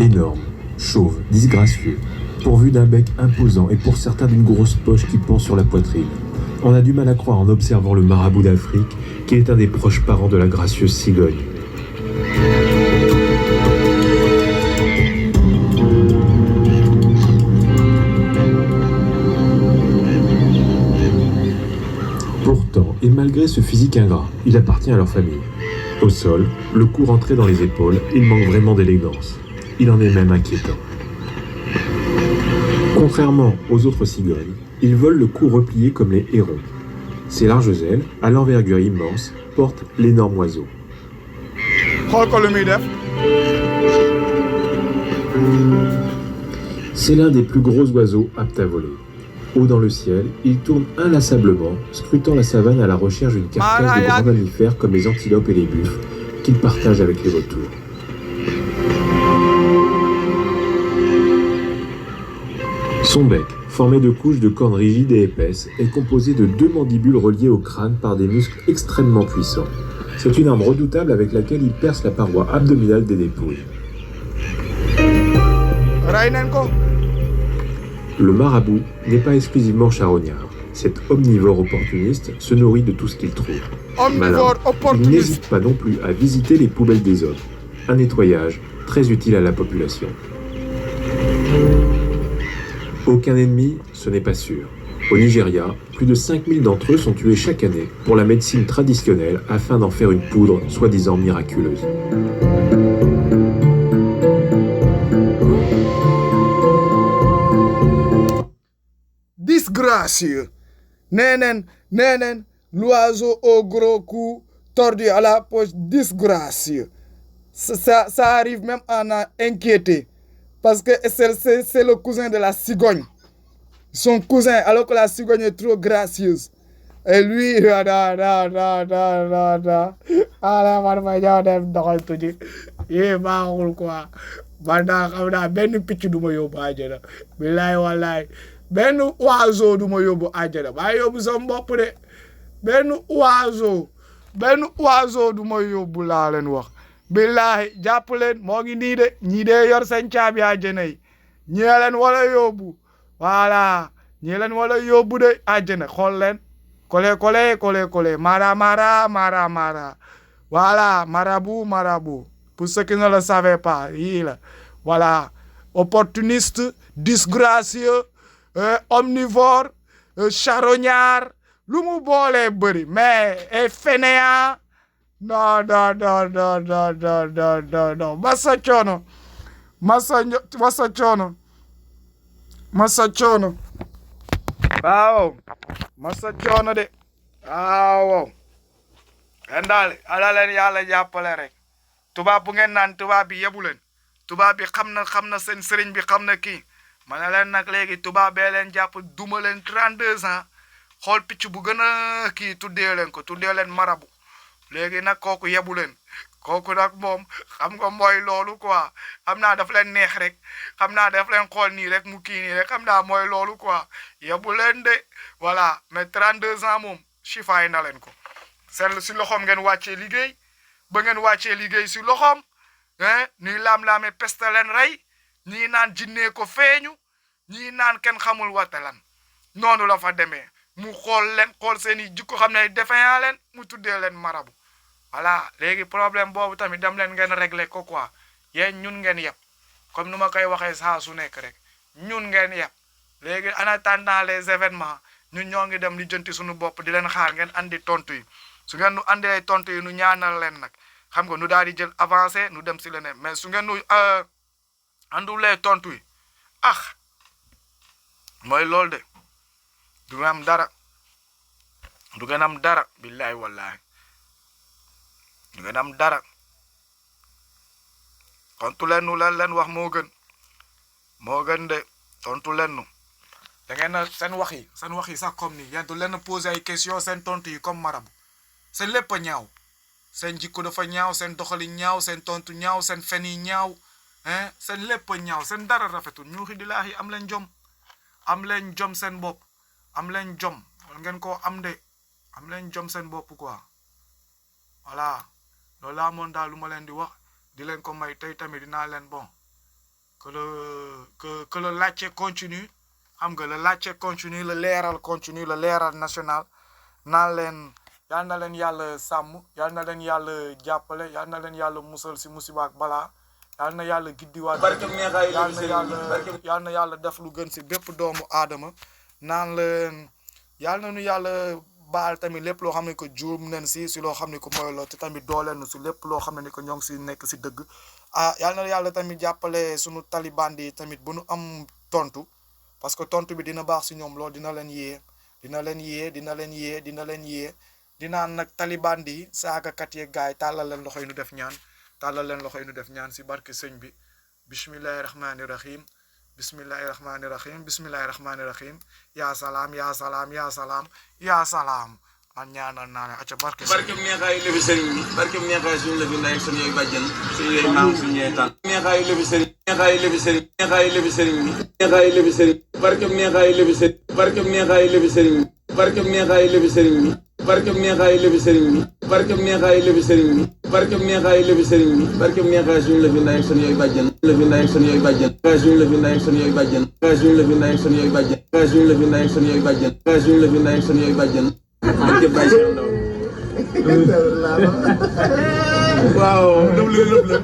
Énorme, chauve, disgracieux, pourvu d'un bec imposant et pour certains d'une grosse poche qui pend sur la poitrine. On a du mal à croire en observant le marabout d'Afrique, qui est un des proches parents de la gracieuse cigogne. Pourtant, et malgré ce physique ingrat, il appartient à leur famille. Au sol, le cou rentré dans les épaules, il manque vraiment d'élégance. Il en est même inquiétant. Contrairement aux autres cigognes, ils volent le cou replié comme les hérons. Ces larges ailes, à l'envergure immense, portent l'énorme oiseau. C'est l'un des plus gros oiseaux aptes à voler. Haut dans le ciel, il tourne inlassablement, scrutant la savane à la recherche d'une carcasse de grands mammifères comme les antilopes et les buffles, qu'il partage avec les vautours. Son bec, formé de couches de cornes rigides et épaisses, est composé de 2 mandibules reliées au crâne par des muscles extrêmement puissants. C'est une arme redoutable avec laquelle il perce la paroi abdominale des dépouilles. Le marabout n'est pas exclusivement charognard. Cet omnivore opportuniste se nourrit de tout ce qu'il trouve. Malin, il n'hésite pas non plus à visiter les poubelles des hommes. Un nettoyage très utile à la population. Aucun ennemi, ce n'est pas sûr. Au Nigeria, plus de 5000 d'entre eux sont tués chaque année pour la médecine traditionnelle afin d'en faire une poudre soi-disant miraculeuse.
Disgracieux. Nénen, l'oiseau au gros cou tordu à la poche, disgracieux. Ça arrive même à en inquiéter. Parce que c'est le cousin de la cigogne. Son cousin, alors que la cigogne est trop gracieuse. Et lui, benn oiseau du ma yóbbu àjjana ba yóbbu sama bopp de benn oiseau du ma yóbbu laa leen wax billaahi jàpp leen moo ngi nii de ñii dee yor seen caabi àjjana yi ñee leen wala yóbbu voilà ñi leen wala yóbbu de àjjana xool leen collé mara voilà marabout pour ceux qui ne le savaient pas yii la voilà opportuniste disgracieux omnivore charognard lu mu boolee bëri mais fainéant non masa coono waaw masa coono de waaw en daal ala leen yàlla jàppale rek tubaab bu ngeen naan tubaab bi yebu leen tubaab bi xam na seen sëriñ bi xam na kii ma ne leen nag léegi tubaab bee leen jàpp duma leen 32 ans xool picc bu gën a kii tuddee leen marabu léegi nag kooku yebu leen kooku nag moom xam nga mooy loolu quoi xam naa daf leen neex rek xam naa daf leen xool nii rek mu kii nii rek xam naa mooy loolu quoi yebu leen de voilà mais 32 ans moom chifaay na leen ko seetlu si loxoom ngeen wàccee liggéey ba ngeen wàccee liggéey si loxoom ñuy laam-laame peste leen rey ñii naan jinnee ko feeñu ñii naan kenn xamul watalan noonu la fa demee mu xool seen i jikko xam ne defeyaa leen mu tuddee leen marabu voilà léegi problème boobu tamit dem leen ngeen régler ko quoi yéen ñun ngeen yeb comme nu ma koy waxee saa su nekk rek ñun ngeen yeb léegi en attendant les événements ñun ñoo ngi dem li jënti suñu bopp di leen xaar ngeen andi tontu yi su ngeen nu andee tontu yi nu ñaanal leen nag xam nga nu daal di jël avancé nu dem si leneen mais su ngeen nu andulee tontu yi mooy loolu de du ngeen am dara billahi wallahi du ngeen am dara tontu leen nu leen wax moo gën de tontu leen nu da ngeen a seen wax yi sax comme ni yéen du leen poser ay question seen tontu yi comme marabu seen lépp a ñaaw seen jikko dafa ñaaw seen doxali ñaaw seen tontu ñaaw seen fen yi ñaaw seen lépp a ñaaw seen dara rafetul ñuuxi di laahi am leen jom seen bopp am leen jom ngeen ko am leen jom seen bopp quoi voilà loolu laa moon daal lu ma leen di wax di leen ko may tey tamit dinaa leen bon que le laajte continue xam nga le laajte continue le leeral national naan leen yal na leen yàlla sàmm yal na leen yàlla jàppale yal na leen yàlla musal si musiba ak balaa yal na yàlla giddiwaat yal na yàlla def lu gën si bépp doomu aadama naan leen yal na nu yàlla baal tamit lépp loo xam ne ko juum nen si loo xam ne ko mooy loo te tamit dooleenu si lépp loo xam ne ko ñoo ngi si nekk si dëgg yal na yàlla tamit jàppale sunu taliban yi tamit bu nu am tontu parce que tontu bi dina baax si ñoom loolu dina leen yee dinaan nag taliban yi saagakat yeeg gaay tàllal leen loxo yi nu def ñaan si barke sëñ bi bismillahi rahmani rahim ya salaam man ñaanal naa ne acca barke
neexaayu lefi sëriñ bi barke neexaayu suñu lefi ndey ak suñu yooyu bàjjan suñu yooyu maam suñu yooyu tànn neexaayu lefi sëriñ bi barke neexaayu lefi sëriñ bi barke neexaayu lefi sëriñ bi barke neexaayu lefi sëriñ bi barke neexaayu lefi sëriñ bi barke neexaayu lefi sëriñ bi barke neexaayu lefi sëriñ bi barke neexaayu lefi sëriñ bi barke neexaayu suñu lefi ndey ak suñu yooyu bàjjan lefi ndey ak suñu yooyu bàjjan suñu lefi ndey ak suñu yooyu bàjjan suñu lefi ndey ak suñu yooyu bàjjan suñu lefi ndey ak suñu yooyu bàjjan suñu lefi ndey ak suñu yooyu bàjjan waaw lëf la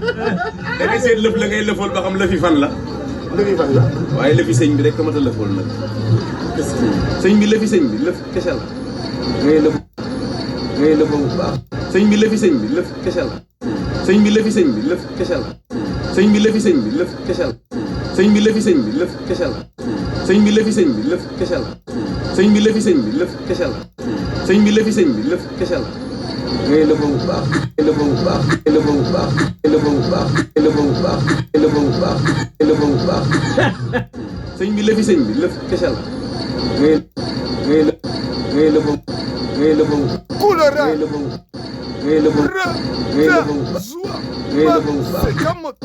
da ngay seet lëf la ngay lëfool ba xam lëfi fan la waaye lëfi sëñ bi rek mat a lëfool nag sëñ bi lëfi sëñ bi lëf kese la ngay lëfoo bu baax sëñ bi lëfi sëñ bi lëf kese la sëñ bi lëfi sëñ bi lëf kese la sëñ bi lëfi sëñ bi lëf kese la sëñ bi lëfi sëñ bi lëf kese la sëñ bi lëfi sëñ bi lëf kese la sëñ bi lëfi sëñ bi lëf kese la sëñ bi lëfi sëñ bi lëf kese la ngay lëfoo bu baax ngay lëfoo bu baax ngay lëfoo bu baax ngay lëfoo bu baax ngay lëfoo bu baax ngay lëfoo bu baax ngay lëfoo bu baax sëñ bi lëfi sëñ bi lëf kese la ngay lëfoo ngay lëfoo
kulera
ngay lëfoo ngay lëfoo ngay lëfoo
zua
ngay lëfoo bu baax
sekamot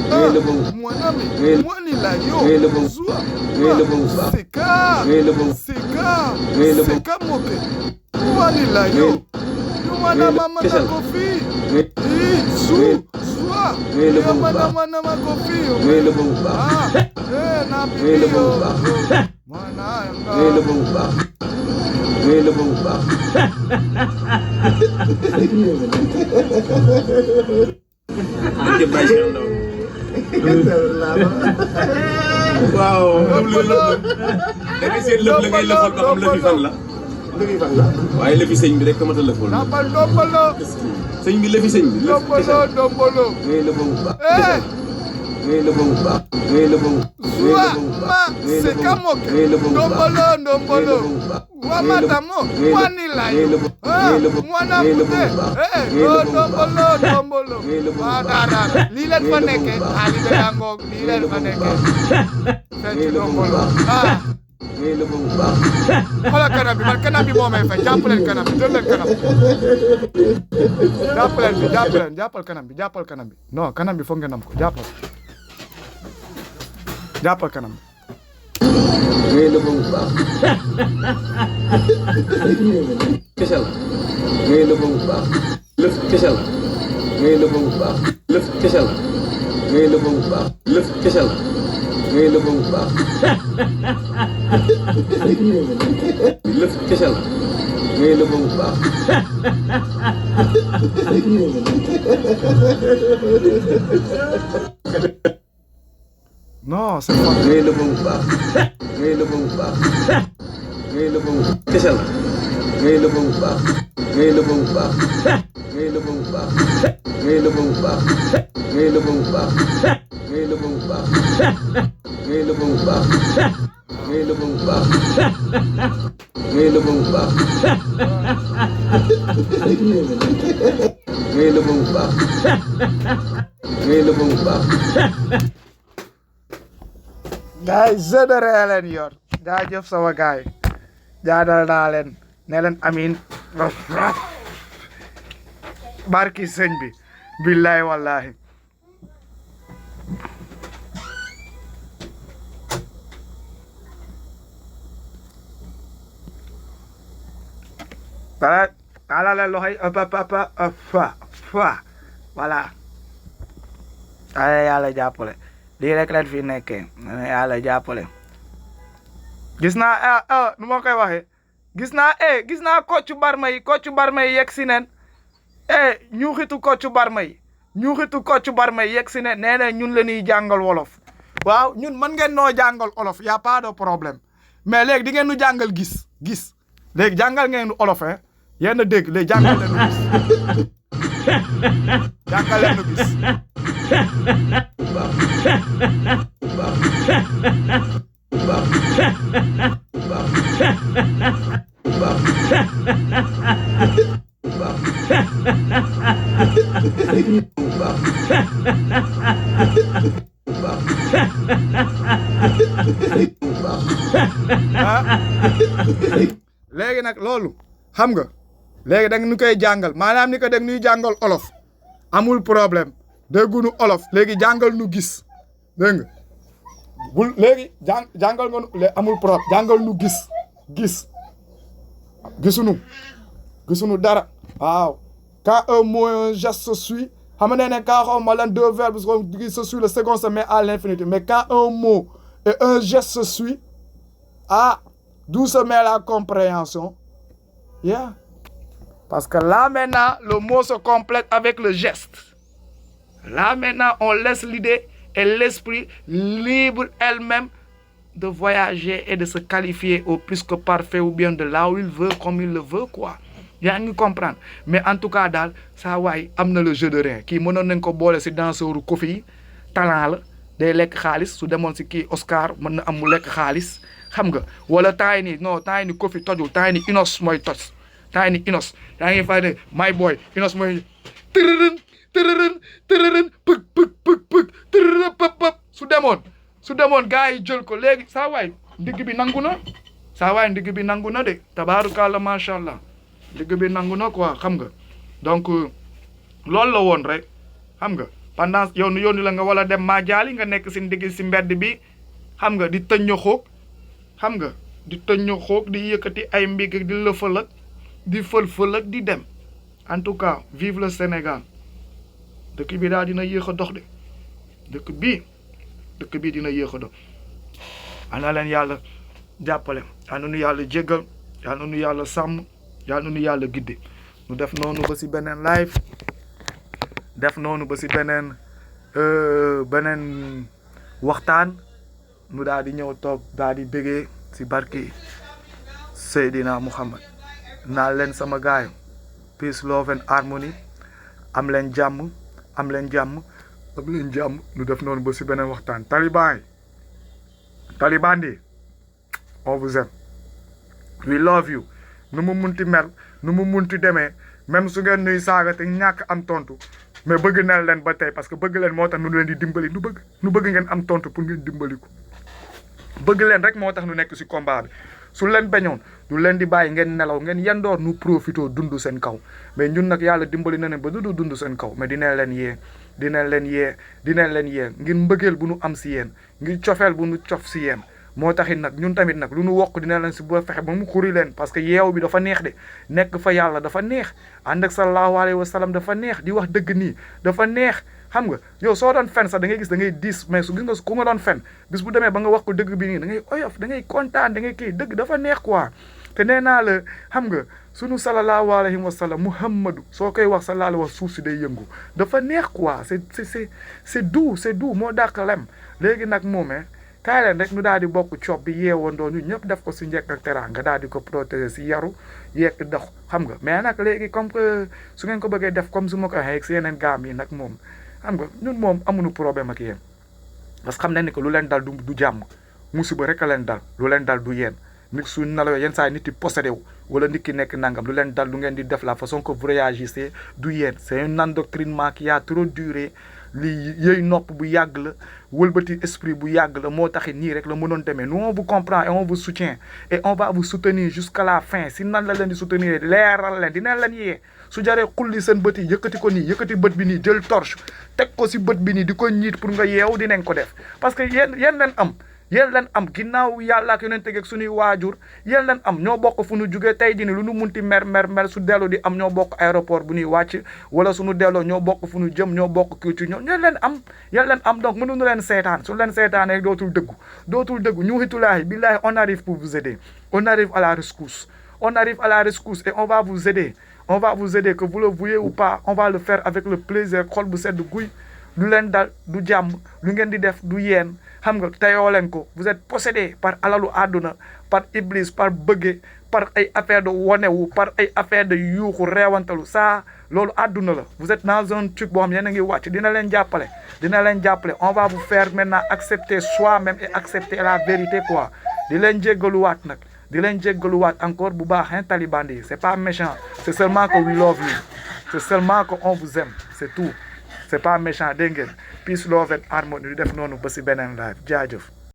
ngay lëfoo
mwanami mwani la yo
ngay lëfoo
zua
ngay lëfoo bu baax
seka
ngay lëfoo ngay lëfoo
sekamoke mwani la yo mwana mama na kofi zu zua
ngay lëfa bu baax
nama ko fiyo
ngay lëfa bu baax
na
ngay lëfa bu baax ngay lëfa bu baax ngay lëfa bu baax ak bàyyi Cheikh Ndaw waaw da ngay seet lëf la ngay lëfal ba xam lëfi fan la waaye lëfi sëñ bi rek kamata lëfal sëñ bi lëfi sëñ bi lëf
dombolo
ngay lëfa bu baax ngay lëfa bu baax ngay lëfa bu
sekamoke ndombolo wamatamo wanilayo mwana mute ndombolo wadara lii leen fa nekke alibe yangoog lii leen fa nekke fecc ndombolo
ngay lëfa bu baax
xoolal kanam bi man kanam bi moo may fay jàpp leen kanam bi jël leen kanam jàppal kanam bi jàppal kanam bi non kanam bi foog ngeen am ko jàppal kanam bi
ngay lëfa bu baax kese la ngay lëfa bu baax lëf kese la ngay lëfa bu baax lëf kese la ngay lëfa bu baax lëf kese la ngay lëfa bu baax lëf kese la ngay lëfa bu baax
non c'est pas
ngay lëfa bu baax ngay lëfa bu baax ngay lëfa bu kese la ngay lëfa bu baax ngay lëfa bu baax ngay lëfa bu baax ngay lëfa bu baax ngay lëfa bu baax ngay lëfa bu baax ngay lëfa bu baax ngay lëfa bu baax ngay lëfa bu baax ngay lëfa bu baax ngay lëfa bu baax
gaay généré leen yor jaajëf sama gaay jaadal naa leen ne leen amin barki sëñ bi billahi wallahi ala leen loxoy fa voilà ay yàlla jàppale lii rek leen fi nekkee yàlla jàppale gis naa nu ma koy waxee gis naa Kocc Barma yi yegg si neen ñuuxitu Kocc Barma yi yegg si neen nee na ñun la ñuy jàngal wolof waaw ñun mën ngeen noo jàngal olof y a pas de problème mais léegi di ngeen nu jàngal gis léegi jàngal ngeen nu olof yéen a dégg léegi jàngal leen nu gis jàngal leen nu gis léegi nag loolu xam nga léegi da nga ñu koy jàngal maanaam ni ko da ñuy jàngal olof amul problème déggunu olof léegi jàngal nu gis dégg nga bul léegi jàngal nga nu amul problème jàngal nu gis gisunu dara waaw quand un mot un geste se suit xam nga ne quand xaw ma lan deux verbes se suit le second se met à l'infinitif mais quand un mot et un geste se suit d'où se met la compréhension yeah parce que là maintenant le mot se complète avec le geste. Là maintenant on laisse l'idée et l'esprit libre elle-même de voyager et de se qualifier au plus que parfait ou bien de là où il veut comme il le veut quoi yaa ngi comprendre mais en tout cas daal saa waay am na le jeu de rein kii mënoon nañ ko boole si danseuru Kofi yi talent la day lekk xaalis su demoon si kii Oscar mën na am mu lekk xaalis xam nga wala temps yi nii non temps yi nii Kofi tojul temps yi nii Inos mooy toj temps yi nii Inos yaa ngi fay ne my boy Inos mooy tërërën pëg tërërën pëp su demoon gars yi jël ko léegi saa waay ndigg bi nangu na de tabaarukaalla macha allah ndigg bi nangu na quoi xam nga donc loolu la woon rek xam nga pendant yow nu yónni la nga wala dem maa jaali nga nekk si ndigg si mbedd bi xam nga di tëñño xoog xam nga di tëñño xoog di yëkkati ay mbig di lëfal ak di fël-fël ak di dem en tout cas vive le Sénégal dëkk bi daal dina yéex a dox de dëkk bii dina yéex a dox ana leen yàlla jàppale yal na nu yàlla jéggal yal na nu yàlla sàmm yal na nu yàlla gidde nu def noonu ba si beneen live def noonu ba si beneen waxtaan nu daal di ñëw toog daal di bégee si barki Seydina Muhammad naa leen sama gaay peace love and harmony am leen jàmm nu def noonu ba si beneen waxtaan Taliban di on vous aime we love you nu mu munti mel nu mu munti demee même su ngeen nuy saaga te ñàkk am tontu mais bëgg na leen ba tey parce que bëgg leen moo tax nu leen di dimbali nu bëgg ngeen am tontu pour ngeen dimbali ko bëgg leen rek moo tax nu nekk si combat bi su leen bañoon du leen di bàyyi ngeen nelaw ngeen yandoor nu profito dund seen kaw mais ñun nag yàlla dimbali na ne ba du dund seen kaw mais dina leen yee ngir mbëggeel bu nu am si yéen ngir cofeel bu nu cof si yéen moo taxit nag ñun tamit nag lu nu wokk dina leen si ba fexe ba mu xuri leen parce que yeew bi dafa neex de nekk fa yàlla dafa neex ànd ak sallallahu alayhi wa sallam dafa neex di wax dëgg nii dafa neex xam nga yow soo doon fen sax da ngay gis da ngay diis mais su gis nga ku nga doon fen bis bu demee ba nga wax ko dëgg bi nii da ngay oyof da ngay kontaan da ngay kii dëgg dafa neex quoi te nee naa la xam nga sunu sallallahu alayhi wa sallam muhammadu soo koy wax sallallahu alayhi wa suuf si day yëngu dafa neex quoi c'est doux moo dàq lem léegi nag moomee kaay leen rek nu daal di bokk coob bi yeewandoo ñu ñëpp def ko si njëkk ak teraanga daal di ko protéger si yaru yeeg dox xam nga mais nag léegi comme que su ngeen ko bëggee def comme su ma ko waxee si yeneen gaam yi nag moom xam nga ñun moom amuñu problème ak yéen parce que xam nañ ni que lu leen dal du jàmm musiba rek a leen dal lu leen dal du yéen nit su nalawee yenn saa yi nit yi possédé wu wala nit ki nekk nangam lu leen dal lu ngeen di def la façon que vous réagissez du yéen c'est un endoctrinement qui a trop duré lii yëy nopp bu yàgg la wëlbati esprit bu yàgg la moo taxit nii rek la mënoon demee nous on vous comprend et on vous soutient et on va vous soutenir jusqu'à la fin si nan la leen di soutenir leeral leen dina leen yee su jaree xulli seen bët yi yëkkati ko nii yëkkati bët bi nii jël torche teg ko si bët bi nii di ko ñiit pour nga yeewu dinañ ko def parce que yéen leen am ginnaaw yàlla ak yonent ak suñuy waajur yéen leen am ñoo bokk fu nu jugee tey jii ni lu nu munti mer su delloo di am ñoo bokk aéroport bu ñuy wàcc wala suñu delloo ñoo bokk fu nu jëm ñoo bokk culture ñoo yéen leen am donc mënuñu leen seetaan su leen seetaan rek dootul dëggu ñu xitulaahi billahi on arrive pour vous aider on arrive à la rescousse et on va vous aider que vous le vouliez ou pas on va le faire avec le plaisir xol bu sedd guy lu leen dal du jàmm lu ngeen di def du yéen xam nga teyoo leen ko vous êtes possédé par alalu àdduna par iblis par bëgge par ay affaire de wonewu par ay affaire de yuuxu reewantalu ça loolu àdduna la vous êtes dans un truc boo xam yéen a ngi wàcc dina leen jàppale on va vous faire maintenant accepter soi-même et accepter la vérité quoi di leen jéggaluwaat encore bu baax hein Taliban yi c'est pas méchant c'est seulement que we love you c'est seulement que on vous aime c'est tout c'est pas méchant dégg ngeen peace love and harmony di def noonu ba si beneen live jaajëf